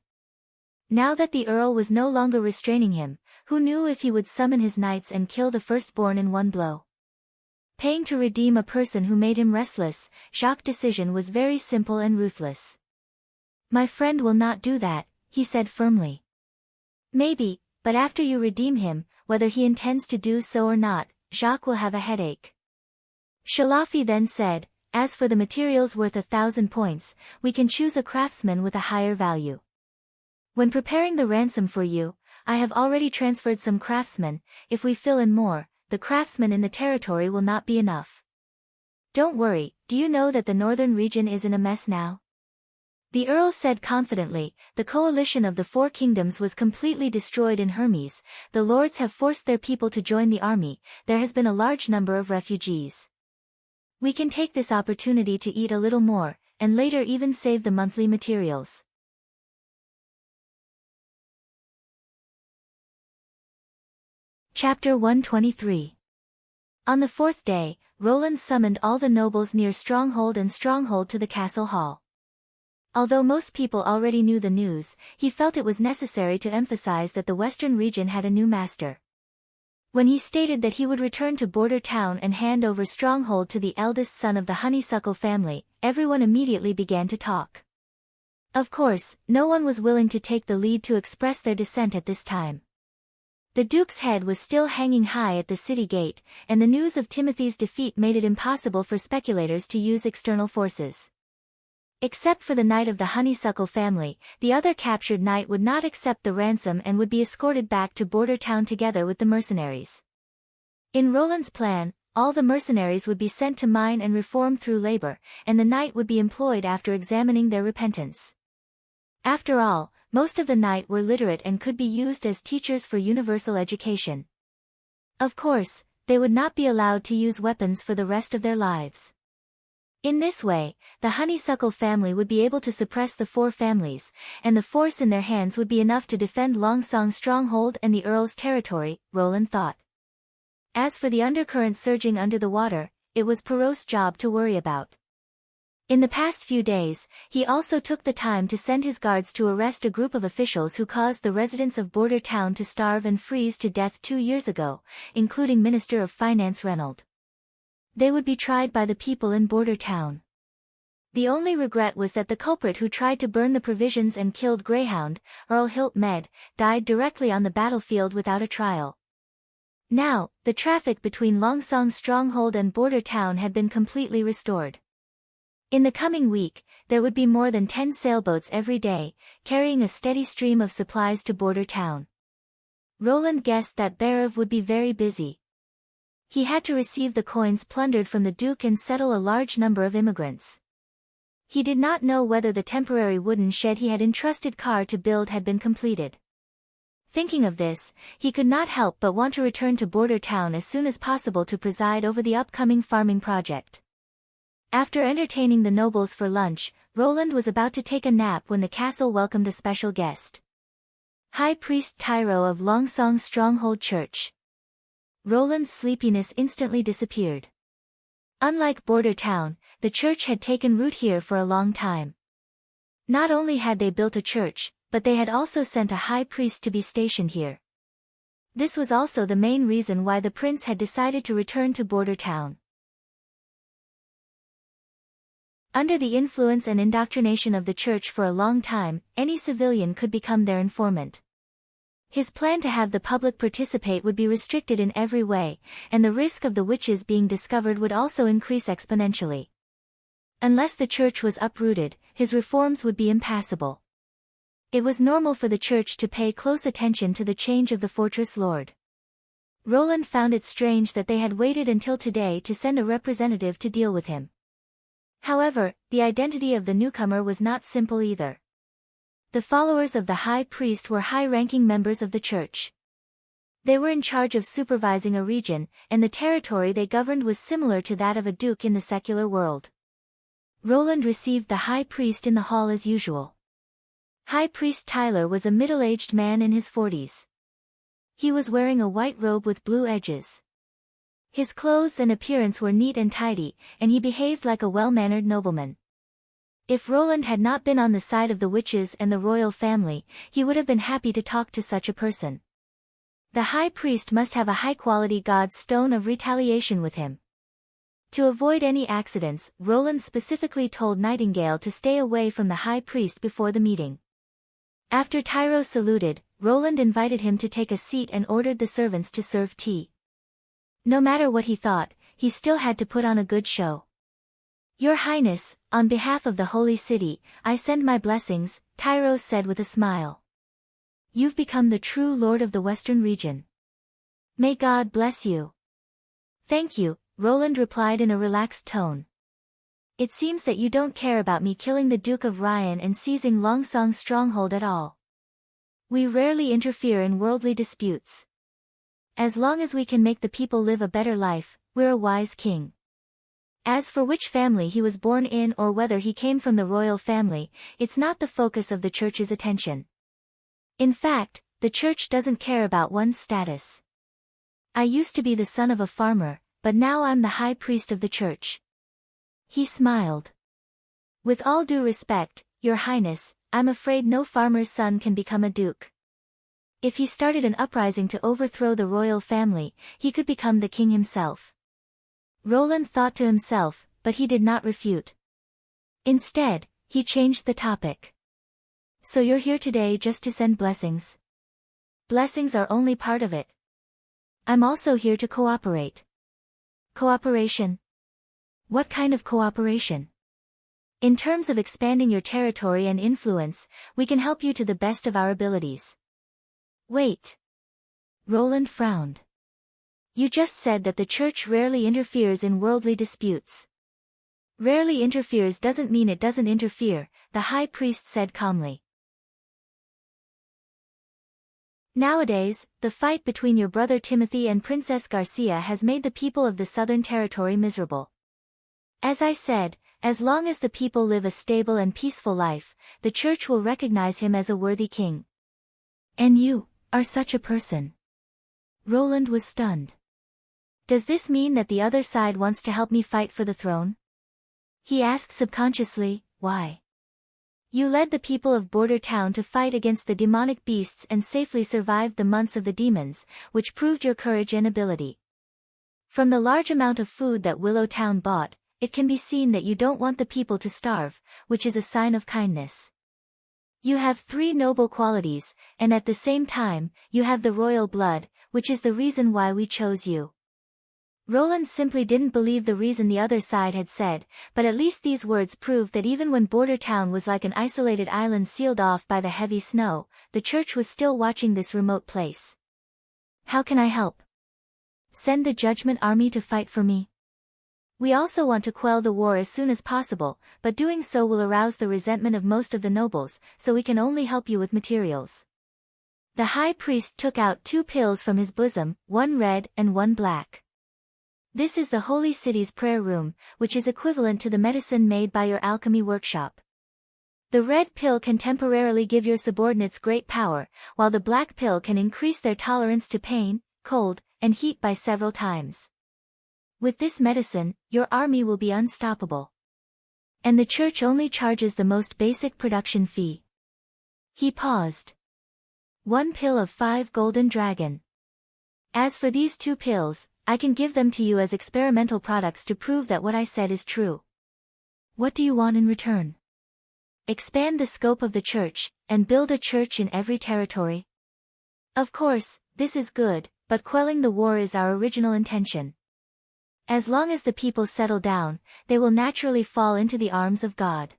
Now that the Earl was no longer restraining him, who knew if he would summon his knights and kill the firstborn in one blow? Paying to redeem a person who made him restless, Jacques' decision was very simple and ruthless. My friend will not do that, he said firmly. Maybe, but after you redeem him, whether he intends to do so or not, Jacques will have a headache. Shalafi then said, as for the materials worth 1,000 points, we can choose a craftsman with a higher value. When preparing the ransom for you, I have already transferred some craftsmen. If we fill in more, the craftsmen in the territory will not be enough. Don't worry, do you know that the northern region is in a mess now? The Earl said confidently. The coalition of the 4 kingdoms was completely destroyed in Hermes. The lords have forced their people to join the army. There has been a large number of refugees. We can take this opportunity to eat a little more, and later even save the monthly materials. Chapter 123. On the 4th day, Roland summoned all the nobles near Stronghold and Stronghold to the castle hall. Although most people already knew the news, he felt it was necessary to emphasize that the western region had a new master. When he stated that he would return to Border Town and hand over Stronghold to the eldest son of the Honeysuckle family, everyone immediately began to talk. Of course, no one was willing to take the lead to express their dissent at this time. The Duke's head was still hanging high at the city gate, and the news of Timothy's defeat made it impossible for speculators to use external forces. Except for the knight of the Honeysuckle family, the other captured knight would not accept the ransom and would be escorted back to Border Town together with the mercenaries. In Roland's plan, all the mercenaries would be sent to mine and reform through labor, and the knight would be employed after examining their repentance. After all, most of the knight were literate and could be used as teachers for universal education. Of course, they would not be allowed to use weapons for the rest of their lives. In this way, the Honeysuckle family would be able to suppress the 4 families, and the force in their hands would be enough to defend Longsong's stronghold and the Earl's territory, Roland thought. As for the undercurrent surging under the water, it was Perrault's job to worry about. In the past few days, he also took the time to send his guards to arrest a group of officials who caused the residents of Border Town to starve and freeze to death 2 years ago, including Minister of Finance Reynold. They would be tried by the people in Border Town. The only regret was that the culprit who tried to burn the provisions and killed Greyhound, Earl Hilt Med, died directly on the battlefield without a trial. Now, the traffic between Longsong's stronghold and Border Town had been completely restored. In the coming week, there would be more than 10 sailboats every day, carrying a steady stream of supplies to Border Town. Roland guessed that Berev would be very busy. He had to receive the coins plundered from the Duke and settle a large number of immigrants. He did not know whether the temporary wooden shed he had entrusted Carr to build had been completed. Thinking of this, he could not help but want to return to Border Town as soon as possible to preside over the upcoming farming project. After entertaining the nobles for lunch, Roland was about to take a nap when the castle welcomed a special guest. High Priest Tyro of Longsong's Stronghold Church. Roland's sleepiness instantly disappeared. Unlike Border Town, the church had taken root here for a long time. Not only had they built a church, but they had also sent a high priest to be stationed here. This was also the main reason why the prince had decided to return to Border Town. Under the influence and indoctrination of the church for a long time, any civilian could become their informant. His plan to have the public participate would be restricted in every way, and the risk of the witches being discovered would also increase exponentially. Unless the church was uprooted, his reforms would be impassable. It was normal for the church to pay close attention to the change of the fortress lord. Roland found it strange that they had waited until today to send a representative to deal with him. However, the identity of the newcomer was not simple either. The followers of the high priest were high-ranking members of the church. They were in charge of supervising a region, and the territory they governed was similar to that of a duke in the secular world. Roland received the high priest in the hall as usual. High Priest Tyler was a middle-aged man in his 40s. He was wearing a white robe with blue edges. His clothes and appearance were neat and tidy, and he behaved like a well-mannered nobleman. If Roland had not been on the side of the witches and the royal family, he would have been happy to talk to such a person. The high priest must have a high-quality god's stone of retaliation with him. To avoid any accidents, Roland specifically told Nightingale to stay away from the high priest before the meeting. After Tyro saluted, Roland invited him to take a seat and ordered the servants to serve tea. No matter what he thought, he still had to put on a good show. Your Highness, on behalf of the Holy City, I send my blessings, Tyros said with a smile. You've become the true lord of the Western region. May God bless you. Thank you, Roland replied in a relaxed tone. It seems that you don't care about me killing the Duke of Ryan and seizing Longsong's stronghold at all. We rarely interfere in worldly disputes. As long as we can make the people live a better life, we're a wise king. As for which family he was born in or whether he came from the royal family, it's not the focus of the church's attention. In fact, the church doesn't care about one's status. I used to be the son of a farmer, but now I'm the high priest of the church. He smiled. With all due respect, Your Highness, I'm afraid no farmer's son can become a duke. If he started an uprising to overthrow the royal family, he could become the king himself. Roland thought to himself, but he did not refute. Instead, he changed the topic. So you're here today just to send blessings? Blessings are only part of it. I'm also here to cooperate. Cooperation? What kind of cooperation? In terms of expanding your territory and influence, we can help you to the best of our abilities. Wait. Roland frowned. You just said that the church rarely interferes in worldly disputes. Rarely interferes doesn't mean it doesn't interfere, the high priest said calmly. Nowadays, the fight between your brother Timothy and Princess Garcia has made the people of the Southern Territory miserable. As I said, as long as the people live a stable and peaceful life, the church will recognize him as a worthy king. And you are such a person. Roland was stunned. Does this mean that the other side wants to help me fight for the throne? He asked subconsciously, why? You led the people of Border Town to fight against the demonic beasts and safely survived the months of the demons, which proved your courage and ability. From the large amount of food that Willow Town bought, it can be seen that you don't want the people to starve, which is a sign of kindness. You have 3 noble qualities, and at the same time, you have the royal blood, which is the reason why we chose you. Roland simply didn't believe the reason the other side had said, but at least these words proved that even when Border Town was like an isolated island sealed off by the heavy snow, the church was still watching this remote place. How can I help? Send the Judgment Army to fight for me. We also want to quell the war as soon as possible, but doing so will arouse the resentment of most of the nobles, so we can only help you with materials. The high priest took out 2 pills from his bosom, one red and one black. This is the Holy City's prayer room, which is equivalent to the medicine made by your alchemy workshop. The red pill can temporarily give your subordinates great power, while the black pill can increase their tolerance to pain, cold, and heat by several times. With this medicine, your army will be unstoppable. And the church only charges the most basic production fee. He paused. 1 pill of 5 golden dragon. As for these 2 pills, I can give them to you as experimental products to prove that what I said is true. What do you want in return? Expand the scope of the church, and build a church in every territory. Of course, this is good, but quelling the war is our original intention. As long as the people settle down, they will naturally fall into the arms of God.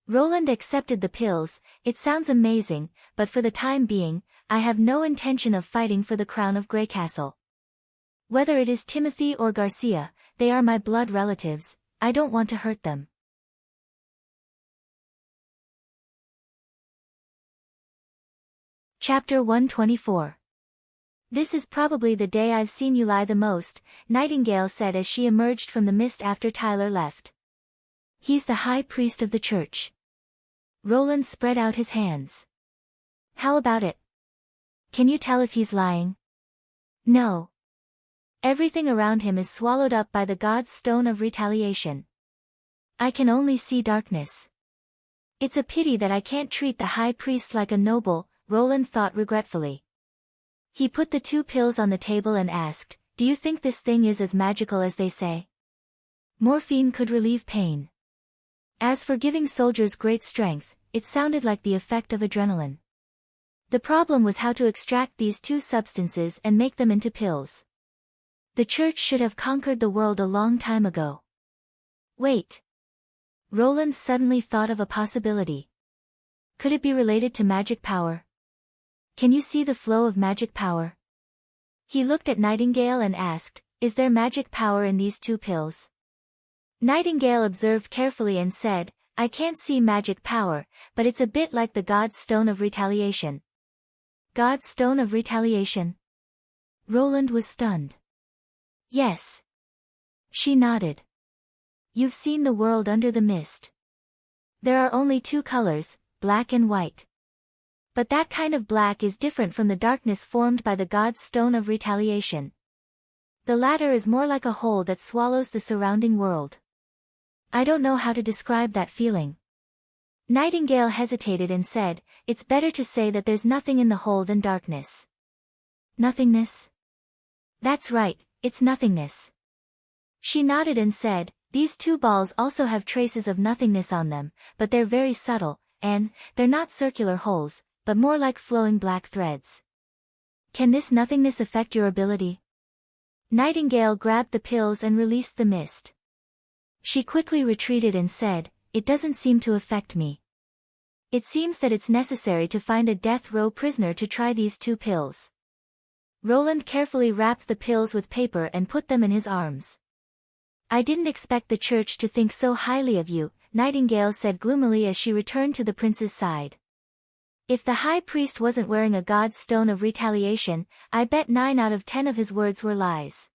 Roland accepted the pills. It sounds amazing, but for the time being, I have no intention of fighting for the crown of Greycastle. Whether it is Timothy or Garcia, they are my blood relatives. I don't want to hurt them. Chapter 124. This is probably the day I've seen you lie the most, Nightingale said as she emerged from the mist after Tyler left. He's the high priest of the church. Roland spread out his hands. How about it? Can you tell if he's lying? No. Everything around him is swallowed up by the god's stone of retaliation. I can only see darkness. It's a pity that I can't treat the high priest like a noble, Roland thought regretfully. He put the 2 pills on the table and asked, do you think this thing is as magical as they say? Morphine could relieve pain. As for giving soldiers great strength, it sounded like the effect of adrenaline. The problem was how to extract these 2 substances and make them into pills. The church should have conquered the world a long time ago. Wait, Roland suddenly thought of a possibility. Could it be related to magic power? Can you see the flow of magic power? He looked at Nightingale and asked, is there magic power in these 2 pills? Nightingale observed carefully and said, I can't see magic power, but it's a bit like the God's Stone of Retaliation. God's Stone of Retaliation? Roland was stunned. Yes. She nodded. You've seen the world under the mist. There are only 2 colors, black and white. But that kind of black is different from the darkness formed by the God's Stone of Retaliation. The latter is more like a hole that swallows the surrounding world. I don't know how to describe that feeling. Nightingale hesitated and said, it's better to say that there's nothing in the hole than darkness. Nothingness? That's right, it's nothingness. She nodded and said, these 2 balls also have traces of nothingness on them, but they're very subtle, and they're not circular holes, but more like flowing black threads. Can this nothingness affect your ability? Nightingale grabbed the pills and released the mist. She quickly retreated and said, it doesn't seem to affect me. It seems that it's necessary to find a death row prisoner to try these 2 pills. Roland carefully wrapped the pills with paper and put them in his arms. I didn't expect the church to think so highly of you, Nightingale said gloomily as she returned to the prince's side. If the high priest wasn't wearing a God's Stone of Retaliation, I bet 9 out of 10 of his words were lies.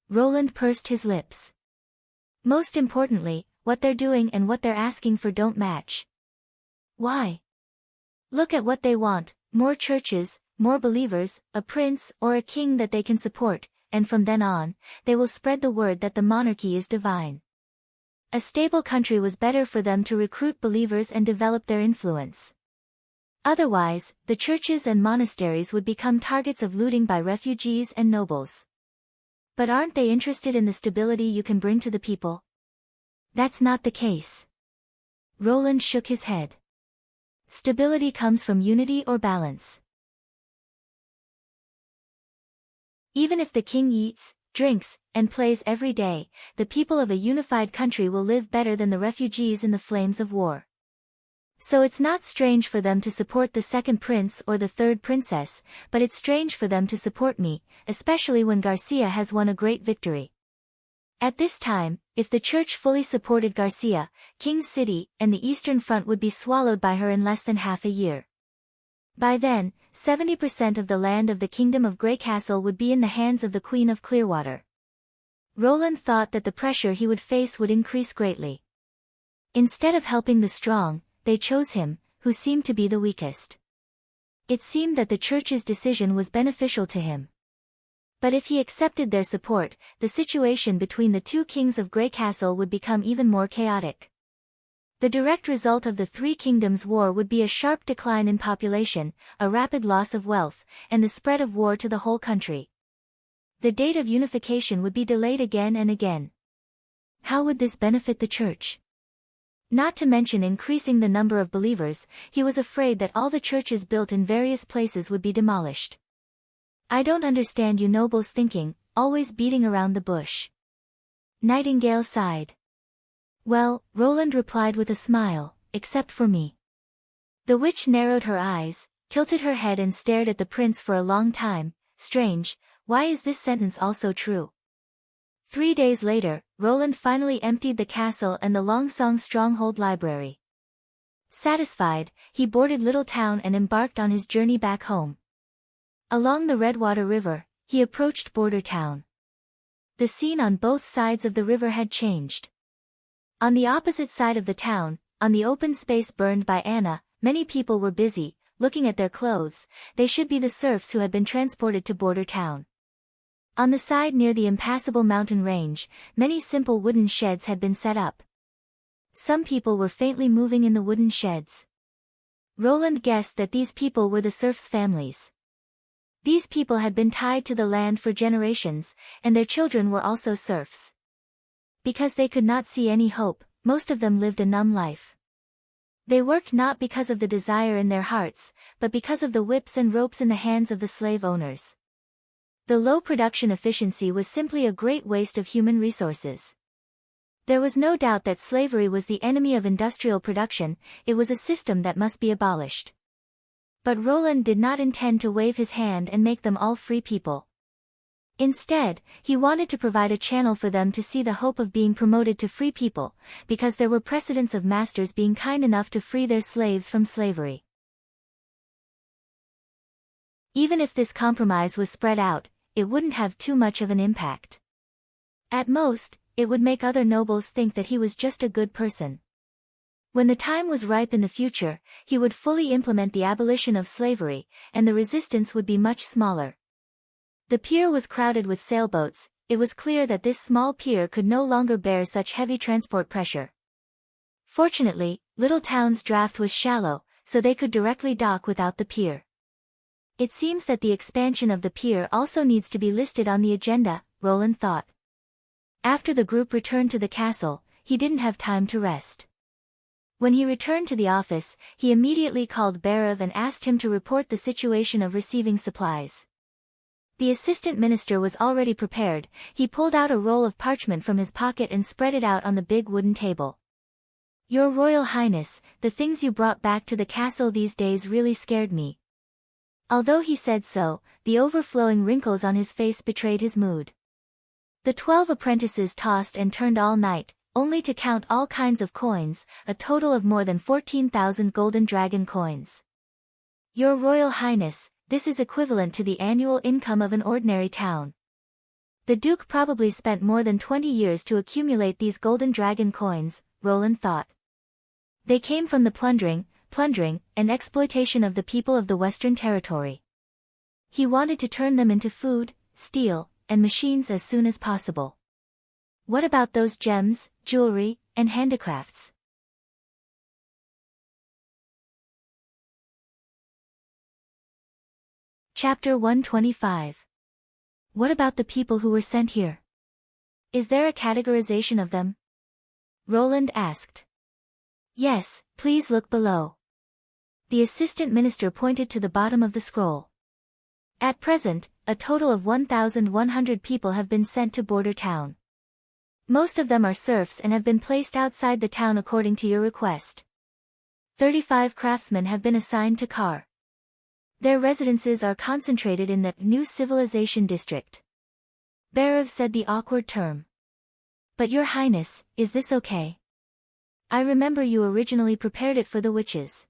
Roland pursed his lips. Most importantly, what they're doing and what they're asking for don't match. Why? Look at what they want, more churches, more believers, a prince or a king that they can support, and from then on, they will spread the word that the monarchy is divine. A stable country was better for them to recruit believers and develop their influence. Otherwise, the churches and monasteries would become targets of looting by refugees and nobles. But aren't they interested in the stability you can bring to the people? That's not the case. Roland shook his head. Stability comes from unity or balance. Even if the king eats, drinks, and plays every day, the people of a unified country will live better than the refugees in the flames of war. So it's not strange for them to support the 2nd prince or the 3rd princess, but it's strange for them to support me, especially when Garcia has won a great victory. At this time, if the church fully supported Garcia, King's City and the Eastern Front would be swallowed by her in less than half a year. By then, 70% of the land of the Kingdom of Grey Castle would be in the hands of the Queen of Clearwater. Roland thought that the pressure he would face would increase greatly. Instead of helping the strong, they chose him, who seemed to be the weakest. It seemed that the church's decision was beneficial to him. But if he accepted their support, the situation between the 2 kings of Grey Castle would become even more chaotic. The direct result of the 3 Kingdoms' war would be a sharp decline in population, a rapid loss of wealth, and the spread of war to the whole country. The date of unification would be delayed again and again. How would this benefit the church? Not to mention increasing the number of believers, he was afraid that all the churches built in various places would be demolished. I don't understand you nobles thinking, always beating around the bush. Nightingale sighed. Well, Roland replied with a smile, except for me. The witch narrowed her eyes, tilted her head and stared at the prince for a long time. Strange, why is this sentence also true? 3 days later, Roland finally emptied the castle and the Longsong stronghold library. Satisfied, he boarded Little Town and embarked on his journey back home. Along the Redwater River, he approached Border Town. The scene on both sides of the river had changed. On the opposite side of the town, on the open space burned by Anna, many people were busy, looking at their clothes. They should be the serfs who had been transported to Border Town. On the side near the impassable mountain range, many simple wooden sheds had been set up. Some people were faintly moving in the wooden sheds. Roland guessed that these people were the serfs' families. These people had been tied to the land for generations, and their children were also serfs. Because they could not see any hope, most of them lived a numb life. They worked not because of the desire in their hearts, but because of the whips and ropes in the hands of the slave owners. The low production efficiency was simply a great waste of human resources. There was no doubt that slavery was the enemy of industrial production, it was a system that must be abolished. But Roland did not intend to wave his hand and make them all free people. Instead, he wanted to provide a channel for them to see the hope of being promoted to free people, because there were precedents of masters being kind enough to free their slaves from slavery. Even if this compromise was spread out, it wouldn't have too much of an impact. At most, it would make other nobles think that he was just a good person. When the time was ripe in the future, he would fully implement the abolition of slavery, and the resistance would be much smaller. The pier was crowded with sailboats. It was clear that this small pier could no longer bear such heavy transport pressure. Fortunately, Little Town's draft was shallow, so they could directly dock without the pier. It seems that the expansion of the pier also needs to be listed on the agenda, Roland thought. After the group returned to the castle, he didn't have time to rest. When he returned to the office, he immediately called Barav and asked him to report the situation of receiving supplies. The assistant minister was already prepared. He pulled out a roll of parchment from his pocket and spread it out on the big wooden table. "Your Royal Highness, the things you brought back to the castle these days really scared me." Although he said so, the overflowing wrinkles on his face betrayed his mood. The 12 apprentices tossed and turned all night, only to count all kinds of coins, a total of more than 14,000 golden dragon coins. "Your Royal Highness, this is equivalent to the annual income of an ordinary town." The Duke probably spent more than 20 years to accumulate these golden dragon coins, Roland thought. They came from the plundering, and exploitation of the people of the Western Territory. He wanted to turn them into food, steel, and machines as soon as possible. What about those gems, jewelry, and handicrafts? Chapter 125. What about the people who were sent here? Is there a categorization of them? Roland asked. Yes, please look below. The assistant minister pointed to the bottom of the scroll. At present, a total of 1,100 people have been sent to Border Town. Most of them are serfs and have been placed outside the town according to your request. 35 craftsmen have been assigned to Kar. Their residences are concentrated in the New Civilization District. Barav said the awkward term. But Your Highness, is this okay? I remember you originally prepared it for the witches.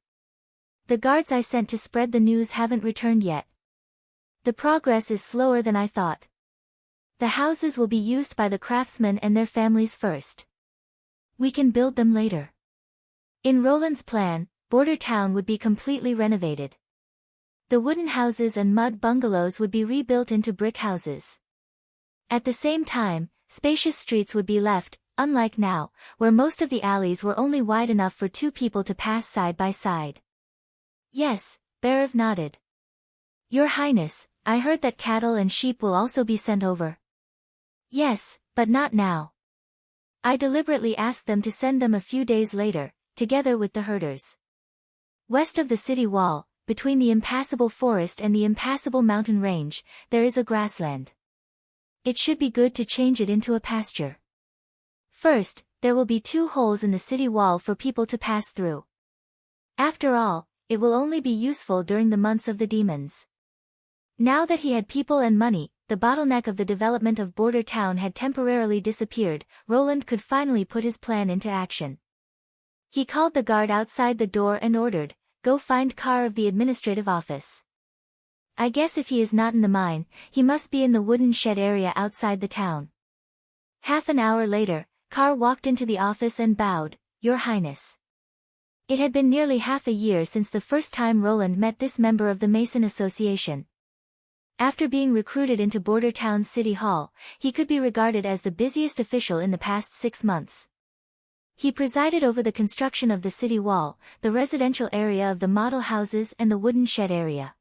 The guards I sent to spread the news haven't returned yet. The progress is slower than I thought. The houses will be used by the craftsmen and their families first. We can build them later. In Roland's plan, Border Town would be completely renovated. The wooden houses and mud bungalows would be rebuilt into brick houses. At the same time, spacious streets would be left, unlike now, where most of the alleys were only wide enough for 2 people to pass side by side. Yes, Barav nodded. Your Highness, I heard that cattle and sheep will also be sent over. Yes, but not now. I deliberately asked them to send them a few days later, together with the herders. West of the city wall, between the impassable forest and the impassable mountain range, there is a grassland. It should be good to change it into a pasture. First, there will be 2 holes in the city wall for people to pass through. After all, it will only be useful during the months of the demons. Now that he had people and money, the bottleneck of the development of Border Town had temporarily disappeared. Roland could finally put his plan into action. He called the guard outside the door and ordered, "Go find Kar of the administrative office. I guess if he is not in the mine, he must be in the wooden shed area outside the town." Half an hour later, Kar walked into the office and bowed, "Your Highness." It had been nearly half a year since the first time Roland met this member of the Mason Association. After being recruited into Border Town's City Hall, he could be regarded as the busiest official in the past 6 months. He presided over the construction of the city wall, the residential area of the model houses and the wooden shed area.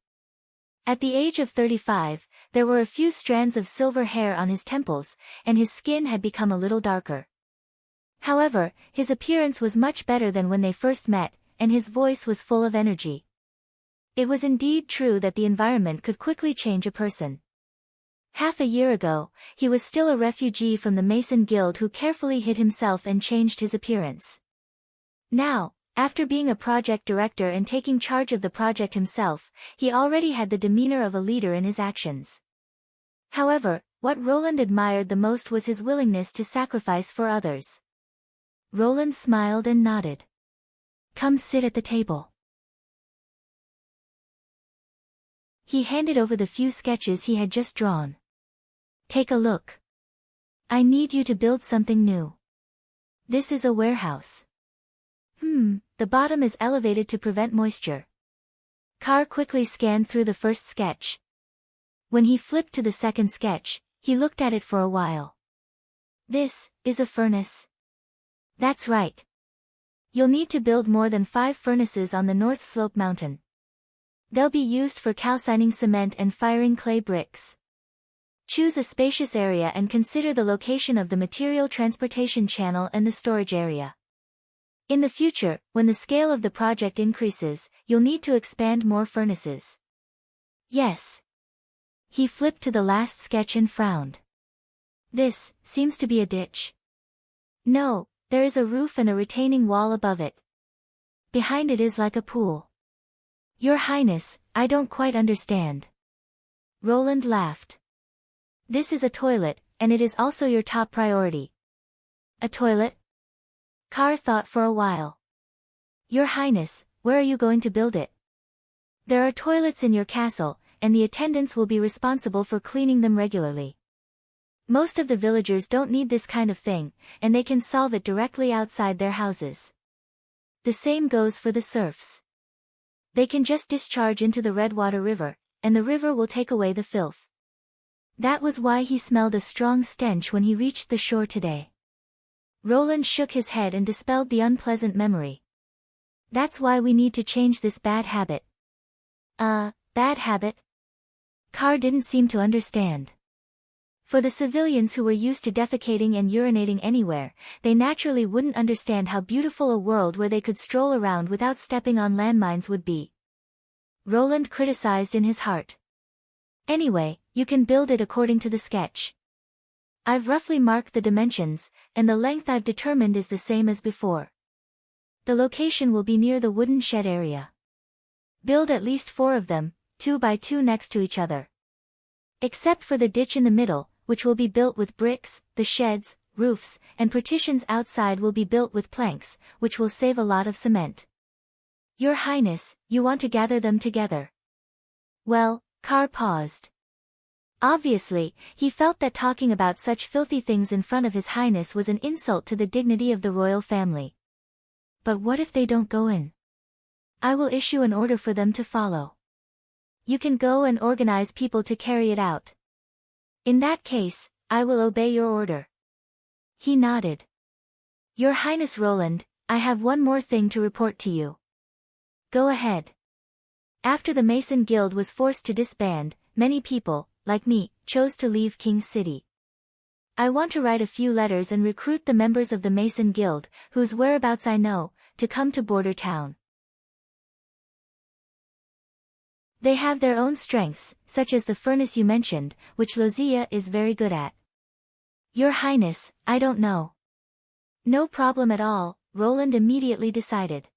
At the age of 35, there were a few strands of silver hair on his temples, and his skin had become a little darker. However, his appearance was much better than when they first met, and his voice was full of energy. It was indeed true that the environment could quickly change a person. Half a year ago, he was still a refugee from the Mason Guild who carefully hid himself and changed his appearance. Now, after being a project director and taking charge of the project himself, he already had the demeanor of a leader in his actions. However, what Roland admired the most was his willingness to sacrifice for others. Roland smiled and nodded. "Come sit at the table." He handed over the few sketches he had just drawn. "Take a look. I need you to build something new. This is a warehouse. The bottom is elevated to prevent moisture." Carr quickly scanned through the first sketch. When he flipped to the second sketch, he looked at it for a while. "This is a furnace." "That's right. You'll need to build more than 5 furnaces on the North Slope Mountain. They'll be used for calcining cement and firing clay bricks. Choose a spacious area and consider the location of the material transportation channel and the storage area. In the future, when the scale of the project increases, you'll need to expand more furnaces." "Yes." He flipped to the last sketch and frowned. "This seems to be a ditch." "No, there is a roof and a retaining wall above it. Behind it is like a pool." "Your Highness, I don't quite understand." Roland laughed. "This is a toilet, and it is also your top priority." "A toilet?" Carr thought for a while. "Your Highness, where are you going to build it?" "There are toilets in your castle, and the attendants will be responsible for cleaning them regularly. Most of the villagers don't need this kind of thing, and they can solve it directly outside their houses. The same goes for the serfs. They can just discharge into the Redwater River, and the river will take away the filth." That was why he smelled a strong stench when he reached the shore today. Roland shook his head and dispelled the unpleasant memory. "That's why we need to change this bad habit." Bad habit?" Carr didn't seem to understand. For the civilians who were used to defecating and urinating anywhere, they naturally wouldn't understand how beautiful a world where they could stroll around without stepping on landmines would be. Roland criticized in his heart. "Anyway, you can build it according to the sketch. I've roughly marked the dimensions, and the length I've determined is the same as before. The location will be near the wooden shed area. Build at least 4 of them, 2 by 2 next to each other. Except for the ditch in the middle, which will be built with bricks, the sheds, roofs, and partitions outside will be built with planks, which will save a lot of cement. Your Highness, you want to gather them together." "Well," Carr paused. Obviously, he felt that talking about such filthy things in front of His Highness was an insult to the dignity of the royal family. "But what if they don't go in? I will issue an order for them to follow. You can go and organize people to carry it out." "In that case, I will obey your order." He nodded. "Your Highness Roland, I have one more thing to report to you." "Go ahead." After the Mason Guild was forced to disband, many people, like me, chose to leave King's City. I want to write a few letters and recruit the members of the Mason Guild, whose whereabouts I know, to come to Border Town. They have their own strengths, such as the furnace you mentioned, which Lozia is very good at. Your Highness, I don't know. No problem at all, Roland immediately decided.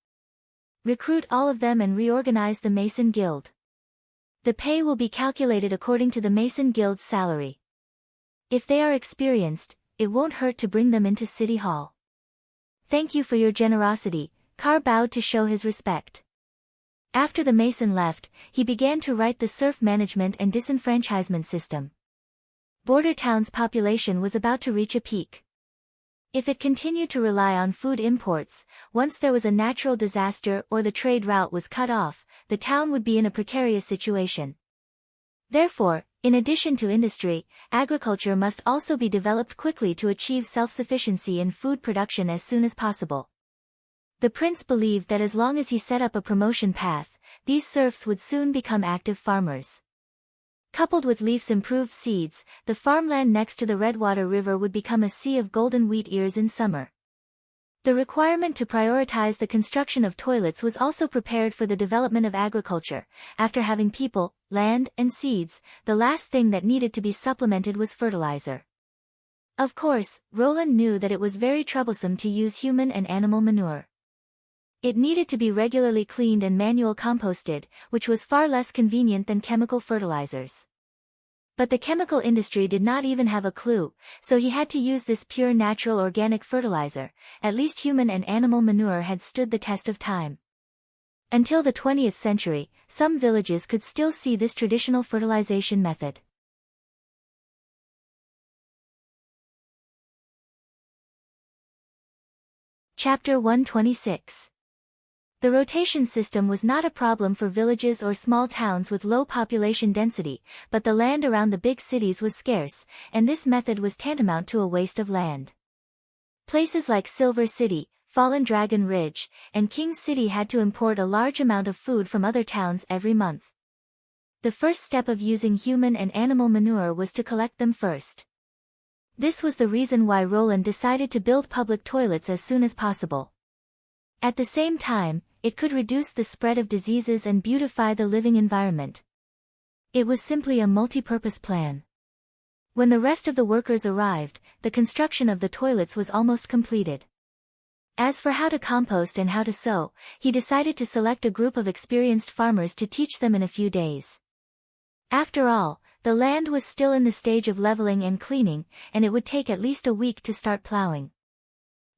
Recruit all of them and reorganize the Mason Guild. The pay will be calculated according to the Mason Guild's salary. If they are experienced, it won't hurt to bring them into City Hall. Thank you for your generosity, Carr bowed to show his respect. After the Mason left, he began to write the serf management and disenfranchisement system. Border Town's population was about to reach a peak. If it continued to rely on food imports, once there was a natural disaster or the trade route was cut off, the town would be in a precarious situation. Therefore, in addition to industry, agriculture must also be developed quickly to achieve self-sufficiency in food production as soon as possible. The prince believed that as long as he set up a promotion path, these serfs would soon become active farmers. Coupled with Leaf's improved seeds, the farmland next to the Redwater River would become a sea of golden wheat ears in summer. The requirement to prioritize the construction of toilets was also prepared for the development of agriculture. After having people, land, and seeds, the last thing that needed to be supplemented was fertilizer. Of course, Roland knew that it was very troublesome to use human and animal manure. It needed to be regularly cleaned and manual composted, which was far less convenient than chemical fertilizers. But the chemical industry did not even have a clue, so he had to use this pure natural organic fertilizer. At least human and animal manure had stood the test of time. Until the 20th century, some villages could still see this traditional fertilization method. Chapter 126. The rotation system was not a problem for villages or small towns with low population density, but the land around the big cities was scarce, and this method was tantamount to a waste of land. Places like Silver City, Fallen Dragon Ridge, and King's City had to import a large amount of food from other towns every month. The first step of using human and animal manure was to collect them first. This was the reason why Roland decided to build public toilets as soon as possible. At the same time, it could reduce the spread of diseases and beautify the living environment. It was simply a multi-purpose plan. When the rest of the workers arrived, the construction of the toilets was almost completed. As for how to compost and how to sow, he decided to select a group of experienced farmers to teach them in a few days. After all, the land was still in the stage of leveling and cleaning, and it would take at least a week to start plowing.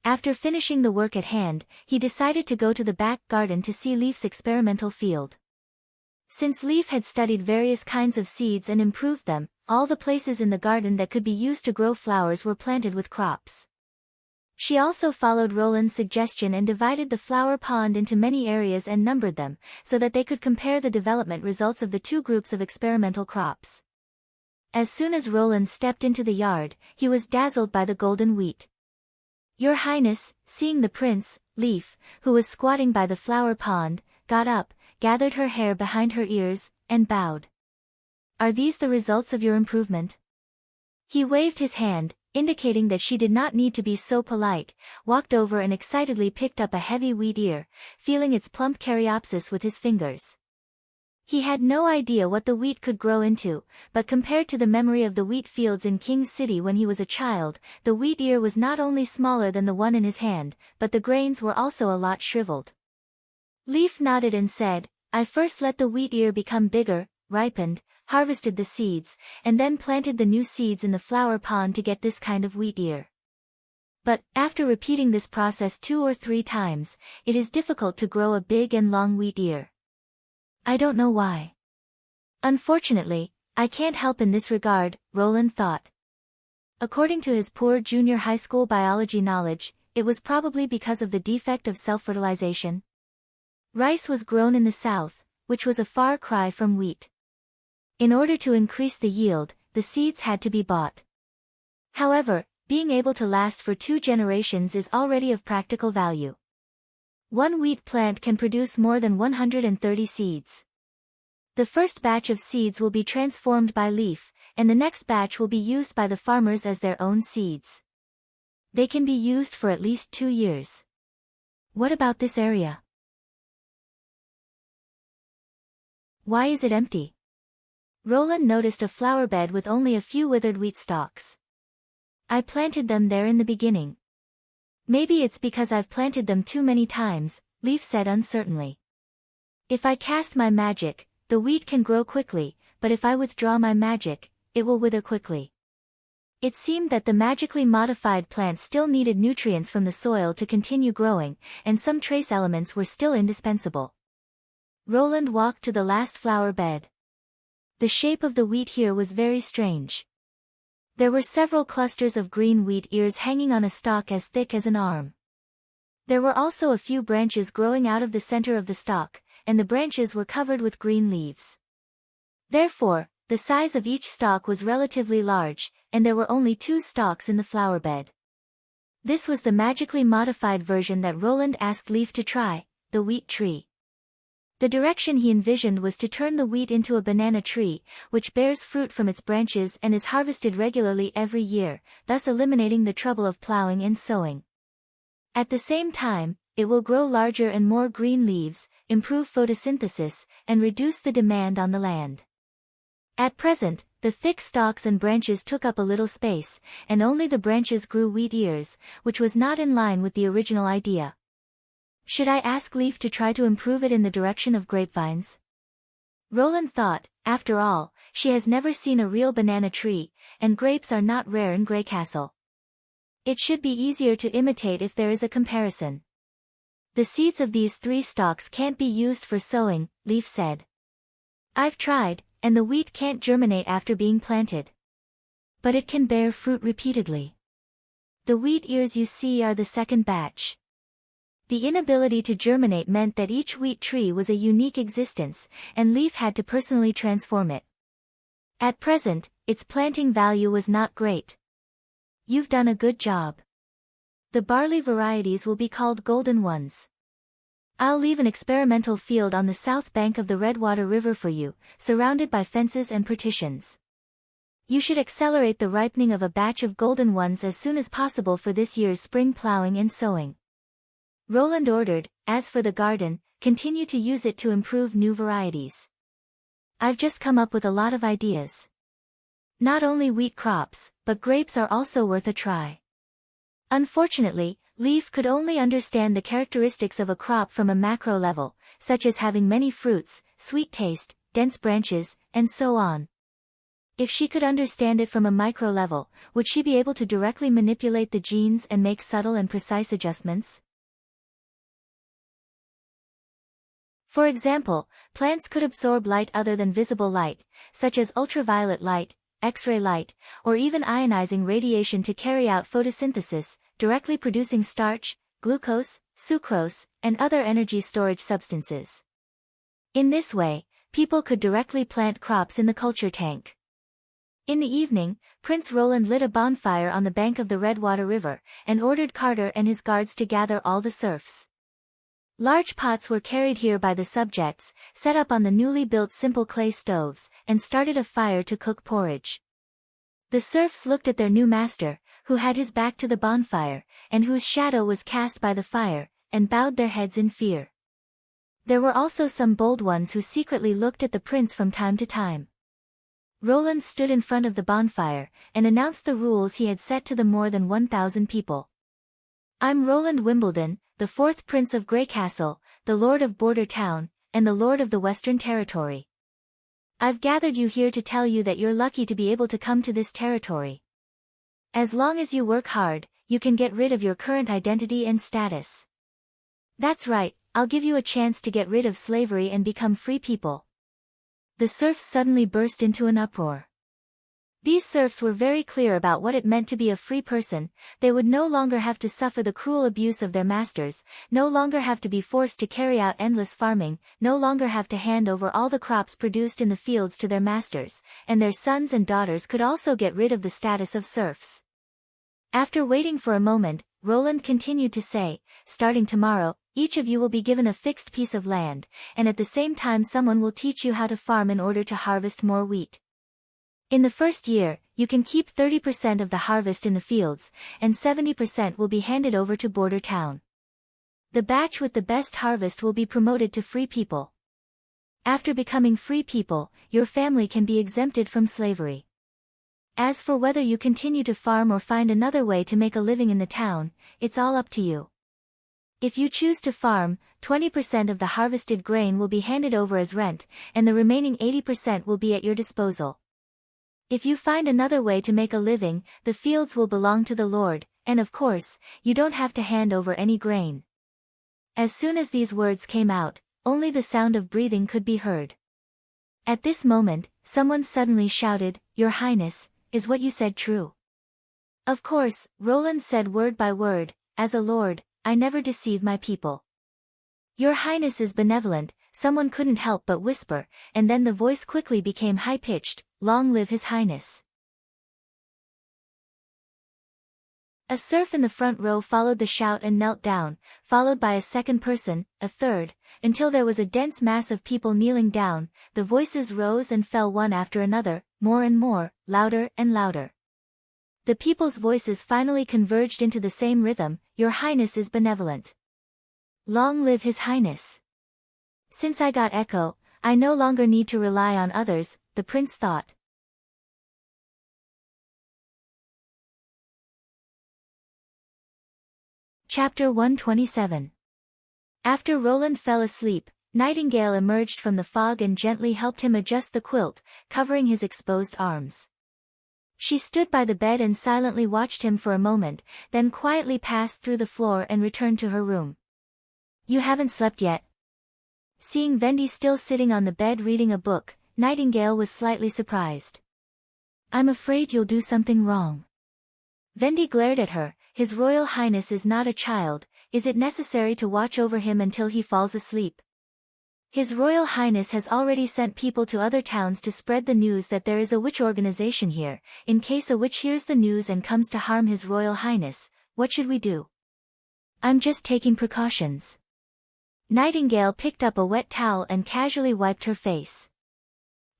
After finishing the work at hand, he decided to go to the back garden to see Leaf's experimental field. Since Leaf had studied various kinds of seeds and improved them, all the places in the garden that could be used to grow flowers were planted with crops. She also followed Roland's suggestion and divided the flower pond into many areas and numbered them, so that they could compare the development results of the two groups of experimental crops. As soon as Roland stepped into the yard, he was dazzled by the golden wheat. Your Highness, seeing the prince, Leaf, who was squatting by the flower pond, got up, gathered her hair behind her ears, and bowed. Are these the results of your improvement? He waved his hand, indicating that she did not need to be so polite, walked over and excitedly picked up a heavy wheat ear, feeling its plump caryopsis with his fingers. He had no idea what the wheat could grow into, but compared to the memory of the wheat fields in King's City when he was a child, the wheat ear was not only smaller than the one in his hand, but the grains were also a lot shriveled. Leaf nodded and said, I first let the wheat ear become bigger, ripened, harvested the seeds, and then planted the new seeds in the flower pond to get this kind of wheat ear. But, after repeating this process 2 or 3 times, it is difficult to grow a big and long wheat ear. I don't know why. Unfortunately, I can't help in this regard, Roland thought. According to his poor junior high school biology knowledge, it was probably because of the defect of self-fertilization. Rice was grown in the south, which was a far cry from wheat. In order to increase the yield, the seeds had to be bought. However, being able to last for 2 generations is already of practical value. One wheat plant can produce more than 130 seeds. The first batch of seeds will be transformed by Leaf, and the next batch will be used by the farmers as their own seeds. They can be used for at least 2 years. What about this area? Why is it empty? Roland noticed a flower bed with only a few withered wheat stalks. I planted them there in the beginning. Maybe it's because I've planted them too many times, Leaf said uncertainly. If I cast my magic, the wheat can grow quickly, but if I withdraw my magic, it will wither quickly. It seemed that the magically modified plant still needed nutrients from the soil to continue growing, and some trace elements were still indispensable. Roland walked to the last flower bed. The shape of the wheat here was very strange. There were several clusters of green wheat ears hanging on a stalk as thick as an arm. There were also a few branches growing out of the center of the stalk, and the branches were covered with green leaves. Therefore, the size of each stalk was relatively large, and there were only 2 stalks in the flower bed. This was the magically modified version that Roland asked Leaf to try, the wheat tree. The direction he envisioned was to turn the wheat into a banana tree, which bears fruit from its branches and is harvested regularly every year, thus eliminating the trouble of plowing and sowing. At the same time, it will grow larger and more green leaves, improve photosynthesis, and reduce the demand on the land. At present, the thick stalks and branches took up a little space, and only the branches grew wheat ears, which was not in line with the original idea. Should I ask Leaf to try to improve it in the direction of grapevines? Roland thought, after all, she has never seen a real banana tree, and grapes are not rare in Greycastle. It should be easier to imitate if there is a comparison. The seeds of these 3 stalks can't be used for sowing, Leaf said. I've tried, and the wheat can't germinate after being planted. But it can bear fruit repeatedly. The wheat ears you see are the second batch. The inability to germinate meant that each wheat tree was a unique existence, and Leaf had to personally transform it. At present, its planting value was not great. You've done a good job. The barley varieties will be called golden ones. I'll leave an experimental field on the south bank of the Redwater River for you, surrounded by fences and partitions. You should accelerate the ripening of a batch of golden ones as soon as possible for this year's spring plowing and sowing. Roland ordered. As for the garden, continue to use it to improve new varieties. I've just come up with a lot of ideas. Not only wheat crops, but grapes are also worth a try. Unfortunately, Leaf could only understand the characteristics of a crop from a macro level, such as having many fruits, sweet taste, dense branches, and so on. If she could understand it from a micro level, would she be able to directly manipulate the genes and make subtle and precise adjustments? For example, plants could absorb light other than visible light, such as ultraviolet light, X-ray light, or even ionizing radiation to carry out photosynthesis, directly producing starch, glucose, sucrose, and other energy storage substances. In this way, people could directly plant crops in the culture tank. In the evening, Prince Roland lit a bonfire on the bank of the Redwater River, and ordered Carter and his guards to gather all the serfs. Large pots were carried here by the subjects, set up on the newly built simple clay stoves, and started a fire to cook porridge. The serfs looked at their new master, who had his back to the bonfire, and whose shadow was cast by the fire, and bowed their heads in fear. There were also some bold ones who secretly looked at the prince from time to time. Roland stood in front of the bonfire, and announced the rules he had set to the more than 1,000 people. I'm Roland Wimbledon, the 4th Prince of Greycastle, the Lord of Border Town, and the Lord of the Western Territory. I've gathered you here to tell you that you're lucky to be able to come to this territory. As long as you work hard, you can get rid of your current identity and status. That's right, I'll give you a chance to get rid of slavery and become free people. The serfs suddenly burst into an uproar. These serfs were very clear about what it meant to be a free person. They would no longer have to suffer the cruel abuse of their masters, no longer have to be forced to carry out endless farming, no longer have to hand over all the crops produced in the fields to their masters, and their sons and daughters could also get rid of the status of serfs. After waiting for a moment, Roland continued to say, starting tomorrow, each of you will be given a fixed piece of land, and at the same time someone will teach you how to farm in order to harvest more wheat. In the first year, you can keep 30% of the harvest in the fields, and 70% will be handed over to Border Town. The batch with the best harvest will be promoted to free people. After becoming free people, your family can be exempted from slavery. As for whether you continue to farm or find another way to make a living in the town, it's all up to you. If you choose to farm, 20% of the harvested grain will be handed over as rent, and the remaining 80% will be at your disposal. If you find another way to make a living, the fields will belong to the Lord, and of course, you don't have to hand over any grain. As soon as these words came out, only the sound of breathing could be heard. At this moment, someone suddenly shouted, "Your Highness, is what you said true?" Of course, Roland said word by word, "As a lord, I never deceive my people." "Your Highness is benevolent," someone couldn't help but whisper, and then the voice quickly became high-pitched, "Long live His Highness." A serf in the front row followed the shout and knelt down, followed by a second person, a third, until there was a dense mass of people kneeling down. The voices rose and fell one after another, more and more, louder and louder. The people's voices finally converged into the same rhythm, "Your Highness is benevolent. Long live His Highness." Since I got echo, I no longer need to rely on others, the prince thought. Chapter 127. After Roland fell asleep, Nightingale emerged from the fog and gently helped him adjust the quilt, covering his exposed arms. She stood by the bed and silently watched him for a moment, then quietly passed through the floor and returned to her room. You haven't slept yet? Seeing Vendi still sitting on the bed reading a book, Nightingale was slightly surprised. I'm afraid you'll do something wrong. Vendi glared at her. His Royal Highness is not a child. Is it necessary to watch over him until he falls asleep? His Royal Highness has already sent people to other towns to spread the news that there is a witch organization here. In case a witch hears the news and comes to harm His Royal Highness, what should we do? I'm just taking precautions. Nightingale picked up a wet towel and casually wiped her face.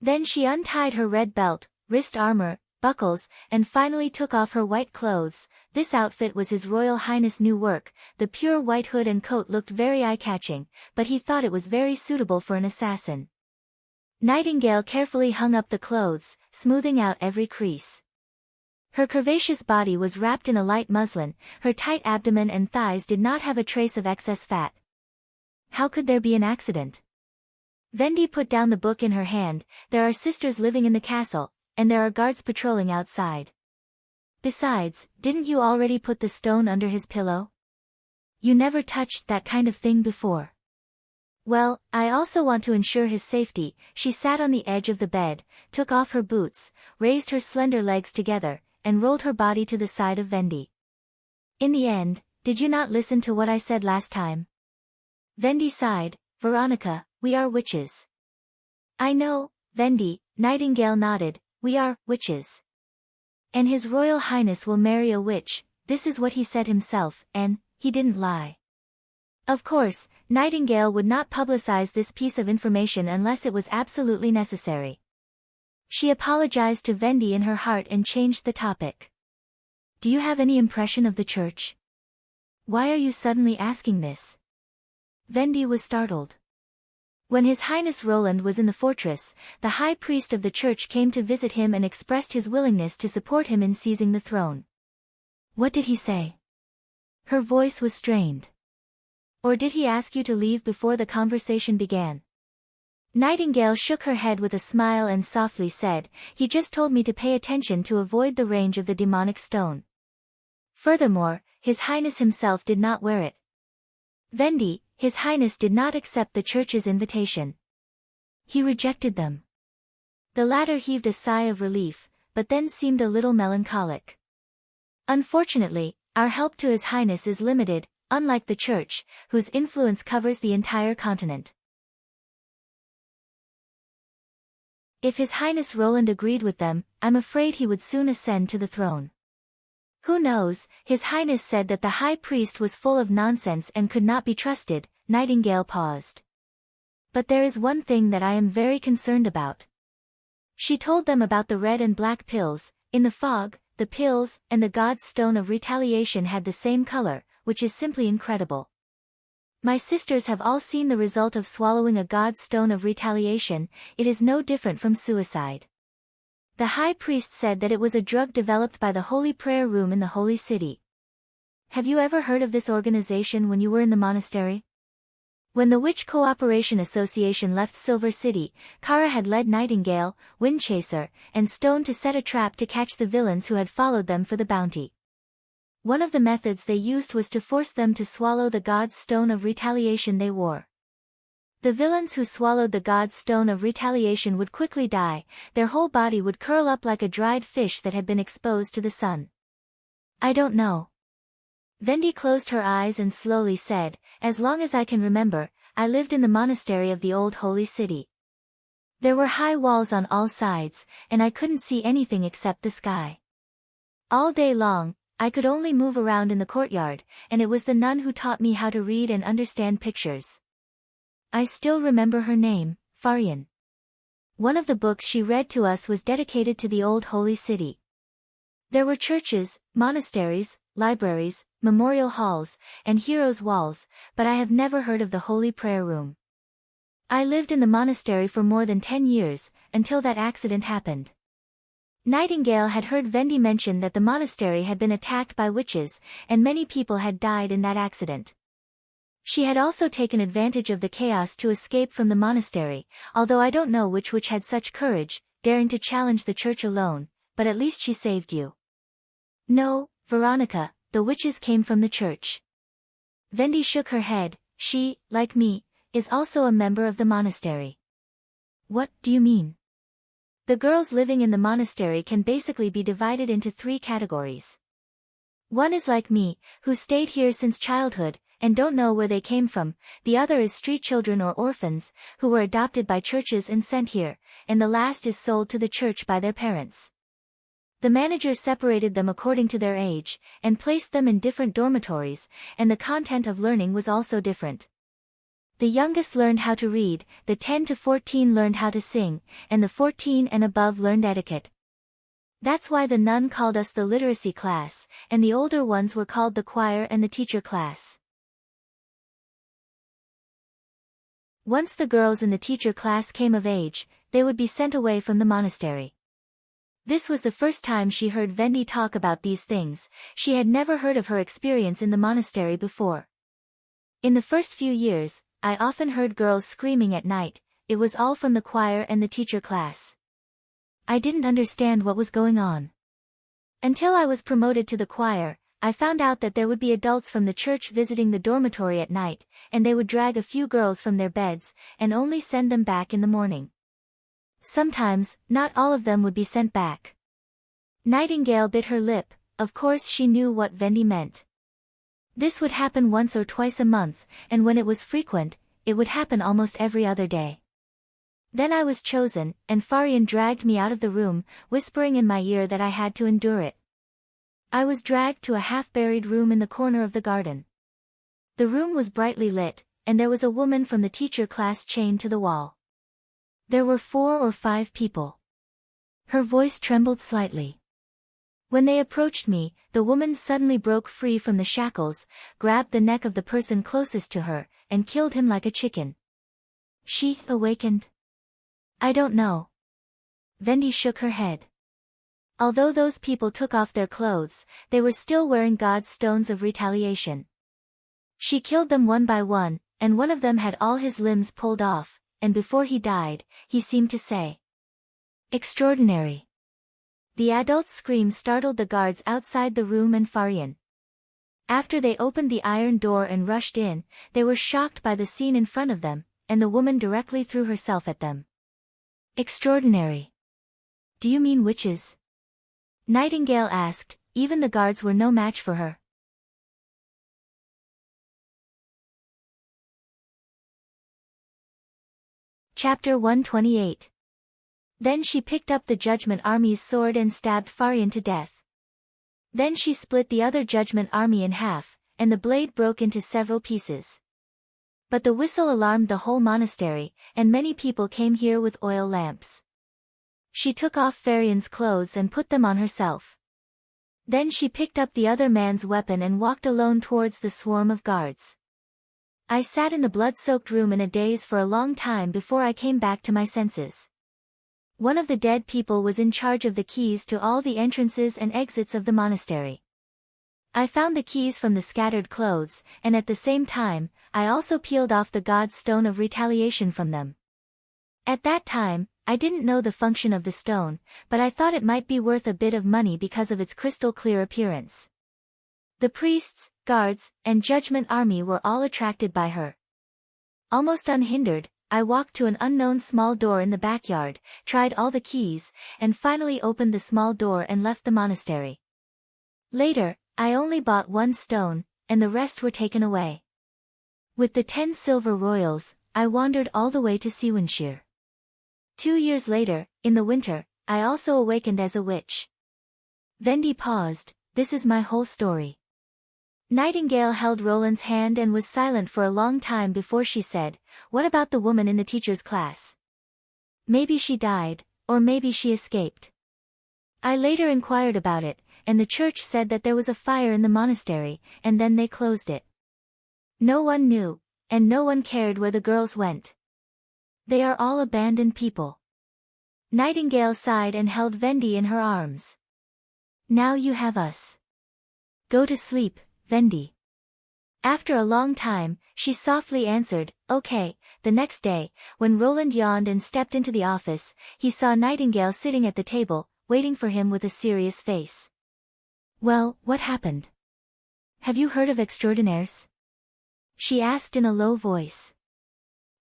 Then she untied her red belt, wrist armor, buckles, and finally took off her white clothes. This outfit was His Royal Highness' new work. The pure white hood and coat looked very eye-catching, but he thought it was very suitable for an assassin. Nightingale carefully hung up the clothes, smoothing out every crease. Her curvaceous body was wrapped in a light muslin. Her tight abdomen and thighs did not have a trace of excess fat. How could there be an accident? Vendi put down the book in her hand. There are sisters living in the castle, and there are guards patrolling outside. Besides, didn't you already put the stone under his pillow? You never touched that kind of thing before. Well, I also want to ensure his safety. She sat on the edge of the bed, took off her boots, raised her slender legs together, and rolled her body to the side of Vendi. In the end, did you not listen to what I said last time? Vendi sighed. Veronica, we are witches. I know, Vendi. Nightingale nodded. We are witches. And His Royal Highness will marry a witch. This is what he said himself, and he didn't lie. Of course, Nightingale would not publicize this piece of information unless it was absolutely necessary. She apologized to Vendi in her heart and changed the topic. Do you have any impression of the church? Why are you suddenly asking this? Vendi was startled. When His Highness Roland was in the fortress, the high priest of the church came to visit him and expressed his willingness to support him in seizing the throne. What did he say? Her voice was strained. Or did he ask you to leave before the conversation began? Nightingale shook her head with a smile and softly said, he just told me to pay attention to avoid the range of the demonic stone. Furthermore, His Highness himself did not wear it. Vendi, His Highness did not accept the church's invitation. He rejected them. The latter heaved a sigh of relief, but then seemed a little melancholic. Unfortunately, our help to His Highness is limited, unlike the church, whose influence covers the entire continent. If His Highness Roland agreed with them, I'm afraid he would soon ascend to the throne. Who knows? His Highness said that the high priest was full of nonsense and could not be trusted. Nightingale paused. But there is one thing that I am very concerned about. She told them about the red and black pills. In the fog, the pills and the God's Stone of Retaliation had the same color, which is simply incredible. My sisters have all seen the result of swallowing a God's Stone of Retaliation. It is no different from suicide. The high priest said that it was a drug developed by the Holy Prayer Room in the Holy City. Have you ever heard of this organization when you were in the monastery? When the Witch Cooperation Association left Silver City, Kara had led Nightingale, Windchaser, and Stone to set a trap to catch the villains who had followed them for the bounty. One of the methods they used was to force them to swallow the God's Stone of Retaliation they wore. The villains who swallowed the God's Stone of Retaliation would quickly die. Their whole body would curl up like a dried fish that had been exposed to the sun. I don't know. Vendi closed her eyes and slowly said, as long as I can remember, I lived in the monastery of the old holy city. There were high walls on all sides, and I couldn't see anything except the sky. All day long, I could only move around in the courtyard, and it was the nun who taught me how to read and understand pictures. I still remember her name, Farian. One of the books she read to us was dedicated to the old holy city. There were churches, monasteries, libraries, memorial halls, and heroes' walls, but I have never heard of the Holy Prayer Room. I lived in the monastery for more than 10 years, until that accident happened. Nightingale had heard Vendi mention that the monastery had been attacked by witches, and many people had died in that accident. She had also taken advantage of the chaos to escape from the monastery, although I don't know which witch had such courage, daring to challenge the church alone, but at least she saved you. No, Veronica, the witches came from the church. Vendi shook her head. She, like me, is also a member of the monastery. What do you mean? The girls living in the monastery can basically be divided into 3 categories. One is like me, who stayed here since childhood, and don't know where they came from. The other is street children or orphans, who were adopted by churches and sent here, and the last is sold to the church by their parents. The manager separated them according to their age, and placed them in different dormitories, and the content of learning was also different. The youngest learned how to read, the 10 to 14 learned how to sing, and the 14 and above learned etiquette. That's why the nun called us the literacy class, and the older ones were called the choir and the teacher class. Once the girls in the teacher class came of age, they would be sent away from the monastery. This was the first time she heard Vendi talk about these things. She had never heard of her experience in the monastery before. In the first few years, I often heard girls screaming at night. It was all from the choir and the teacher class. I didn't understand what was going on. Until I was promoted to the choir, I found out that there would be adults from the church visiting the dormitory at night, and they would drag a few girls from their beds, and only send them back in the morning. Sometimes, not all of them would be sent back. Nightingale bit her lip. Of course she knew what Vendi meant. This would happen once or twice a month, and when it was frequent, it would happen almost every other day. Then I was chosen, and Farian dragged me out of the room, whispering in my ear that I had to endure it. I was dragged to a half-buried room in the corner of the garden. The room was brightly lit, and there was a woman from the teacher class chained to the wall. There were 4 or 5 people. Her voice trembled slightly. When they approached me, the woman suddenly broke free from the shackles, grabbed the neck of the person closest to her, and killed him like a chicken. She awakened? I don't know. Vendi shook her head. Although those people took off their clothes, they were still wearing God's stones of retaliation. She killed them one by one, and one of them had all his limbs pulled off, and before he died, he seemed to say, "Extraordinary." The adult's scream startled the guards outside the room and Farian. After they opened the iron door and rushed in, they were shocked by the scene in front of them, and the woman directly threw herself at them. Extraordinary. Do you mean witches? Nightingale asked. Even the guards were no match for her. Chapter 128. Then she picked up the Judgment Army's sword and stabbed Farian to death. Then she split the other Judgment Army in half, and the blade broke into several pieces. But the whistle alarmed the whole monastery, and many people came here with oil lamps. She took off Farian's clothes and put them on herself. Then she picked up the other man's weapon and walked alone towards the swarm of guards. I sat in the blood-soaked room in a daze for a long time before I came back to my senses. One of the dead people was in charge of the keys to all the entrances and exits of the monastery. I found the keys from the scattered clothes, and at the same time, I also peeled off the God's stone of retaliation from them. At that time, I didn't know the function of the stone, but I thought it might be worth a bit of money because of its crystal-clear appearance. The priests, guards, and Judgment Army were all attracted by her. Almost unhindered, I walked to an unknown small door in the backyard, tried all the keys, and finally opened the small door and left the monastery. Later, I only bought 1 stone, and the rest were taken away. With the 10 silver royals, I wandered all the way to Sewanshire. 2 years later, in the winter, I also awakened as a witch. Vendi paused. This is my whole story. Nightingale held Roland's hand and was silent for a long time before she said, "What about the woman in the teacher's class? Maybe she died, or maybe she escaped." I later inquired about it, and the church said that there was a fire in the monastery, and then they closed it. No one knew, and no one cared where the girls went. They are all abandoned people. Nightingale sighed and held Vendi in her arms. Now you have us. Go to sleep, Vendi. After a long time, she softly answered, okay. The next day, when Roland yawned and stepped into the office, he saw Nightingale sitting at the table, waiting for him with a serious face. Well, what happened? Have you heard of extraordinaires? She asked in a low voice.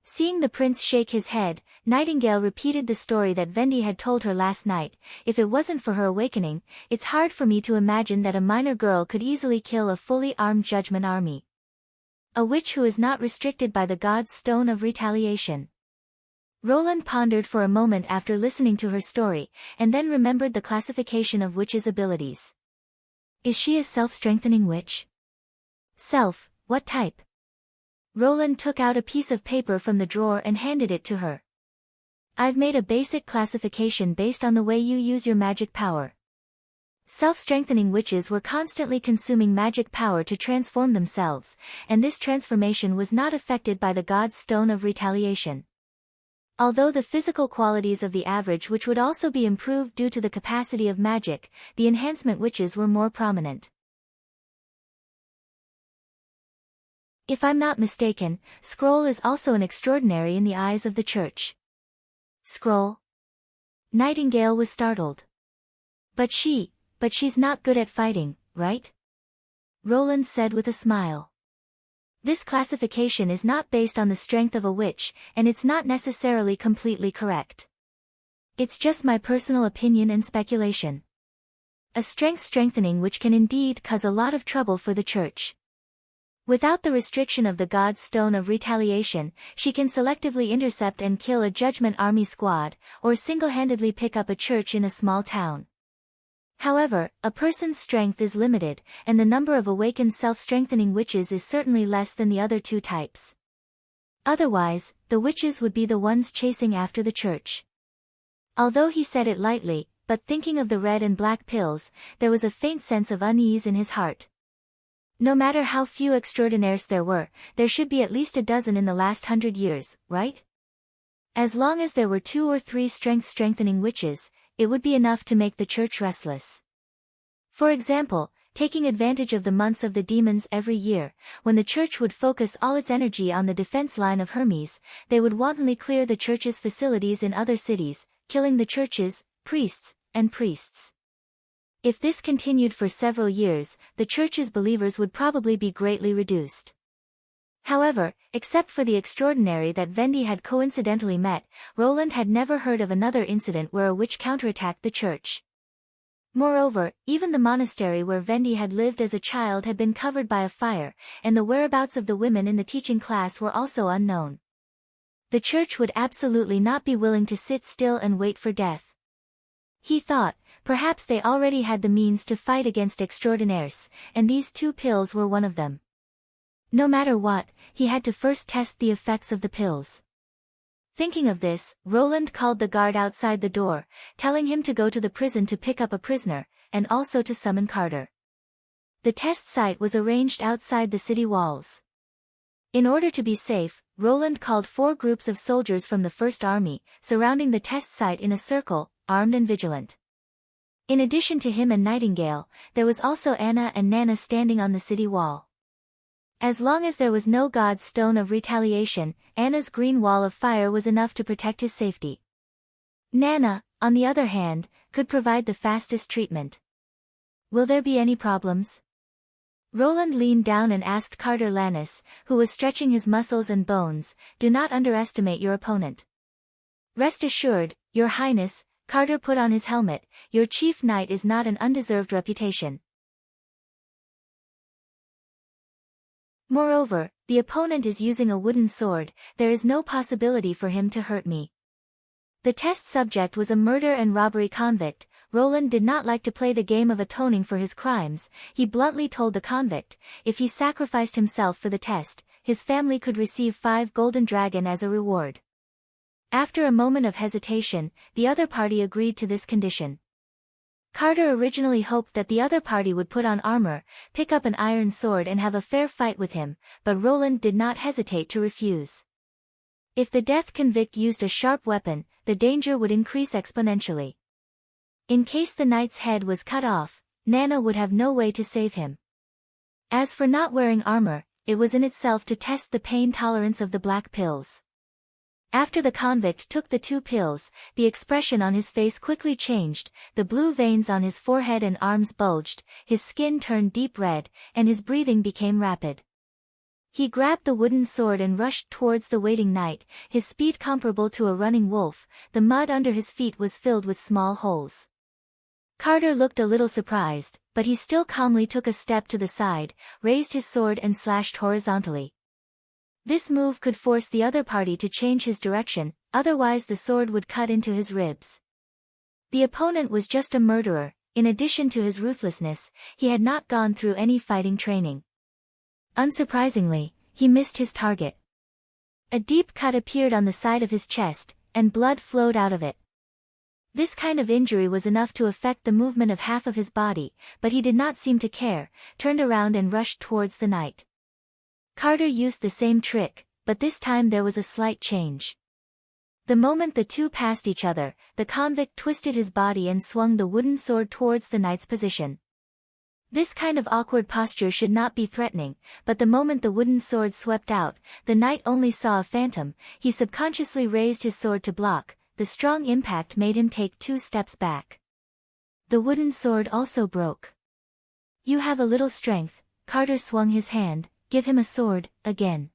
Seeing the prince shake his head, Nightingale repeated the story that Vendi had told her last night. If it wasn't for her awakening, it's hard for me to imagine that a minor girl could easily kill a fully armed judgment army. A witch who is not restricted by the god's stone of retaliation. Roland pondered for a moment after listening to her story, and then remembered the classification of witches' abilities. Is she a self-strengthening witch? Self, what type? Roland took out a piece of paper from the drawer and handed it to her. I've made a basic classification based on the way you use your magic power. Self-strengthening witches were constantly consuming magic power to transform themselves, and this transformation was not affected by the god's stone of retaliation. Although the physical qualities of the average witch would also be improved due to the capacity of magic, the enhancement witches were more prominent. If I'm not mistaken, Scroll is also an extraordinary in the eyes of the church. Scroll? Nightingale was startled. But she's not good at fighting, right? Roland said with a smile. This classification is not based on the strength of a witch, and it's not necessarily completely correct. It's just my personal opinion and speculation. A strengthening witch can indeed cause a lot of trouble for the church. Without the restriction of the god's stone of retaliation, she can selectively intercept and kill a judgment army squad, or single-handedly pick up a church in a small town. However, a person's strength is limited, and the number of awakened self-strengthening witches is certainly less than the other two types. Otherwise, the witches would be the ones chasing after the church. Although he said it lightly, but thinking of the red and black pills, there was a faint sense of unease in his heart. No matter how few extraordinaires there were, there should be at least a dozen in the last 100 years, right? As long as there were 2 or 3 strengthening witches, it would be enough to make the church restless. For example, taking advantage of the months of the demons every year, when the church would focus all its energy on the defense line of Hermes, they would wantonly clear the church's facilities in other cities, killing the churches, priests, and priests. If this continued for several years, the church's believers would probably be greatly reduced. However, except for the extraordinary that Vendi had coincidentally met, Roland had never heard of another incident where a witch counterattacked the church. Moreover, even the monastery where Vendi had lived as a child had been covered by a fire, and the whereabouts of the women in the teaching class were also unknown. The church would absolutely not be willing to sit still and wait for death. He thought, perhaps they already had the means to fight against extraordinaires, and these 2 pills were one of them. No matter what, he had to first test the effects of the pills. Thinking of this, Roland called the guard outside the door, telling him to go to the prison to pick up a prisoner, and also to summon Carter. The test site was arranged outside the city walls. In order to be safe, Roland called 4 groups of soldiers from the First Army, surrounding the test site in a circle, armed and vigilant. In addition to him and Nightingale, there was also Anna and Nana standing on the city wall. As long as there was no god's stone of retaliation, Anna's green wall of fire was enough to protect his safety. Nana, on the other hand, could provide the fastest treatment. Will there be any problems? Roland leaned down and asked Carter Lannis, who was stretching his muscles and bones, do not underestimate your opponent. Rest assured, Your Highness, Carter put on his helmet, your chief knight is not an undeserved reputation. Moreover, the opponent is using a wooden sword, there is no possibility for him to hurt me. The test subject was a murder and robbery convict. Roland did not like to play the game of atoning for his crimes. He bluntly told the convict, if he sacrificed himself for the test, his family could receive 5 golden dragon as a reward. After a moment of hesitation, the other party agreed to this condition. Carter originally hoped that the other party would put on armor, pick up an iron sword and have a fair fight with him, but Roland did not hesitate to refuse. If the death convict used a sharp weapon, the danger would increase exponentially. In case the knight's head was cut off, Nana would have no way to save him. As for not wearing armor, it was in itself to test the pain tolerance of the black pills. After the convict took the 2 pills, the expression on his face quickly changed, the blue veins on his forehead and arms bulged, his skin turned deep red, and his breathing became rapid. He grabbed the wooden sword and rushed towards the waiting knight, his speed comparable to a running wolf. The mud under his feet was filled with small holes. Carter looked a little surprised, but he still calmly took a step to the side, raised his sword and slashed horizontally. This move could force the other party to change his direction, otherwise the sword would cut into his ribs. The opponent was just a murderer. In addition to his ruthlessness, he had not gone through any fighting training. Unsurprisingly, he missed his target. A deep cut appeared on the side of his chest, and blood flowed out of it. This kind of injury was enough to affect the movement of half of his body, but he did not seem to care, turned around and rushed towards the knight. Carter used the same trick, but this time there was a slight change. The moment the two passed each other, the convict twisted his body and swung the wooden sword towards the knight's position. This kind of awkward posture should not be threatening, but the moment the wooden sword swept out, the knight only saw a phantom. He subconsciously raised his sword to block. The strong impact made him take 2 steps back. The wooden sword also broke. "You have a little strength," Carter swung his hand. "Give him a sword, again."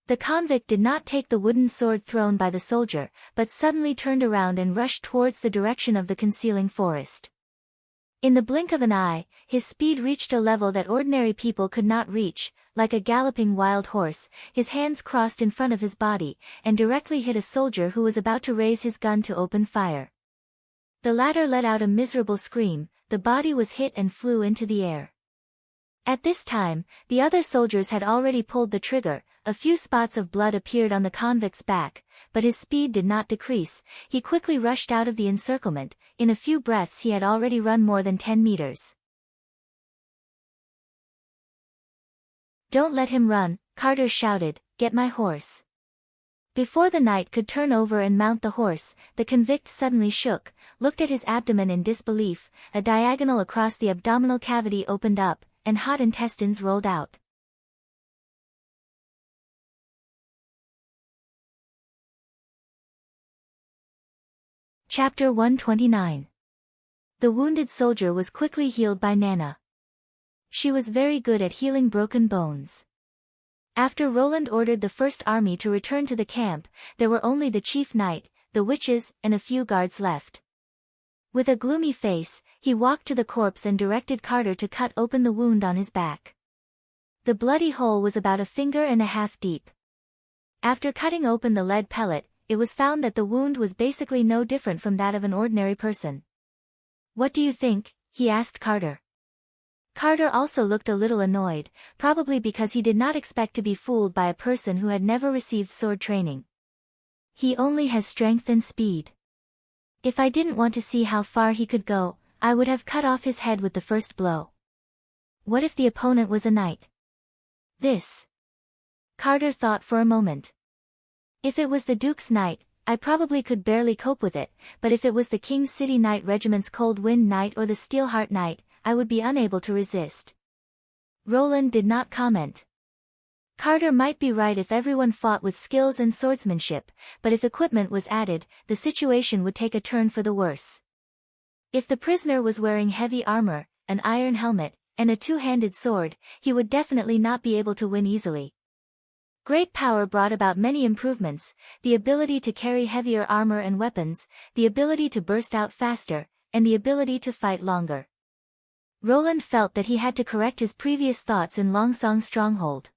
The convict did not take the wooden sword thrown by the soldier, but suddenly turned around and rushed towards the direction of the concealing forest. In the blink of an eye, his speed reached a level that ordinary people could not reach. Like a galloping wild horse, his hands crossed in front of his body, and directly hit a soldier who was about to raise his gun to open fire. The latter let out a miserable scream. The body was hit and flew into the air. At this time, the other soldiers had already pulled the trigger. A few spots of blood appeared on the convict's back, but his speed did not decrease. He quickly rushed out of the encirclement. In a few breaths he had already run more than 10 meters. "Don't let him run," Carter shouted. "Get my horse." Before the knight could turn over and mount the horse, the convict suddenly shook, looked at his abdomen in disbelief. A diagonal across the abdominal cavity opened up, and hot intestines rolled out. Chapter 129. The wounded soldier was quickly healed by Nana. She was very good at healing broken bones. After Roland ordered the first army to return to the camp, there were only the chief knight, the witches, and a few guards left. With a gloomy face, he walked to the corpse and directed Carter to cut open the wound on his back. The bloody hole was about a finger and a half deep. After cutting open the lead pellet, it was found that the wound was basically no different from that of an ordinary person. "What do you think?" he asked Carter. Carter also looked a little annoyed, probably because he did not expect to be fooled by a person who had never received sword training. "He only has strength and speed. If I didn't want to see how far he could go, I would have cut off his head with the first blow." What if the opponent was a knight? Carter thought for a moment. If it was the Duke's Knight, I probably could barely cope with it, but if it was the King's City Knight Regiment's Cold Wind Knight or the Steelheart Knight, I would be unable to resist. Roland did not comment. Carter might be right if everyone fought with skills and swordsmanship, but if equipment was added, the situation would take a turn for the worse. If the prisoner was wearing heavy armor, an iron helmet, and a two-handed sword, he would definitely not be able to win easily. Great power brought about many improvements: the ability to carry heavier armor and weapons, the ability to burst out faster, and the ability to fight longer. Roland felt that he had to correct his previous thoughts in Longsong's stronghold.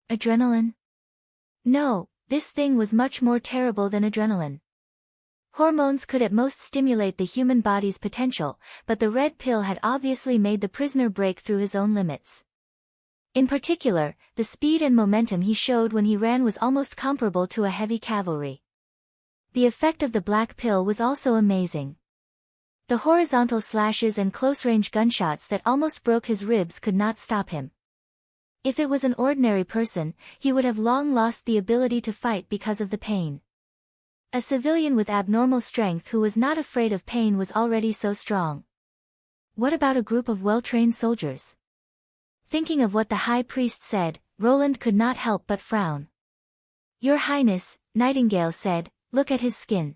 Adrenaline? No, this thing was much more terrible than adrenaline. Hormones could at most stimulate the human body's potential, but the red pill had obviously made the prisoner break through his own limits. In particular, the speed and momentum he showed when he ran was almost comparable to a heavy cavalry. The effect of the black pill was also amazing. The horizontal slashes and close-range gunshots that almost broke his ribs could not stop him. If it was an ordinary person, he would have long lost the ability to fight because of the pain. A civilian with abnormal strength who was not afraid of pain was already so strong. What about a group of well-trained soldiers? Thinking of what the high priest said, Roland could not help but frown. "Your Highness," Nightingale said, "look at his skin."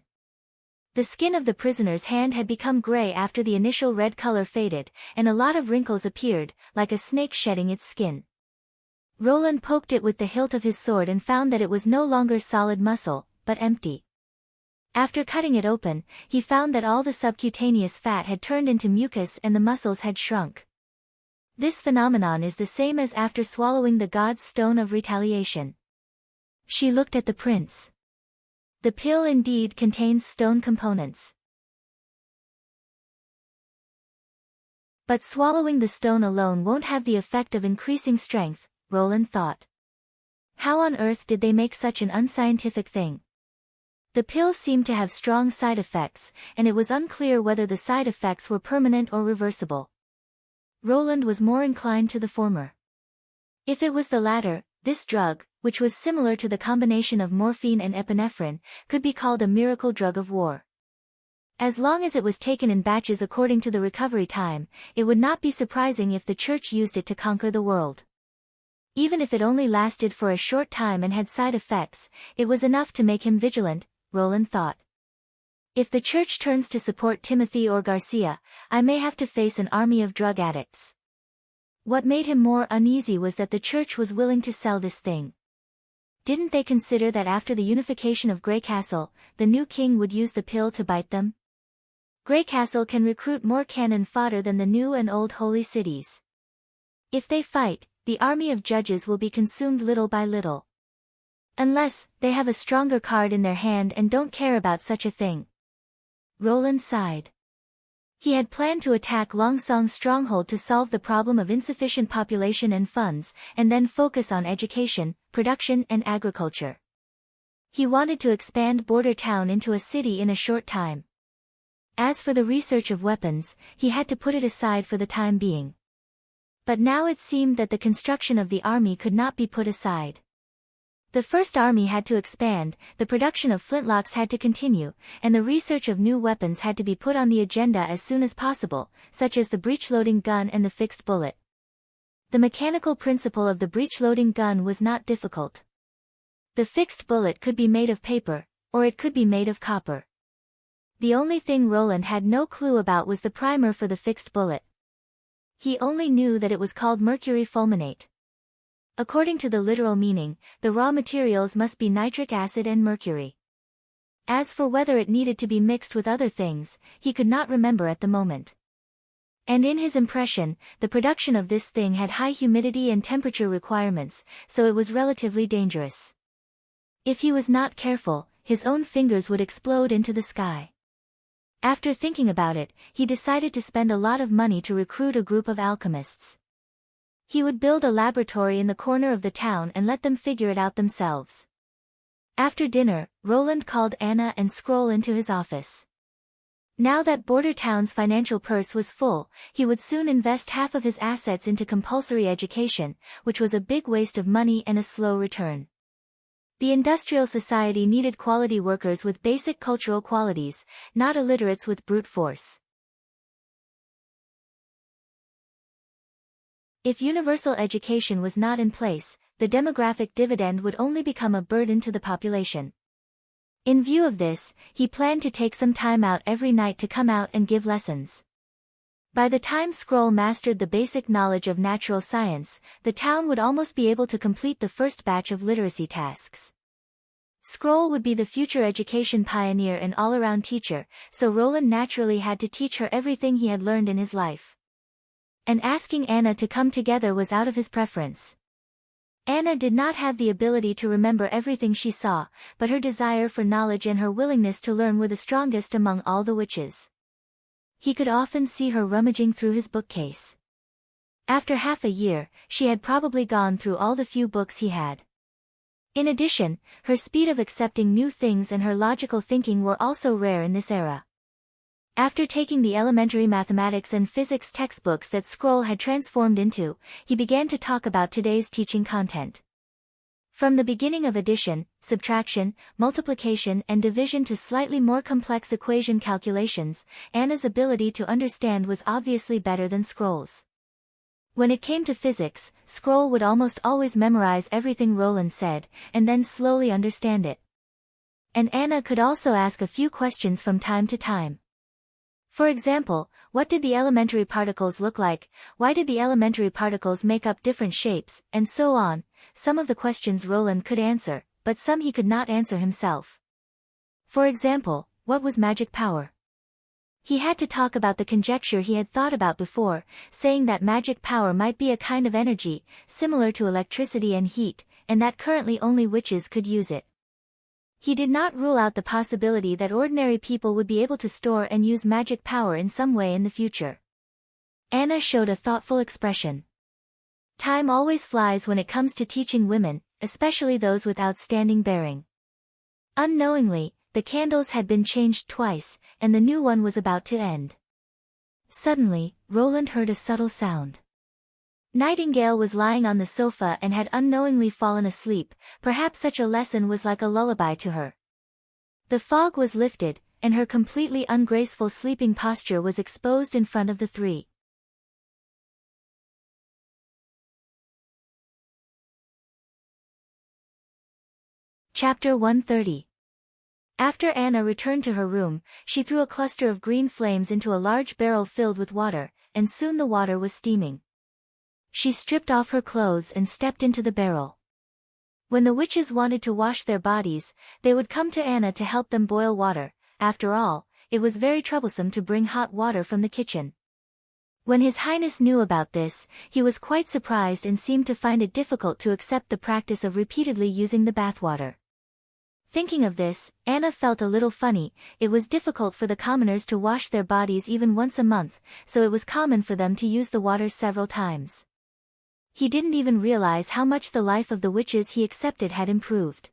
The skin of the prisoner's hand had become gray after the initial red color faded, and a lot of wrinkles appeared, like a snake shedding its skin. Roland poked it with the hilt of his sword and found that it was no longer solid muscle, but empty. After cutting it open, he found that all the subcutaneous fat had turned into mucus and the muscles had shrunk. This phenomenon is the same as after swallowing the god's stone of retaliation. She looked at the prince. The pill indeed contains stone components. But swallowing the stone alone won't have the effect of increasing strength, Roland thought. How on earth did they make such an unscientific thing? The pill seemed to have strong side effects, and it was unclear whether the side effects were permanent or reversible. Roland was more inclined to the former. If it was the latter, this drug, which was similar to the combination of morphine and epinephrine, could be called a miracle drug of war. As long as it was taken in batches according to the recovery time, it would not be surprising if the Church used it to conquer the world. Even if it only lasted for a short time and had side effects, it was enough to make him vigilant, Roland thought. If the Church turns to support Timothy or Garcia, I may have to face an army of drug addicts. What made him more uneasy was that the Church was willing to sell this thing. Didn't they consider that after the unification of Greycastle, the new king would use the pill to bite them? Greycastle can recruit more cannon fodder than the new and old holy cities. If they fight, the army of judges will be consumed little by little. Unless, they have a stronger card in their hand and don't care about such a thing. Roland sighed. He had planned to attack Longsong's stronghold to solve the problem of insufficient population and funds, and then focus on education, production and agriculture. He wanted to expand Border Town into a city in a short time. As for the research of weapons, he had to put it aside for the time being. But now it seemed that the construction of the army could not be put aside. The First Army had to expand, the production of flintlocks had to continue, and the research of new weapons had to be put on the agenda as soon as possible, such as the breech-loading gun and the fixed bullet. The mechanical principle of the breech-loading gun was not difficult. The fixed bullet could be made of paper, or it could be made of copper. The only thing Roland had no clue about was the primer for the fixed bullet. He only knew that it was called mercury fulminate. According to the literal meaning, the raw materials must be nitric acid and mercury. As for whether it needed to be mixed with other things, he could not remember at the moment. And in his impression, the production of this thing had high humidity and temperature requirements, so it was relatively dangerous. If he was not careful, his own fingers would explode into the sky. After thinking about it, he decided to spend a lot of money to recruit a group of alchemists. He would build a laboratory in the corner of the town and let them figure it out themselves. After dinner, Roland called Anna and Scroll into his office. Now that Border Town's financial purse was full, he would soon invest half of his assets into compulsory education, which was a big waste of money and a slow return. The industrial society needed quality workers with basic cultural qualities, not illiterates with brute force. If universal education was not in place, the demographic dividend would only become a burden to the population. In view of this, he planned to take some time out every night to come out and give lessons. By the time Scroll mastered the basic knowledge of natural science, the town would almost be able to complete the first batch of literacy tasks. Scroll would be the future education pioneer and all-around teacher, so Roland naturally had to teach her everything he had learned in his life. And asking Anna to come together was out of his preference. Anna did not have the ability to remember everything she saw, but her desire for knowledge and her willingness to learn were the strongest among all the witches. He could often see her rummaging through his bookcase. After half a year, she had probably gone through all the few books he had. In addition, her speed of accepting new things and her logical thinking were also rare in this era. After taking the elementary mathematics and physics textbooks that Scroll had transformed into, he began to talk about today's teaching content. From the beginning of addition, subtraction, multiplication and division to slightly more complex equation calculations, Anna's ability to understand was obviously better than Scroll's. When it came to physics, Scroll would almost always memorize everything Roland said, and then slowly understand it. And Anna could also ask a few questions from time to time. For example, what did the elementary particles look like, why did the elementary particles make up different shapes, and so on. Some of the questions Roland could answer, but some he could not answer himself. For example, what was magic power? He had to talk about the conjecture he had thought about before, saying that magic power might be a kind of energy, similar to electricity and heat, and that currently only witches could use it. He did not rule out the possibility that ordinary people would be able to store and use magic power in some way in the future. Anna showed a thoughtful expression. Time always flies when it comes to teaching women, especially those with outstanding bearing. Unknowingly, the candles had been changed twice, and the new one was about to end. Suddenly, Roland heard a subtle sound. Nightingale was lying on the sofa and had unknowingly fallen asleep. Perhaps such a lesson was like a lullaby to her. The fog was lifted, and her completely ungraceful sleeping posture was exposed in front of the three. Chapter 130. After Anna returned to her room, she threw a cluster of green flames into a large barrel filled with water, and soon the water was steaming. She stripped off her clothes and stepped into the barrel. When the witches wanted to wash their bodies, they would come to Anna to help them boil water. After all, it was very troublesome to bring hot water from the kitchen. When His Highness knew about this, he was quite surprised and seemed to find it difficult to accept the practice of repeatedly using the bathwater. Thinking of this, Anna felt a little funny. It was difficult for the commoners to wash their bodies even once a month, so it was common for them to use the water several times. He didn't even realize how much the life of the witches he accepted had improved.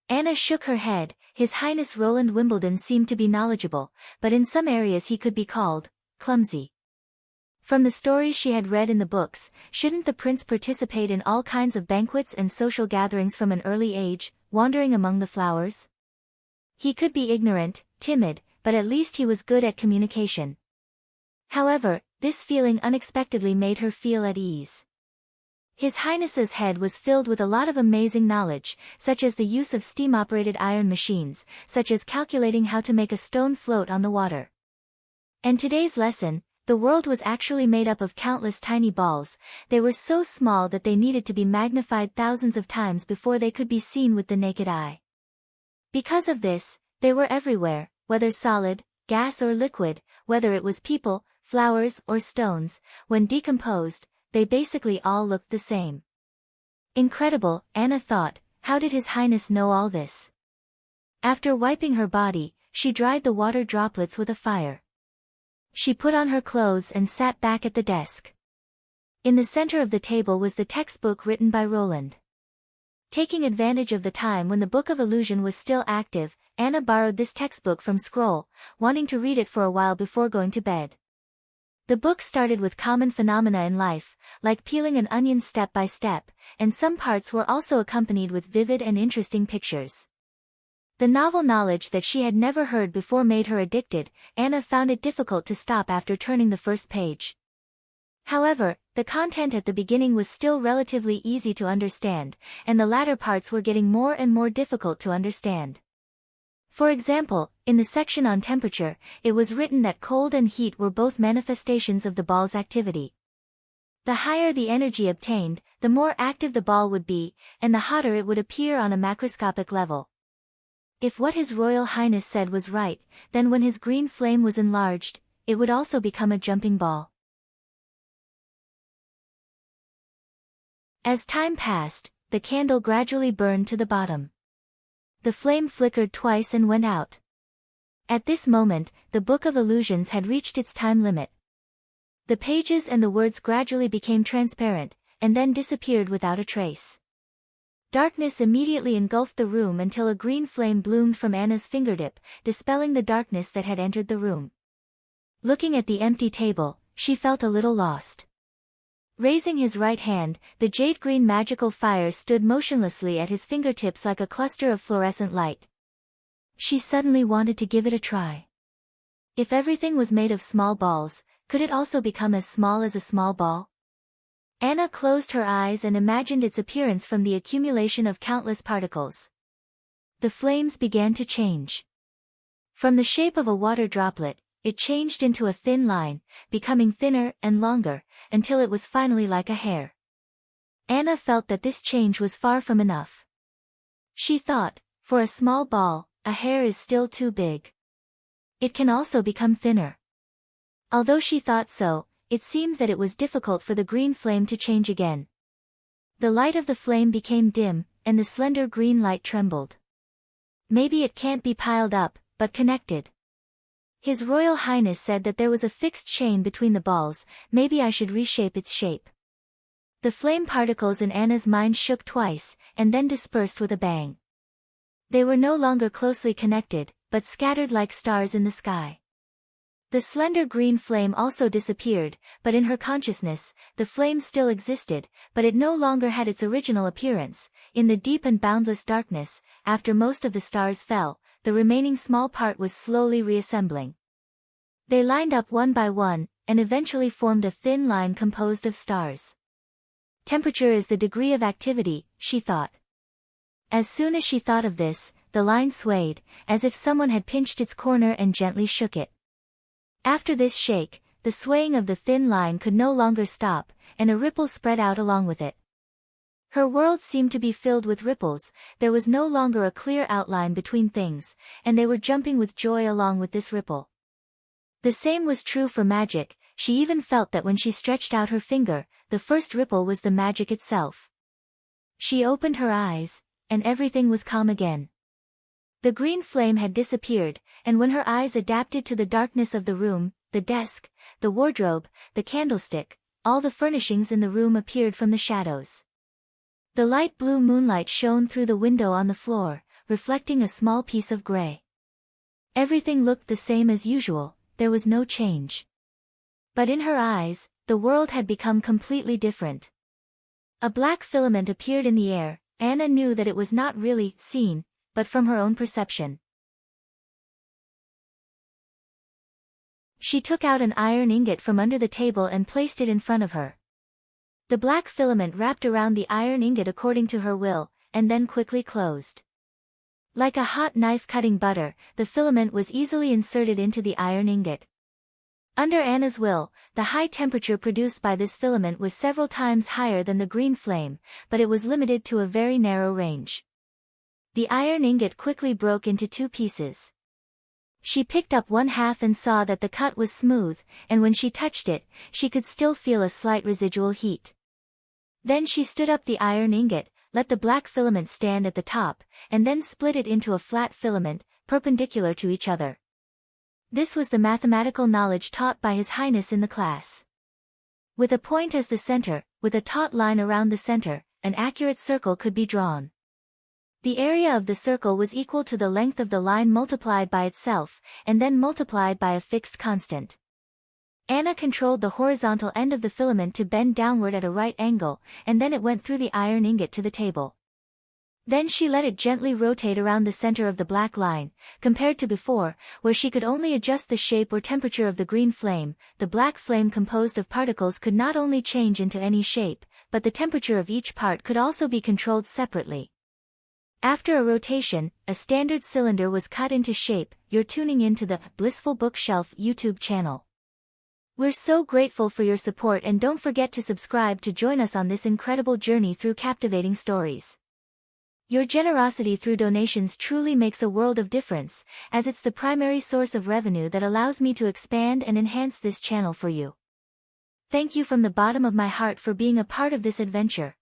Anna shook her head. His Highness Roland Wimbledon seemed to be knowledgeable, but in some areas he could be called clumsy. From the stories she had read in the books, shouldn't the prince participate in all kinds of banquets and social gatherings from an early age, wandering among the flowers? He could be ignorant, timid, but at least he was good at communication. However, this feeling unexpectedly made her feel at ease. His Highness's head was filled with a lot of amazing knowledge, such as the use of steam-operated iron machines, such as calculating how to make a stone float on the water. And today's lesson, the world was actually made up of countless tiny balls. They were so small that they needed to be magnified thousands of times before they could be seen with the naked eye. Because of this, they were everywhere, whether solid, gas or liquid, whether it was people, flowers or stones. When decomposed, they basically all looked the same. Incredible, Anna thought. How did His Highness know all this? After wiping her body, she dried the water droplets with a fire. She put on her clothes and sat back at the desk. In the center of the table was the textbook written by Roland. Taking advantage of the time when the Book of Illusion was still active, Anna borrowed this textbook from Scroll, wanting to read it for a while before going to bed. The book started with common phenomena in life, like peeling an onion step by step, and some parts were also accompanied with vivid and interesting pictures. The novel knowledge that she had never heard before made her addicted. Anna found it difficult to stop after turning the first page. However, the content at the beginning was still relatively easy to understand, and the latter parts were getting more and more difficult to understand. For example, in the section on temperature, it was written that cold and heat were both manifestations of the ball's activity. The higher the energy obtained, the more active the ball would be, and the hotter it would appear on a macroscopic level. If what His Royal Highness said was right, then when his green flame was enlarged, it would also become a jumping ball. As time passed, the candle gradually burned to the bottom. The flame flickered twice and went out. At this moment, the Book of Illusions had reached its time limit. The pages and the words gradually became transparent, and then disappeared without a trace. Darkness immediately engulfed the room until a green flame bloomed from Anna's fingertip, dispelling the darkness that had entered the room. Looking at the empty table, she felt a little lost. Raising his right hand, the jade-green magical fire stood motionlessly at his fingertips like a cluster of fluorescent light. She suddenly wanted to give it a try. If everything was made of small balls, could it also become as small as a small ball? Anna closed her eyes and imagined its appearance from the accumulation of countless particles. The flames began to change. From the shape of a water droplet, it changed into a thin line, becoming thinner and longer, until it was finally like a hair. Anna felt that this change was far from enough. She thought, for a small ball, a hair is still too big. It can also become thinner. Although she thought so, it seemed that it was difficult for the green flame to change again. The light of the flame became dim, and the slender green light trembled. Maybe it can't be piled up, but connected. His Royal Highness said that there was a fixed chain between the balls, maybe I should reshape its shape. The flame particles in Anna's mind shook twice, and then dispersed with a bang. They were no longer closely connected, but scattered like stars in the sky. The slender green flame also disappeared, but in her consciousness, the flame still existed, but it no longer had its original appearance. In the deep and boundless darkness, after most of the stars fell, the remaining small part was slowly reassembling. They lined up one by one, and eventually formed a thin line composed of stars. Temperature is the degree of activity, she thought. As soon as she thought of this, the line swayed, as if someone had pinched its corner and gently shook it. After this shake, the swaying of the thin line could no longer stop, and a ripple spread out along with it. Her world seemed to be filled with ripples, there was no longer a clear outline between things, and they were jumping with joy along with this ripple. The same was true for magic, she even felt that when she stretched out her finger, the first ripple was the magic itself. She opened her eyes, and everything was calm again. The green flame had disappeared, and when her eyes adapted to the darkness of the room, the desk, the wardrobe, the candlestick, all the furnishings in the room appeared from the shadows. The light blue moonlight shone through the window on the floor, reflecting a small piece of gray. Everything looked the same as usual, there was no change. But in her eyes, the world had become completely different. A black filament appeared in the air. Anna knew that it was not really seen, but from her own perception. She took out an iron ingot from under the table and placed it in front of her. The black filament wrapped around the iron ingot according to her will, and then quickly closed. Like a hot knife cutting butter, the filament was easily inserted into the iron ingot. Under Anna's will, the high temperature produced by this filament was several times higher than the green flame, but it was limited to a very narrow range. The iron ingot quickly broke into two pieces. She picked up one half and saw that the cut was smooth, and when she touched it, she could still feel a slight residual heat. Then she stood up the iron ingot, let the black filament stand at the top, and then split it into a flat filament, perpendicular to each other. This was the mathematical knowledge taught by His Highness in the class. With a point as the center, with a taut line around the center, an accurate circle could be drawn. The area of the circle was equal to the length of the line multiplied by itself, and then multiplied by a fixed constant. Anna controlled the horizontal end of the filament to bend downward at a right angle, and then it went through the iron ingot to the table. Then she let it gently rotate around the center of the black line. Compared to before, where she could only adjust the shape or temperature of the green flame, the black flame composed of particles could not only change into any shape, but the temperature of each part could also be controlled separately. After a rotation, a standard cylinder was cut into shape. You're tuning into the Blissful Bookshelf YouTube channel. We're so grateful for your support, and don't forget to subscribe to join us on this incredible journey through captivating stories. Your generosity through donations truly makes a world of difference, as it's the primary source of revenue that allows me to expand and enhance this channel for you. Thank you from the bottom of my heart for being a part of this adventure.